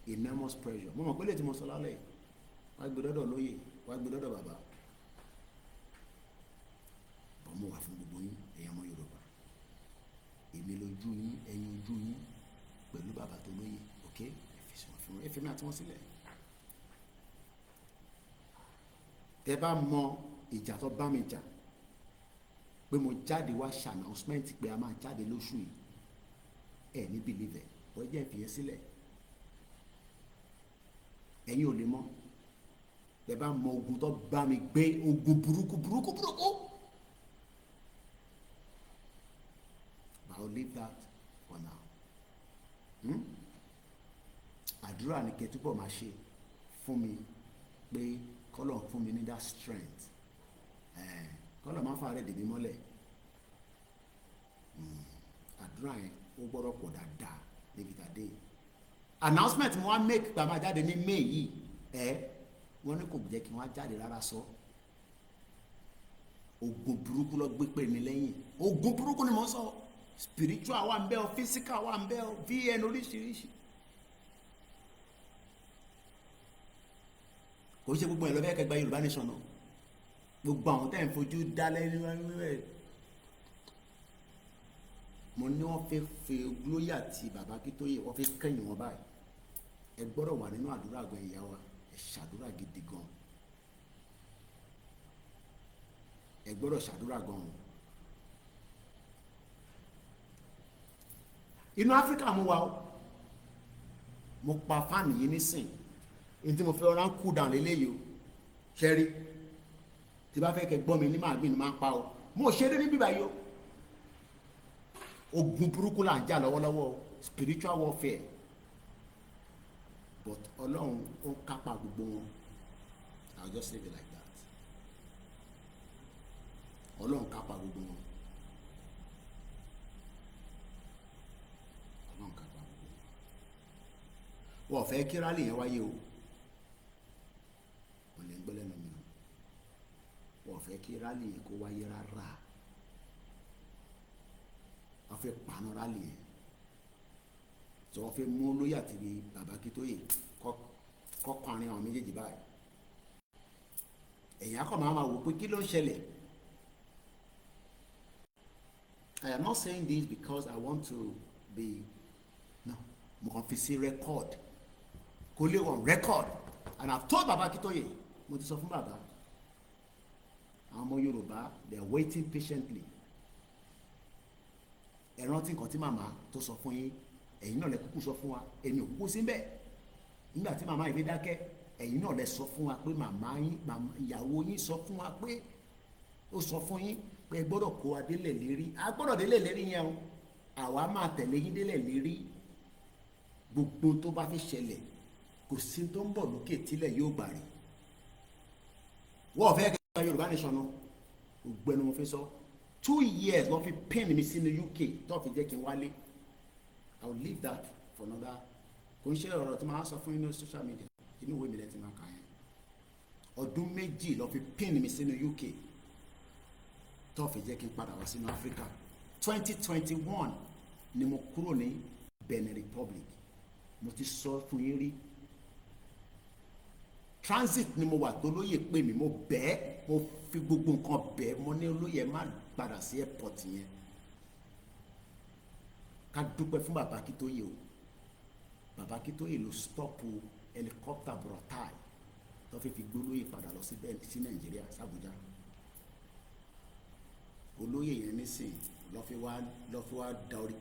enormous pressure mo mọ̀ pé lè tí mo sọ lálẹ́ wá gbé dọ́dọ̀ lóye wá gbé dọ́dọ̀ bàbá bọ́ mo wà fún gbogbo yín ẹ̀yin ọmọ Yorùbá èmi lójú yín ẹ̀yin ojú yín pẹ̀lú bàbá tó lóye ok ẹ̀fẹ̀ mi àti wọn sílẹ̀ tẹ bá mọ ìjà tó bá mi jà pé mo jáde wá ṣe announcement pé a máa jáde lóṣù yìí ẹ ní believe wọ́n jẹ́ ìfìyẹn sílẹ̀ ẹ̀yin ò lè mọ̀ tẹ bá mọ ogun tó bá mi gbé ogun burúkú. I'll leave that for now. Àdúrà ni kẹtùbọ̀ máa ṣe fún mi pé kọ́lọ̀ fún mi ní that strength. Kọ́lọ̀ máa fà rẹ̀ dèbí mọ́lẹ̀. Àdúrà yẹn ó gbọ́dọ̀ pọ̀ dáadáa níbi tàdé. Announcement mo wá make gbàmà jáde ní May yìí wọ́n ní kò jẹ́ kí wọ́n á jáde rárá sọ. Ogun burúkú ló gbé pè mí lẹ́yìn. Ogun burúkú ni mo sọ. Spiritual wà ń bẹ o physical wà ń bẹ o vn oríṣiríṣi kò ṣe gbogbo ẹ̀ lọ bẹ́ẹ̀ kẹgbẹ́ Yorùbá nation náà gbogbo àwọn tẹ́ ń fojú dálẹ́ níwájú mo ní wọ́n fẹ́ fẹ́ glóyà tí bàbá Akíntóyè wọ́n fẹ́ kẹ́yìn wọn báyìí ẹ gbọ́dọ̀ wà nínú àdúrà gan ìyá wa ẹ ṣàdúrà gidi gan ẹ gbọ́dọ̀ ṣàdúrà gan o. Inú Áfíríkà mo wà ó mo pa fáànì yìí nísìn ní tí mo fẹ́ ọ̀rá ń cool down lélẹ́yìí o ṣẹ́rí tí bá fẹ́ kẹ́ gbọ́ mi ní màá gbìn ní máa pa o mo ṣeré ní bíbá yìí o ogun burúkú là ń jà lọ́wọ́lọ́wọ́ o spiritual warfare but Ọlọ́run ó kápá gbogbo wọn I'll just leave it like that Ọlọ́run kápá gbogbo wọn. Wọ́n fẹ́ kí rálì yẹn wáyé o wọ́n lè ń gbọ́ lẹ́nu mi o wọ́n fẹ́ kí rálì yẹn kó wáyé rárá wọ́n fẹ́ paná rálì yẹn tí wọ́n fẹ́ mú lóyè àti bàbá Akíntóyè kọ́kànrin àwọn méjèèjì báyìí ẹ̀yìn akọ̀ máa wò pé kí ló ń ṣẹlẹ̀. I am not saying this because I want to be no mo kàn fi sí record kó lè on record and I've told baba Akíntóyè mo ti sọ fún baba àwọn ọmọ Yorùbá they are waiting patiently ẹ rántí nǹkan tí màmá tó sọ fún yín ẹ̀yin náà lẹ kúkú sọ fún wa èmi ò kúkú sí bẹ́ẹ̀ nígbà tí màmá yìí fi dákẹ́ ẹ̀yin náà lẹ sọ fún wa pé màmá yín ìyàwó yín sọ fún wa pé ó sọ fún yín pé ẹ gbọ́dọ̀ kó wa délẹ̀ lérí a gbọ́dọ̀ délẹ̀ lérí yẹn o àwa máa tẹ̀lé yín délẹ̀ lérí gbogbo tó bá fi ṣẹlẹ̀ kò sí tó ń bọ̀ lókè tílẹ̀ yóò gbà rí wọ́n fẹ́ kí Yorùbá nation náà ògbẹ́ni mo fi sọ 2 years lọ́ fi pin mi sínú UK tó fi jẹ́ kí n wálé. I will leave that for another. Kò ń ṣe ọ̀rọ̀ tí màá sọ fún inú social media inú ìwé mi lẹ́tí máa kà yẹn. Ọdún méjì lọ́ fi pin mi sínú UK tó fi jẹ́ kí n padà wá sínú Africa. 2021 ni mo kúrò ní Benin Republic. Mo ti sọ fún yín rí. Transit ni mo wà tó lóye pé mi mo bẹ́ẹ̀ mo fi gbogbo nǹkan bẹ́ẹ̀ mo ní olóye má padà sí airport yẹn. Ká dúpẹ́ fún bàbá Akíntóyè o. Bàbá Akíntóyè ló stop helicopter Buratai tó fi gbólóyè padà lọ sí Nàìjíríà s'Àbújá. Olóyè yẹn nísìn lọ́ fi wá da orí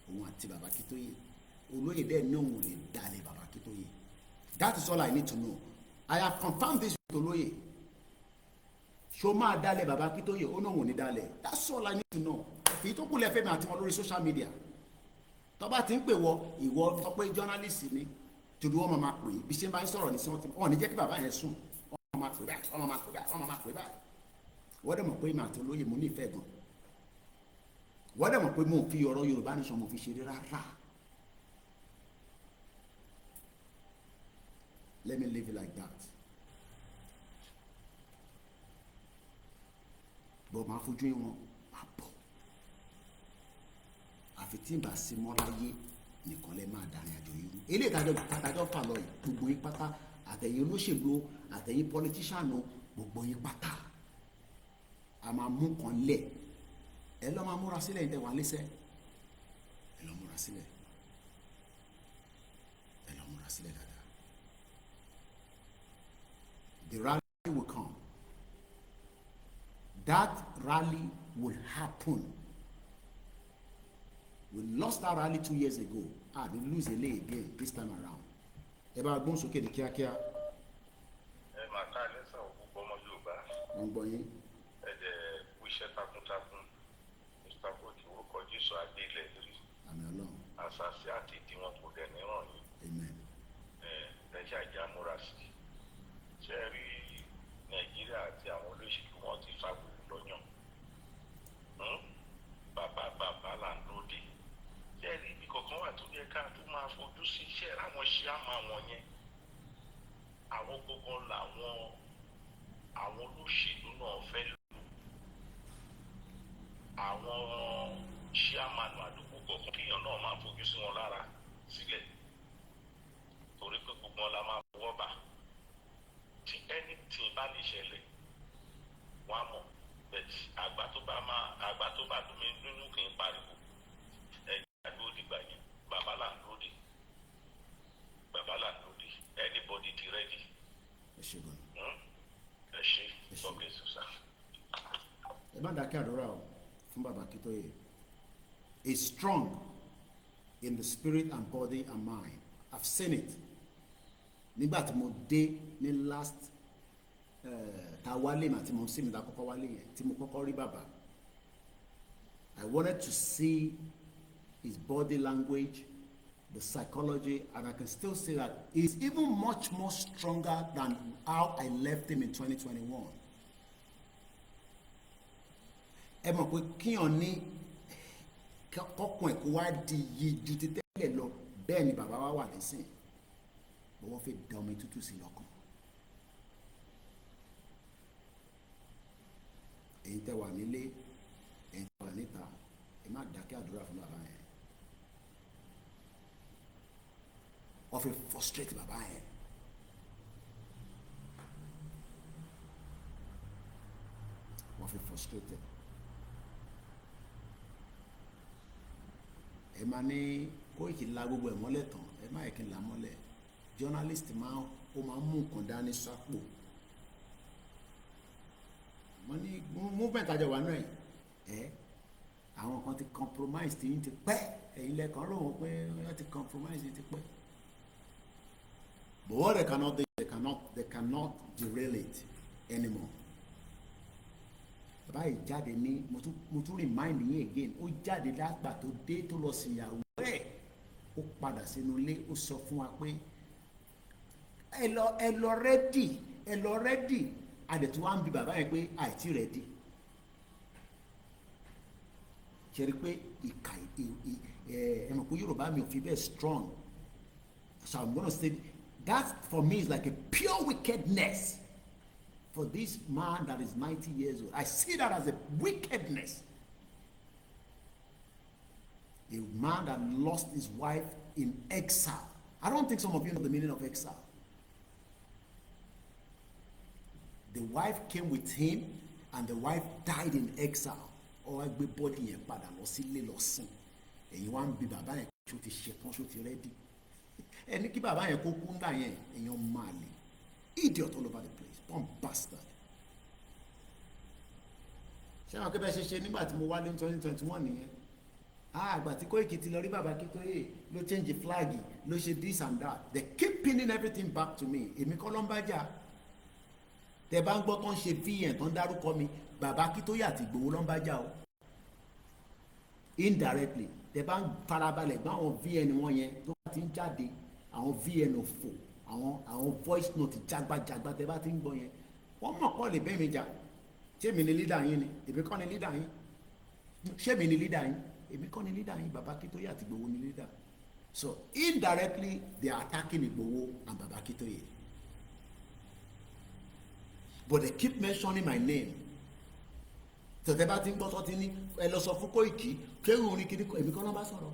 òun àti bàbá Akíntóyè. Olóyè dẹ́ ní òun lè dalẹ̀ bàbá Akíntóyè. That is all I need to know. I have confirmed this with Olóyè. Ṣó máa dalẹ̀ bàbá Akíntóyè ó náà wò ní dalẹ̀. That's all I need to know. Èyí tó kù lẹ́fẹ̀ẹ́ mi àti wọn lórí social media. Tó bá ti ń pè ìwọ sọ pé journalist ni torí wọ́n máa pè é bí ṣe ń bá ń sọ̀rọ̀ ní sọ́ọ̀tì wọ́n ní jẹ́ kí bàbá yẹn sùn wọ́n máa pè báyìí wọ́n máa pè báyìí wọ́n máa pè báyìí. Wọ́n dẹ̀ mọ̀ pé mi àti Olóyè mo nífẹ̀ẹ́ gan. Wọ́n dẹ̀ mọ̀ pé mo fi ọ̀rọ̀ Yorùbá nation mo fi ṣeré rárá. Let me leave it like that. But máa fojú wọn máa bọ̀. Àfi tí n bá sí mọ́ láyé nìkan lẹ́ máa darí àjò irú. Eléyìí tàdájọ́ fà lọ yìí gbogbo yín pátá àtẹ̀yìn olóṣèlú àtẹ̀yìn politician gbogbo yín pátá. A máa mú kan lẹ̀. Ẹ lọ́ máa múra sílẹ̀ yìí tẹ̀ wá lẹ́sẹ̀. Ẹ lọ́ múra sílẹ̀. Ẹ lọ́ múra sílẹ̀ dáadáa. The rally will come. That rally will happen. We lost that rally 2 years ago. We lose a leg again this time around. Ẹ bá gbọ́n sókè ní kíákíá. Ẹ máa ká lẹ́sàn òkú ọmọ Yorùbá. Wọ́n gbọ́ yín. Ẹ jẹ́ kú iṣẹ́ takuntakun. Mr. Kojú orúkọ Jésù adé ilẹ̀ rí. Àmín Ọlọ́run. Àṣàṣì àti ìdíwọ̀n kò dẹ̀ ní ràn yín. Amen. Ẹ ṣe àjà múra sí i. Ṣé ẹ rí Nàìjíríà àti àwọn olóṣèlú wọn ti fa gbogbo lọ́yàn? Bàbá là ń lóde. Ṣé ẹ rí ibi kankan wà tó yẹ ká tó máa fojú sí iṣẹ́ láwọn ṣe àmọ́ àwọn yẹn? Àwọn gbogbo làwọn olóṣèlú náà fẹ́ lò. Àwọn ṣé àmàlù àdúgbò kọ̀ọ̀kan kíyàn náà máa fojú sí wọn lára sílẹ̀. Torí pé gbogbo wọn la máa fọwọ́ bà. Tí anything bá lè ṣẹlẹ̀ wọ́n á mọ̀ bẹ́ẹ̀ àgbà tó bá dùn mí nínú kì í pariwo ẹ̀yìn àdúró dìgbà yẹn bàbá là ń lóde anybody ti ready. Ẹ ṣe gan. Ẹ ṣe ọ̀gbẹ́ ṣùṣà. Ẹ má dákẹ́ àdúrà o fún bàbá Akíntóyè. He's strong in the spirit and body and mind. I've seen it. Nígbà tí mo dé ní last ta wálé mà tí mo sí mi ta kọ́kọ́ wálé yẹn tí mo kọ́kọ́ rí bàbá, I wanted to see his body language, the psychology, and I can still say that he's even much more stronger than how I left him in 2021. Ẹ mọ̀ pé kíyàn ní kọ́kùn ẹ̀ kó wá di yìí ju ti tẹ́lẹ̀ lọ bẹ́ẹ̀ ni bàbá wa wà nísìn. But wọ́n fi da omi tútù sí lọ́kàn. Èyí tẹ́ wà nílé, èyí tẹ́ wà níta, ẹ má dákẹ́ àdúrà fún bàbá yẹn. Wọ́n fi frustrate bàbá yẹn. Wọ́n fi frustrate. Ẹ máa ní Kóìkì la gbogbo ẹ̀ mọ́lẹ̀ tán, ẹ má yẹ kí n là mọ́lẹ̀. Journalist máa ń mú nǹkan dání sápò. Mo ní movement àjọ wà náà ẹ̀ àwọn kan ti compromise tí yín ti pẹ́ ẹ̀yin lẹ́kàn rò wọ́n pé wọ́n ti compromise ti pẹ́. But what they cannot derail it anymore. Bàbá yìí jáde ní mo tún remind yín again ó jáde lágbà tó dé tó lọ sí ìyàwó ẹ̀ ó padà sínú ilé ó sọ fún wa pé ẹ lọ rẹ́dì adẹ̀tún wá ń bi bàbá yẹn pé àìtí rẹ̀ di ṣe rí pé ìkà ẹ mọ̀ pé Yorùbá mi ò fi bẹ́ẹ̀ strong, so I'm gonna say that for me is like a pure wickedness for this man that is 90 years old. I see that as a wickedness. A man that lost his wife in exile. I don't think some of you know the meaning of exile. The wife came with him and the wife died in exile. Or I gbé body yẹn padà lọ sílé lọ sìn. Èyí wá ń bi bàbá yẹn ṣó ti ṣetán ṣó ti ready. Ẹni kí bàbá yẹn kó kú ńgbà yẹn èèyàn máa lè. Idiot all over the place. Dumb bastard. Ṣé àwọn akẹ́bẹ̀ ṣe nígbà tí mo wá ní 2021 nìyẹn? Àgbà tí Koiki ti lọ rí bàbá Kítóyè ló change flag ló ṣe this and that. They keep pinning everything back to me. Èmi kọ́ ló ń bá jà. Tẹ bá ń gbọ́ tó ń ṣe VN tó ń dárúkọ mi, bàbá Kítóyè àti Ìgbòho ló ń bá jà o. Indirectly, tẹ bá ń farabalẹ̀ gbọ́ àwọn VN wọn yẹn tó bá ti ń jáde, àwọn VN òfò, àwọn voice note jágbajàgba tẹ bá ti ń gbọ́ yẹn, wọ́n mọ̀ kọ́ lè bẹ́ mi jà. Ṣé mi ni leader yín ni? Èmi kọ́ ni leader yín. Ṣé mi ni leader yín? Èmi kọ́ ni leader yín, bàbá Kítóyè àti Ìgbòho ni leader. So indirectly they are attacking Ìgbòho and bàbá Kítóyè. But they keep mentioning my name. Tẹ̀tẹ̀ bá ti ń gbọ́ sọ ti ní ẹ lọ sọ fún Koiki kéwù orin kiri èmi kọ́ ló ń bá sọ̀rọ̀,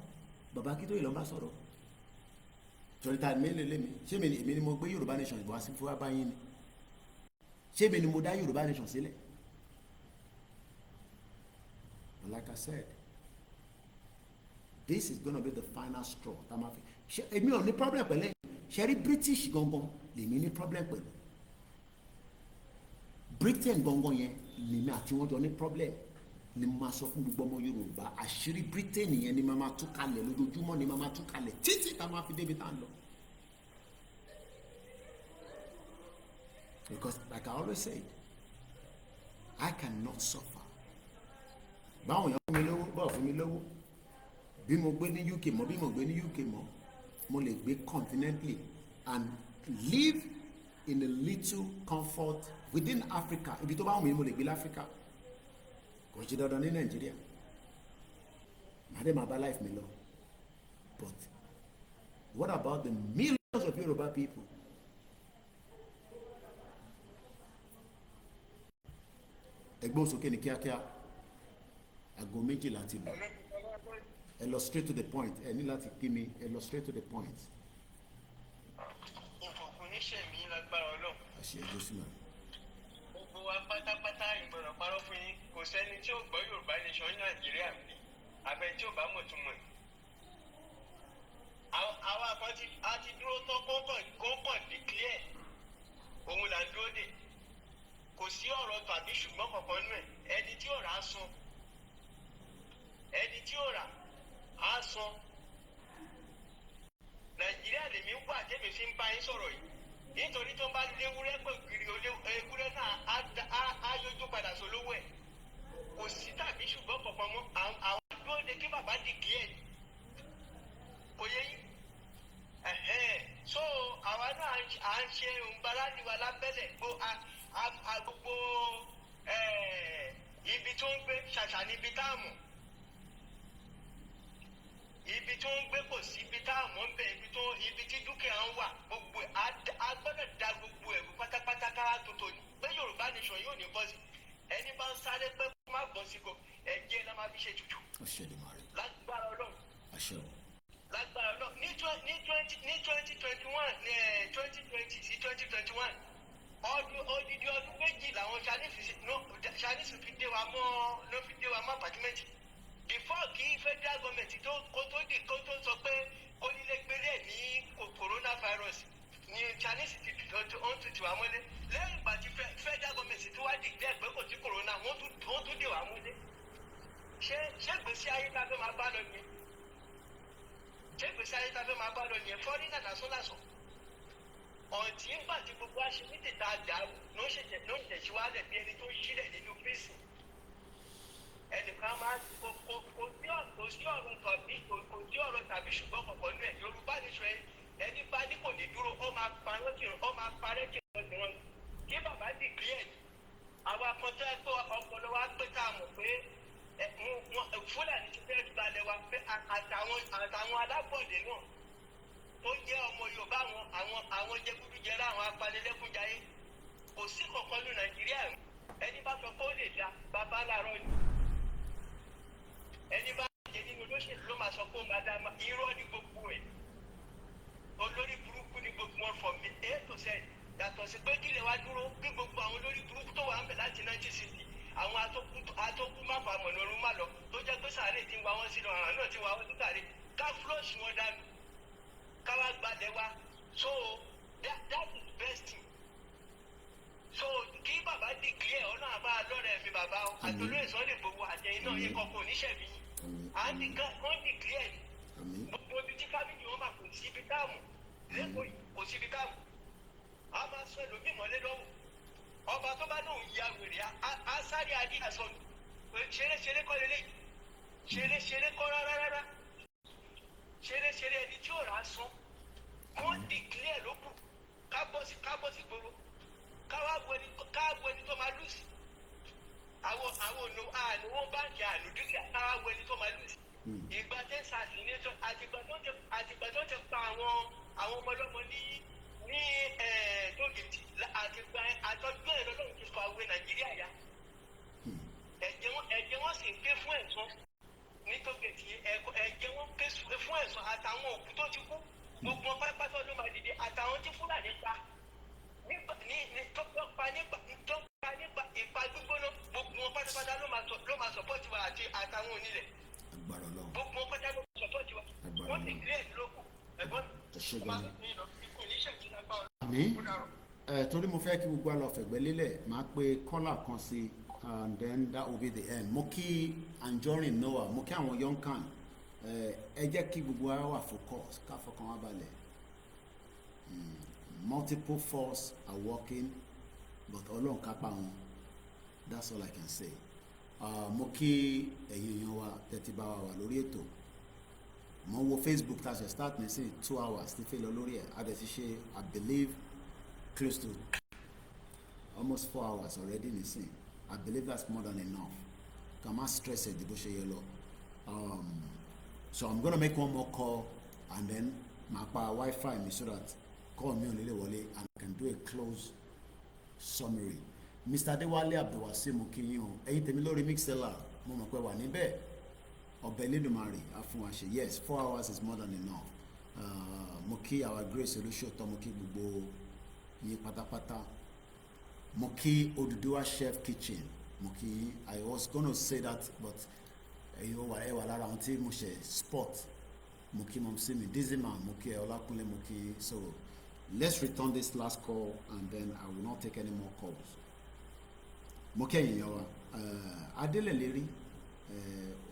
bàbá Kítóyè ló ń bá sọ̀rọ̀. Tọ́lítà mélòó mi, ṣé èmi ni mo gbé Yorùbá nation ìbò àti fún wa báyìí ni? Ṣé èmi ni mo dá Yorùbá nation sílẹ̀? But like I said, this is gonna be the final straw. Èmi ò ní problem pẹ̀lẹ́, ṣe rí British gangan lèmi ní problem pẹ̀lú. Britain gangan yẹn lèmi àti wọn jọ ní problem ni mo máa sọ fún gbogbo ọmọ Yorùbá àṣírí Britain yẹn ni mo máa tú kalẹ̀ lójoojúmọ́ ni mo máa tú kalẹ̀ títí tá a máa fi débi tá a lọ. Because like I always say, I cannot suffer. Báwọn èèyàn fún mi lówó bọ́ọ̀ fún mi lówó bí mo gbé ní UK mọ́ bí mo gbé ní UK mọ́ mo lè gbé continentally and live in a little comfort within Africa. Ibi tó bá wù mí mo lè gbé l'Africa kò ṣe dandan ní Nàìjíríà màá dé máa bá life mi lọ. But what about the millions of Yoruba people? Ẹgbọ́n sókè ní kíákíá aago méjìlá ti lọ. Ẹ lọ straight to the point. Ẹ ní láti kí mi. Ẹ lọ straight to the point. Ìfòkùn níṣẹ́ mi lágbára Ọlọ́run. Àṣẹ ẹjọ́ sí ma. Gbogbo wa pátápátá ìgbọ̀nà parọ́ fún yín. Kò sẹ́ni tí ó gbọ́ Yorùbá nation ní Nàìjíríà mi. Àbẹ̀ tí ò bá mọ̀ tún mọ̀. Àwa kan ti dúró tán kọ́kàn declare. Òun là ń dúró dè. Kò sí ọ̀rọ̀ tàbí ṣùgbọ́n kankan nù ẹ̀. Ẹni tí ò rà á san. Ẹni tí ò rà á san. Nàìjíríà lèmi ń wà tẹ́mi fi ń bá yín sọ̀rọ̀ yìí. Nítorí tó ń bá léwúrẹ́ pẹ̀lú kiri ewúrẹ́ náà á yójú padà sólówó ẹ̀. Kò sí tàbí ṣùgbọ́n kankan mọ́. Àwọn dúró de kí bàbá declare. Kò yẹ yín. So àwa náà à ń ṣe òǹbarádì wa lábẹ́lẹ̀ gbogbo ibi tó ń gbé ṣàṣà níbi tá a mọ̀. Ibi tó ń gbé kò sí ibi tá a mọ̀ ń bẹ̀ ibi tí dúkìá ń wà gbogbo a gbọ́dọ̀ da gbogbo ẹ̀rù pátápátá kára tuntun ní pé Yorùbá nation yóò ní bọ́sì ẹni bá ń sáré pé kó má bọ́ sí ko ẹ̀jẹ̀ náà máa fi ṣe tutù. Lágbára Ọlọ́run. Lágbára Ọlọ́run ní 2020 sí 2021 odidi ọdún méjì làwọn Chinese fi dé wa mọ́ apartment before kí federal government kó tó sọ pé onílégbélé ní coronavirus ní Chinese ti tù wá mọ́lé lẹ́yìn ìgbà tí federal government tó wá dìde ẹgbẹ́ kò sí corona wọ́n tún dé wá mọ́lé ṣé gbèsè ayé tá a fẹ́ máa bá lọ nìyẹn fọ́nrínà lásán ọ̀tí ń gbà tí gbogbo aṣèwédè tá a dà ló ń tẹ̀síwájú bí ẹni tó ṣílẹ̀ nínú bíìsì ẹnìkan máa kò sí ọ̀rọ̀ tàbí ṣùgbọ́n kọ̀ọ̀kan nú ẹ̀ Yorùbá nation ẹni bá ní kò ní dúró ó máa parẹ́ kí ọ̀dùnrún kí bàbá dìgbìyàn àwa kan tó ẹ pé ọpọlọ wa pé ká mọ̀ pé Fúlàní ti fẹ́ gbalẹ̀ wa pé àtàwọn alábọ̀dé náà tó jẹ́ ọmọ Yorùbá àwọn jẹgúdújẹrá àwọn apanilẹ́kúnjayé kò sí kankan ní Nàìjíríà ẹni bá sọ pé ó lè da bàbá láàárọ̀ ni ẹni bá jẹ nínú olóṣèlú ló máa sọ pé ó máa dá irọ́ ní gbogbo ẹ̀ olórí burúkú ní gbogbo wọn from A to Z yàtọ̀ sí pé kílẹ̀ wá dúró kí gbogbo àwọn olórí burúkú tó wà ń bẹ̀ láti 1960 àwọn atókù má fa mọ̀nà ọ̀run má lọ tó jẹ́ pé sàárè ti ń wa wọ́n sínú àwọn náà ti wá wọ́n sí sàárè ká flush wọn dànù ká wá gbalẹ̀ wa so that is best thing so kí bàbá declare ọ̀nà àbá lọ́rẹ̀ mi bàbá àtolóyè sọ́ọ́lẹ̀ gbogbo àtẹ̀yìn náà yẹ kọ́kọ́ oníṣẹ́bí à ń wọ́n declare gbogbo ibi tí fámìlì wọn bá kò síbi táàmù lẹ́kọ̀ọ́ kò síbi táàmù a máa sọ ẹlòmíì mọ́lẹ́ lọ́wọ́ ọba tó bá lóun ya wèrè á sáré adé àsọnù ṣeré kọ́ lélẹ́yìí ṣeré kọ́ rárá ṣeré ẹni tí ò rà á sán wọ́n declare ló kù ká bọ́ sí gbòòrò káwá ẹni tó máa lù sí àwọn àníwó báńkì àlùdíkà káwá ẹni tó máa lù sí ìgbà tẹ́ sàṣìnẹ́tọ̀ àtìgbà tó ti pa àwọn ọmọlọ́mọ ní tógìtì àtìgbà àtọ́jú ẹ̀rọ lọ́wọ́ ti fa òwe Nàìjíríà yá ẹ̀jẹ̀ wọn sì ń ké fún ẹ̀sán ní tógìtì ẹ̀jẹ̀ wọn ké fún ẹ̀sán àtàwọn òkú tó ti kú gbogbo wọn pátápátá ló máa dìde àtàwọn tí Fúlàní pa nípa ìpa gbígbóná gbogbo wọn pátápátá ló máa sọpọ́tì wa àti àtàwọn onílẹ̀ gbogbo wọn pátá ló máa sọpọ́tì wa wọ́n ti kílẹ̀ lókù ẹ̀gbọ́n ikú oníṣẹ́ ìtura bá wọn. torí mo fẹ́ kí gbogbo àlọ́ fẹ̀gbẹ́ lélẹ̀ máa pe kọ́là kan sí and then that will be the end. Mo kí Anjorin Noah, mo kí àwọn young can ẹ jẹ́ kí gbogbo ara wà focus ká fọkàn wá balẹ̀. Multiple force are working but Ọlọ́run kápá wọn, that's all I can say. Mo kí ẹ̀yin èèyàn wa tẹ́tí bá wa wà lórí ètò. Mo wo Facebook tá a ṣe start ní sí 2 hours tí fẹ́ lọ lórí ẹ̀ a dẹ̀ ti ṣe I believe close to almost 4 hours already nísìn. I believe that's more than enough. Ká má stress ẹ̀ ju bó ṣe yẹ lọ. So I'm gonna make one more call and then màá pa Wi-Fi mi so that call mi ò lè wọlé and I can do a close summary. Mr. Adewale Abdulwasi mo kí yín o ẹ̀yin tèmi lórí Mixlr mo mọ̀ pé wà níbẹ̀ ọbẹ̀ Elédùmarè á fún wa ṣe yes 4 hours is more than enough. Mo kí our Grace Olúṣòótọ́ mo kí gbogbo yín pátápátá mo kí Odùduwà Chef Kitchen mo kí I was gonna say that but ẹ̀yin wà lára àwọn tí mo ṣe sport mo kí mọ̀ sí mi Dizzyman mo kí Ọlákúnlé mo kí so let's return this last call and then I will not take any more calls. Mo kí ẹ̀yin wa Adélẹ̀lérí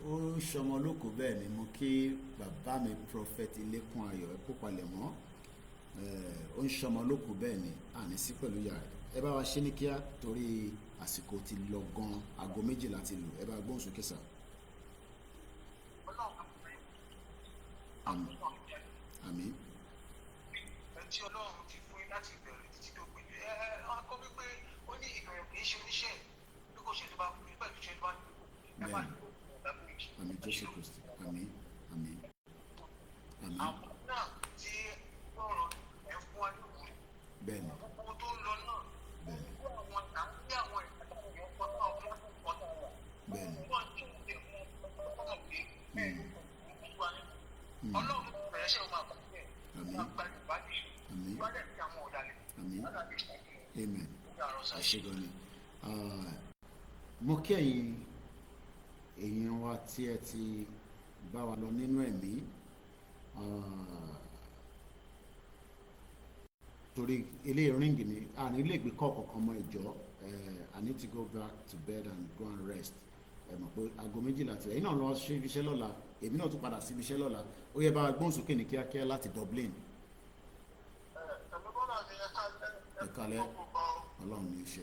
ó ṣọmọ lóko bẹ́ẹ̀ ni mo kí bàbá mi Prophet Ilékun Ayọ̀ ẹ kó palẹ̀ mọ́ ó ń ṣọmọ lóko bẹ́ẹ̀ ni àní sí pẹ̀lú yàrá ẹ bá wa ṣe ní kíá torí àsìkò ti lọ gan aago 12 ti lù ẹ bá gbóhùn sókè sá. Àmín. Ẹtí Ọlọ́run ti fún yín láti bẹ̀rẹ̀ títí tó pé ọkọ wípé ó ní ìbẹ̀rẹ̀ kì í ṣe oníṣẹ́ bí kò ṣe tó bá fún yín pẹ̀lú iṣẹ́ tó bá ní ẹ má ní àmín Jésù Kristi àmín. Àwọn náà tí ọ̀rọ̀ ẹ̀ fún wa ní òun bẹ́ẹ̀ni gbogbo tó ń lọ náà gbogbo àwọn ìpàdé ọ̀pọ̀ náà fún ọ̀tọ̀ wọn. bẹ́ẹ̀ni Wọ́n tún lè mú ọmọ pé Ọlọ́run bẹ̀rẹ̀ ṣe máa bọ̀ bẹ́ẹ̀ wọ́n gba ìbádìí ìbádìí àti àwọn ọ̀dàlẹ̀. Amen. Àṣegàn ni mo kí ẹ̀yin èèyàn wa tí ẹ ti bá wa lọ nínú ẹ̀mí torí ilé ríngì ni àní ilé ìgbé kọ́ ọ̀kọ̀ọ̀kan mọ́ ìjọ I need to go back to bed and go and rest ẹ mọ̀ pé aago 12 ti ẹ̀yin náà lọ ṣe ibi iṣẹ́ lọ́la èmi náà tún padà sí ibi iṣẹ́ lọ́la ó yẹ bá wa gbóhùn sókè ní kíákíá láti Dublin. Ẹ kálẹ́ Ọlọ́run ní í ṣe.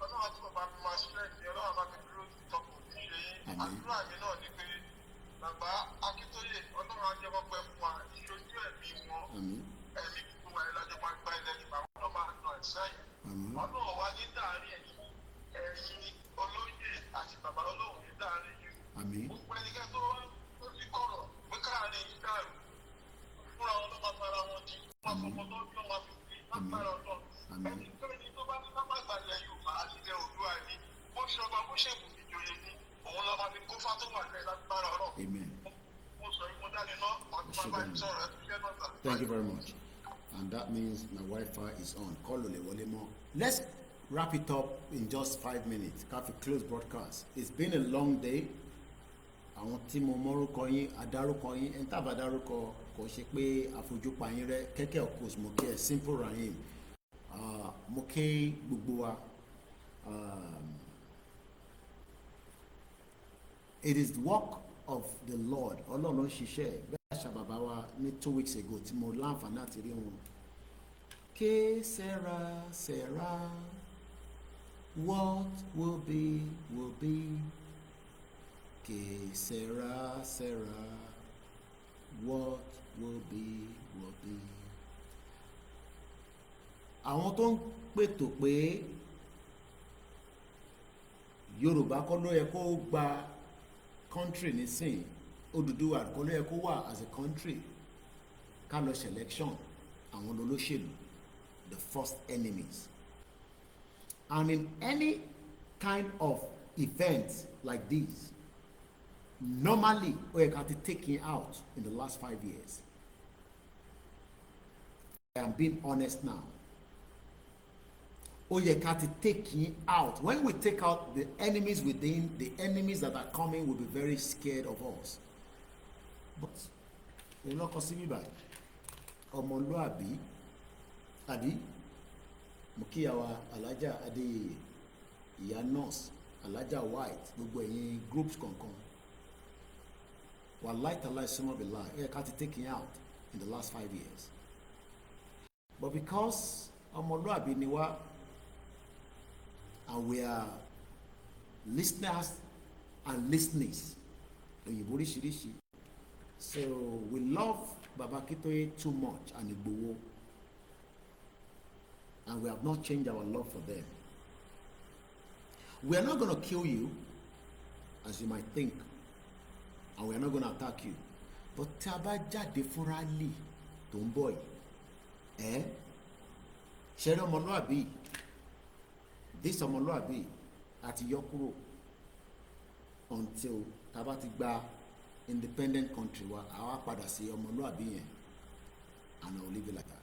Ọlọ́run àti bàbá mi máa ṣílẹ̀ ní Ọlọ́run bá mi dúró ti tọkùn ní ṣe yín àdúrà mi náà ní pé bàbá Akíntóyè Ọlọ́run á jẹ́ wọ́pẹ́ fún wa ìṣojú ẹ̀mí wọn ẹ̀mí gbogbo wa ìlàjọ máa gba ilẹ̀ ìgbà wọn lọ́ máa nà ẹ̀sẹ̀ yìí Ọlọ́run wa ní dàárín ẹ̀yìn ẹ̀yin olóyè àti bàbá olóhùn ní dáadé yìí. Àmín. Gbogbo ẹnikẹ́ni tó wá tó ti kọ̀rọ̀ pé káàrin yìí dàrú fúnra wọn ló máa fara wọn di wọn fọmọ tó ń lọ wọn fi fi lágbára ọ̀dọ́. Ẹnikẹ́ni tó bá ní pápá ìgbàlẹ̀ Yorùbá ilẹ̀ Oòduà ni bó ṣe ọba bó ṣe kùn ìjòyè ni òun lọ́ọ́ máa fi kó fátúmọ̀ àgbẹ̀ lágbára ọ̀rọ̀. Thank you very much. And that means my Wi-Fi is on. Call Ole Wolemo. Let's wrap it up in just 5 minutes. Cafe close broadcast. It's been a long day. Àwọn tí mo mọ́rúkọ yín adárúkọ yín ẹni tábà dárúkọ kò ṣe pé àfojúpa yín rẹ kẹ́kẹ́ ọ̀kọ́s mo kí ẹ simple rahim mo kí gbogbo wa. It is the work of the Lord. Ọlọ́run ló ń ṣiṣẹ́ bẹ́ẹ̀ àṣà bàbá wa ní 2 weeks ago tí mo láǹfààní àti rí wọn. Que sera, sera, what will be, will be. Que sera, sera, what will be, will be. Àwọn tó ń pètò pé Yorùbá kọ́ ló yẹ kó gba country nísìn Odùduwà kọ́ ló yẹ kó wà as a country ká lọ selection àwọn olóṣèlú the first enemies. And in any kind of event like this, normally we have to take it out in the last 5 years. I am being honest now. We have to take it out. When we take out the enemies within, the enemies that are coming will be very scared of us. But you're not considering that. Ọmọlúàbí àbí Mukiyawa Alájà Adéyẹyẹ ìyá nurse Alájà White gbogbo ẹ̀yin groups kankan wallahi tallahi summa billah ẹ ká ti taken out in the last 5 years. But because ọmọlúàbí ni wá and we are listeners and listeners òyìnbó oríṣiríṣi, so we love Baba Akintoye too much and Igboho, and we have not changed our love for them. We are not going to kill you as you might think, and we are not going to attack you, but tí a bá jáde fúnra lì tó ń bọ̀ yìí ṣẹ́rí ọmọlúàbí this ọmọlúàbí àti yọ kúrò until tá a bá ti gba independent country wa àwa padà sí ọmọlúàbí yẹn, and I will leave it like that.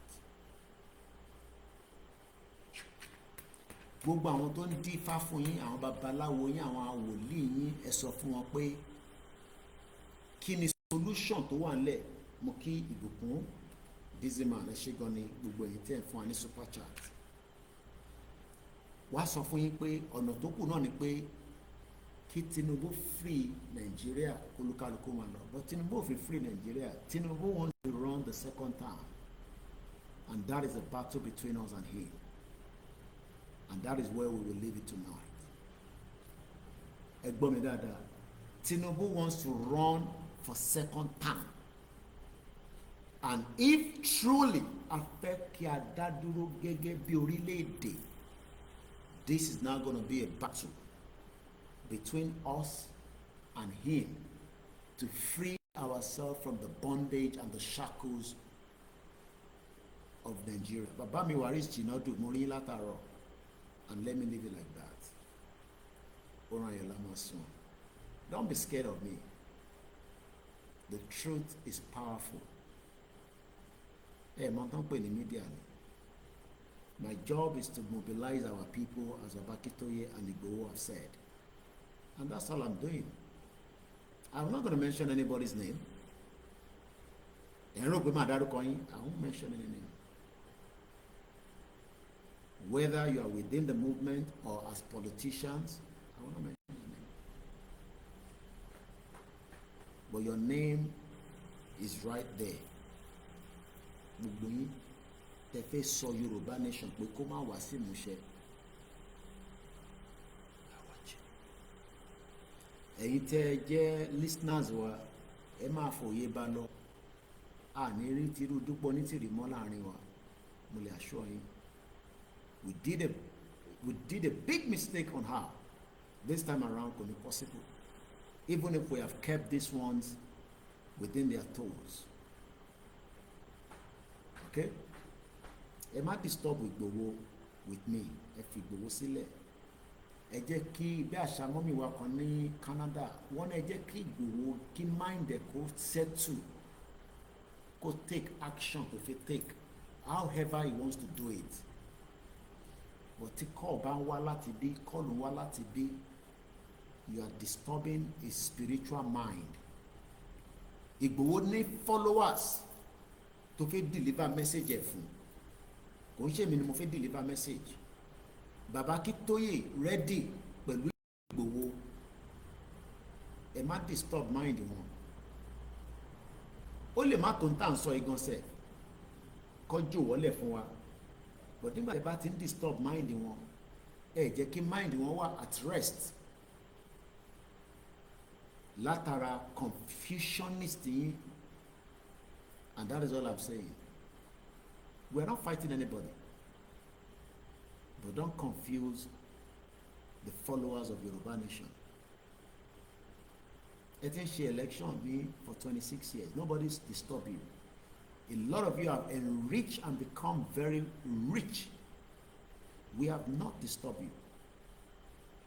Gbogbo àwọn tó ń dífá fún yín, àwọn babaláwo yín, àwọn wòlíì yín, ẹ sọ fún wọn pé kí ni solution tó wà nílẹ̀. Mo kí ìbùkún Dizzyman ẹ ṣé gan ni gbogbo èyí tẹ́ ẹ̀ fún wa ní super chat. Wá sọ fún yín pé ọ̀nà tó kù náà ni pé kí Tinubu free Nigeria kólúkálukú máa lọ, but Tinubu ò fi free Nigeria. Tinubu wants to run the second term, and that is a battle between us and him, and that is where we will leave it tonight. Ẹ gbọ́ mi dáadáa. Tinubu wants to run for second term, and if truly a fẹ́ kí a dá dúró gẹ́gẹ́ bí orílẹ̀-èdè, this is now going to be a battle between us and him to free ourselves from the bondage and the shackles of Nigeria. Bàbá mi Waris Jinadu mo rí látàárọ̀, and let me leave it like that. Oranyela Masun. Don't be scared of me. The truth is powerful. Hey, Mountain Pay in media. My job is to mobilize our people, as Baba Akintoye and Igboho have said. And that's all I'm doing. I'm not going to mention anybody's name. I won't mention any name. Whether you are within the movement or as politicians, I will not mention your name. But your name is right there. Gbogbo yín tẹ́ fẹ́ sọ Yorùbá nation pé kó má wá sí ìmúṣẹ. Ẹ̀yin tẹ́ ẹ jẹ́ listeners wa, ẹ máa fòye bá lọ. Àní rí tirú dúpọ̀ ní tìrì mọ́ láàrin wa. Mo lè assure yín. We did a we did a big mistake on her. This time around kò ní possible, even if we have kept these ones within their toes. Okay, ẹ má disturb Ìgbòho with me, ẹ fi Ìgbòho sílẹ̀. Ẹ jẹ́ kí bí àṣà mọ́mí wa kan ní Canada, wọ́n ẹ jẹ́ kí Ìgbòho kí mind ẹ̀ kó settle, kó take action tó fi take however he wants to do it. But tí call bá ń wá láti bí, call ń wá láti bí, you are disturbing his spiritual mind. Ìgbòho ní followers tó fẹ́ deliver message ẹ̀ fún, kò ń ṣe mi ni mo fẹ́ deliver message. Bàbá Akíntóyè ready pẹ̀lú Ìgbòho, ẹ má disturb mind wọn. Ó lè má tó ń tà ń sọ iganṣẹ́ kọjú wọlé fún wa, but nígbà tí ẹ bá ti ń disturb mind wọn, ẹ jẹ́ kí mind wọn wà at rest látara confusionist yín, and that is all I'm saying. We are not fighting anybody, but don't confuse the followers of Yoruba Nation. Ẹ ti ń ṣe election ní for 26 years, nobody's disturbed you. A lot of you have enriched and become very rich. We have not disturbed you.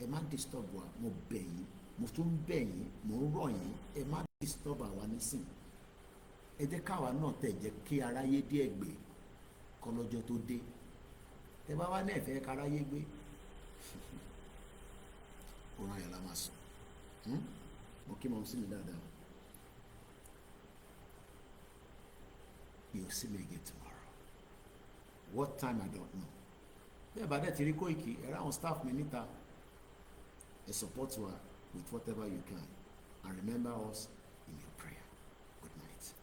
Ẹ má disturb wa, mo bẹ̀ yín, mo tún bẹ̀ yín, mo ń rọ̀ yín, ẹ má disturb àwa nísìn. Ẹ jẹ́ káwa náà tẹ̀ jẹ́ kí aráyé dé ẹ̀gbẹ́ kọlọ́jọ́ tó dé. Tẹ bá wá ní ẹ̀fẹ́ káráyé gbé, òun ayọ̀ la máa sùn. Mo kí mọ̀ sí mi dáadáa. You'll see me again tomorrow. What time I don't know. Bí ẹ bá dẹ̀ ti rí Kóìkì, ẹ̀rọ àwọn staff mi níta, ẹ support wa with whatever you can, and remember us in your prayer. Good night.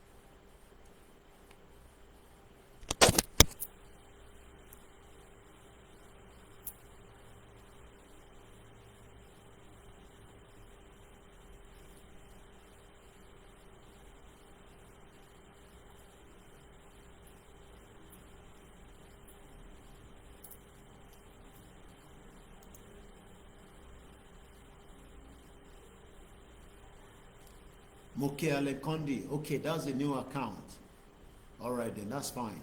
Moke Alekondi, okay, that's a new account. All right, then that's fine.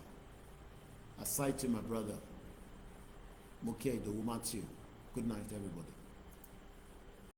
Aside to my brother, Moke the woman too. Good night, everybody.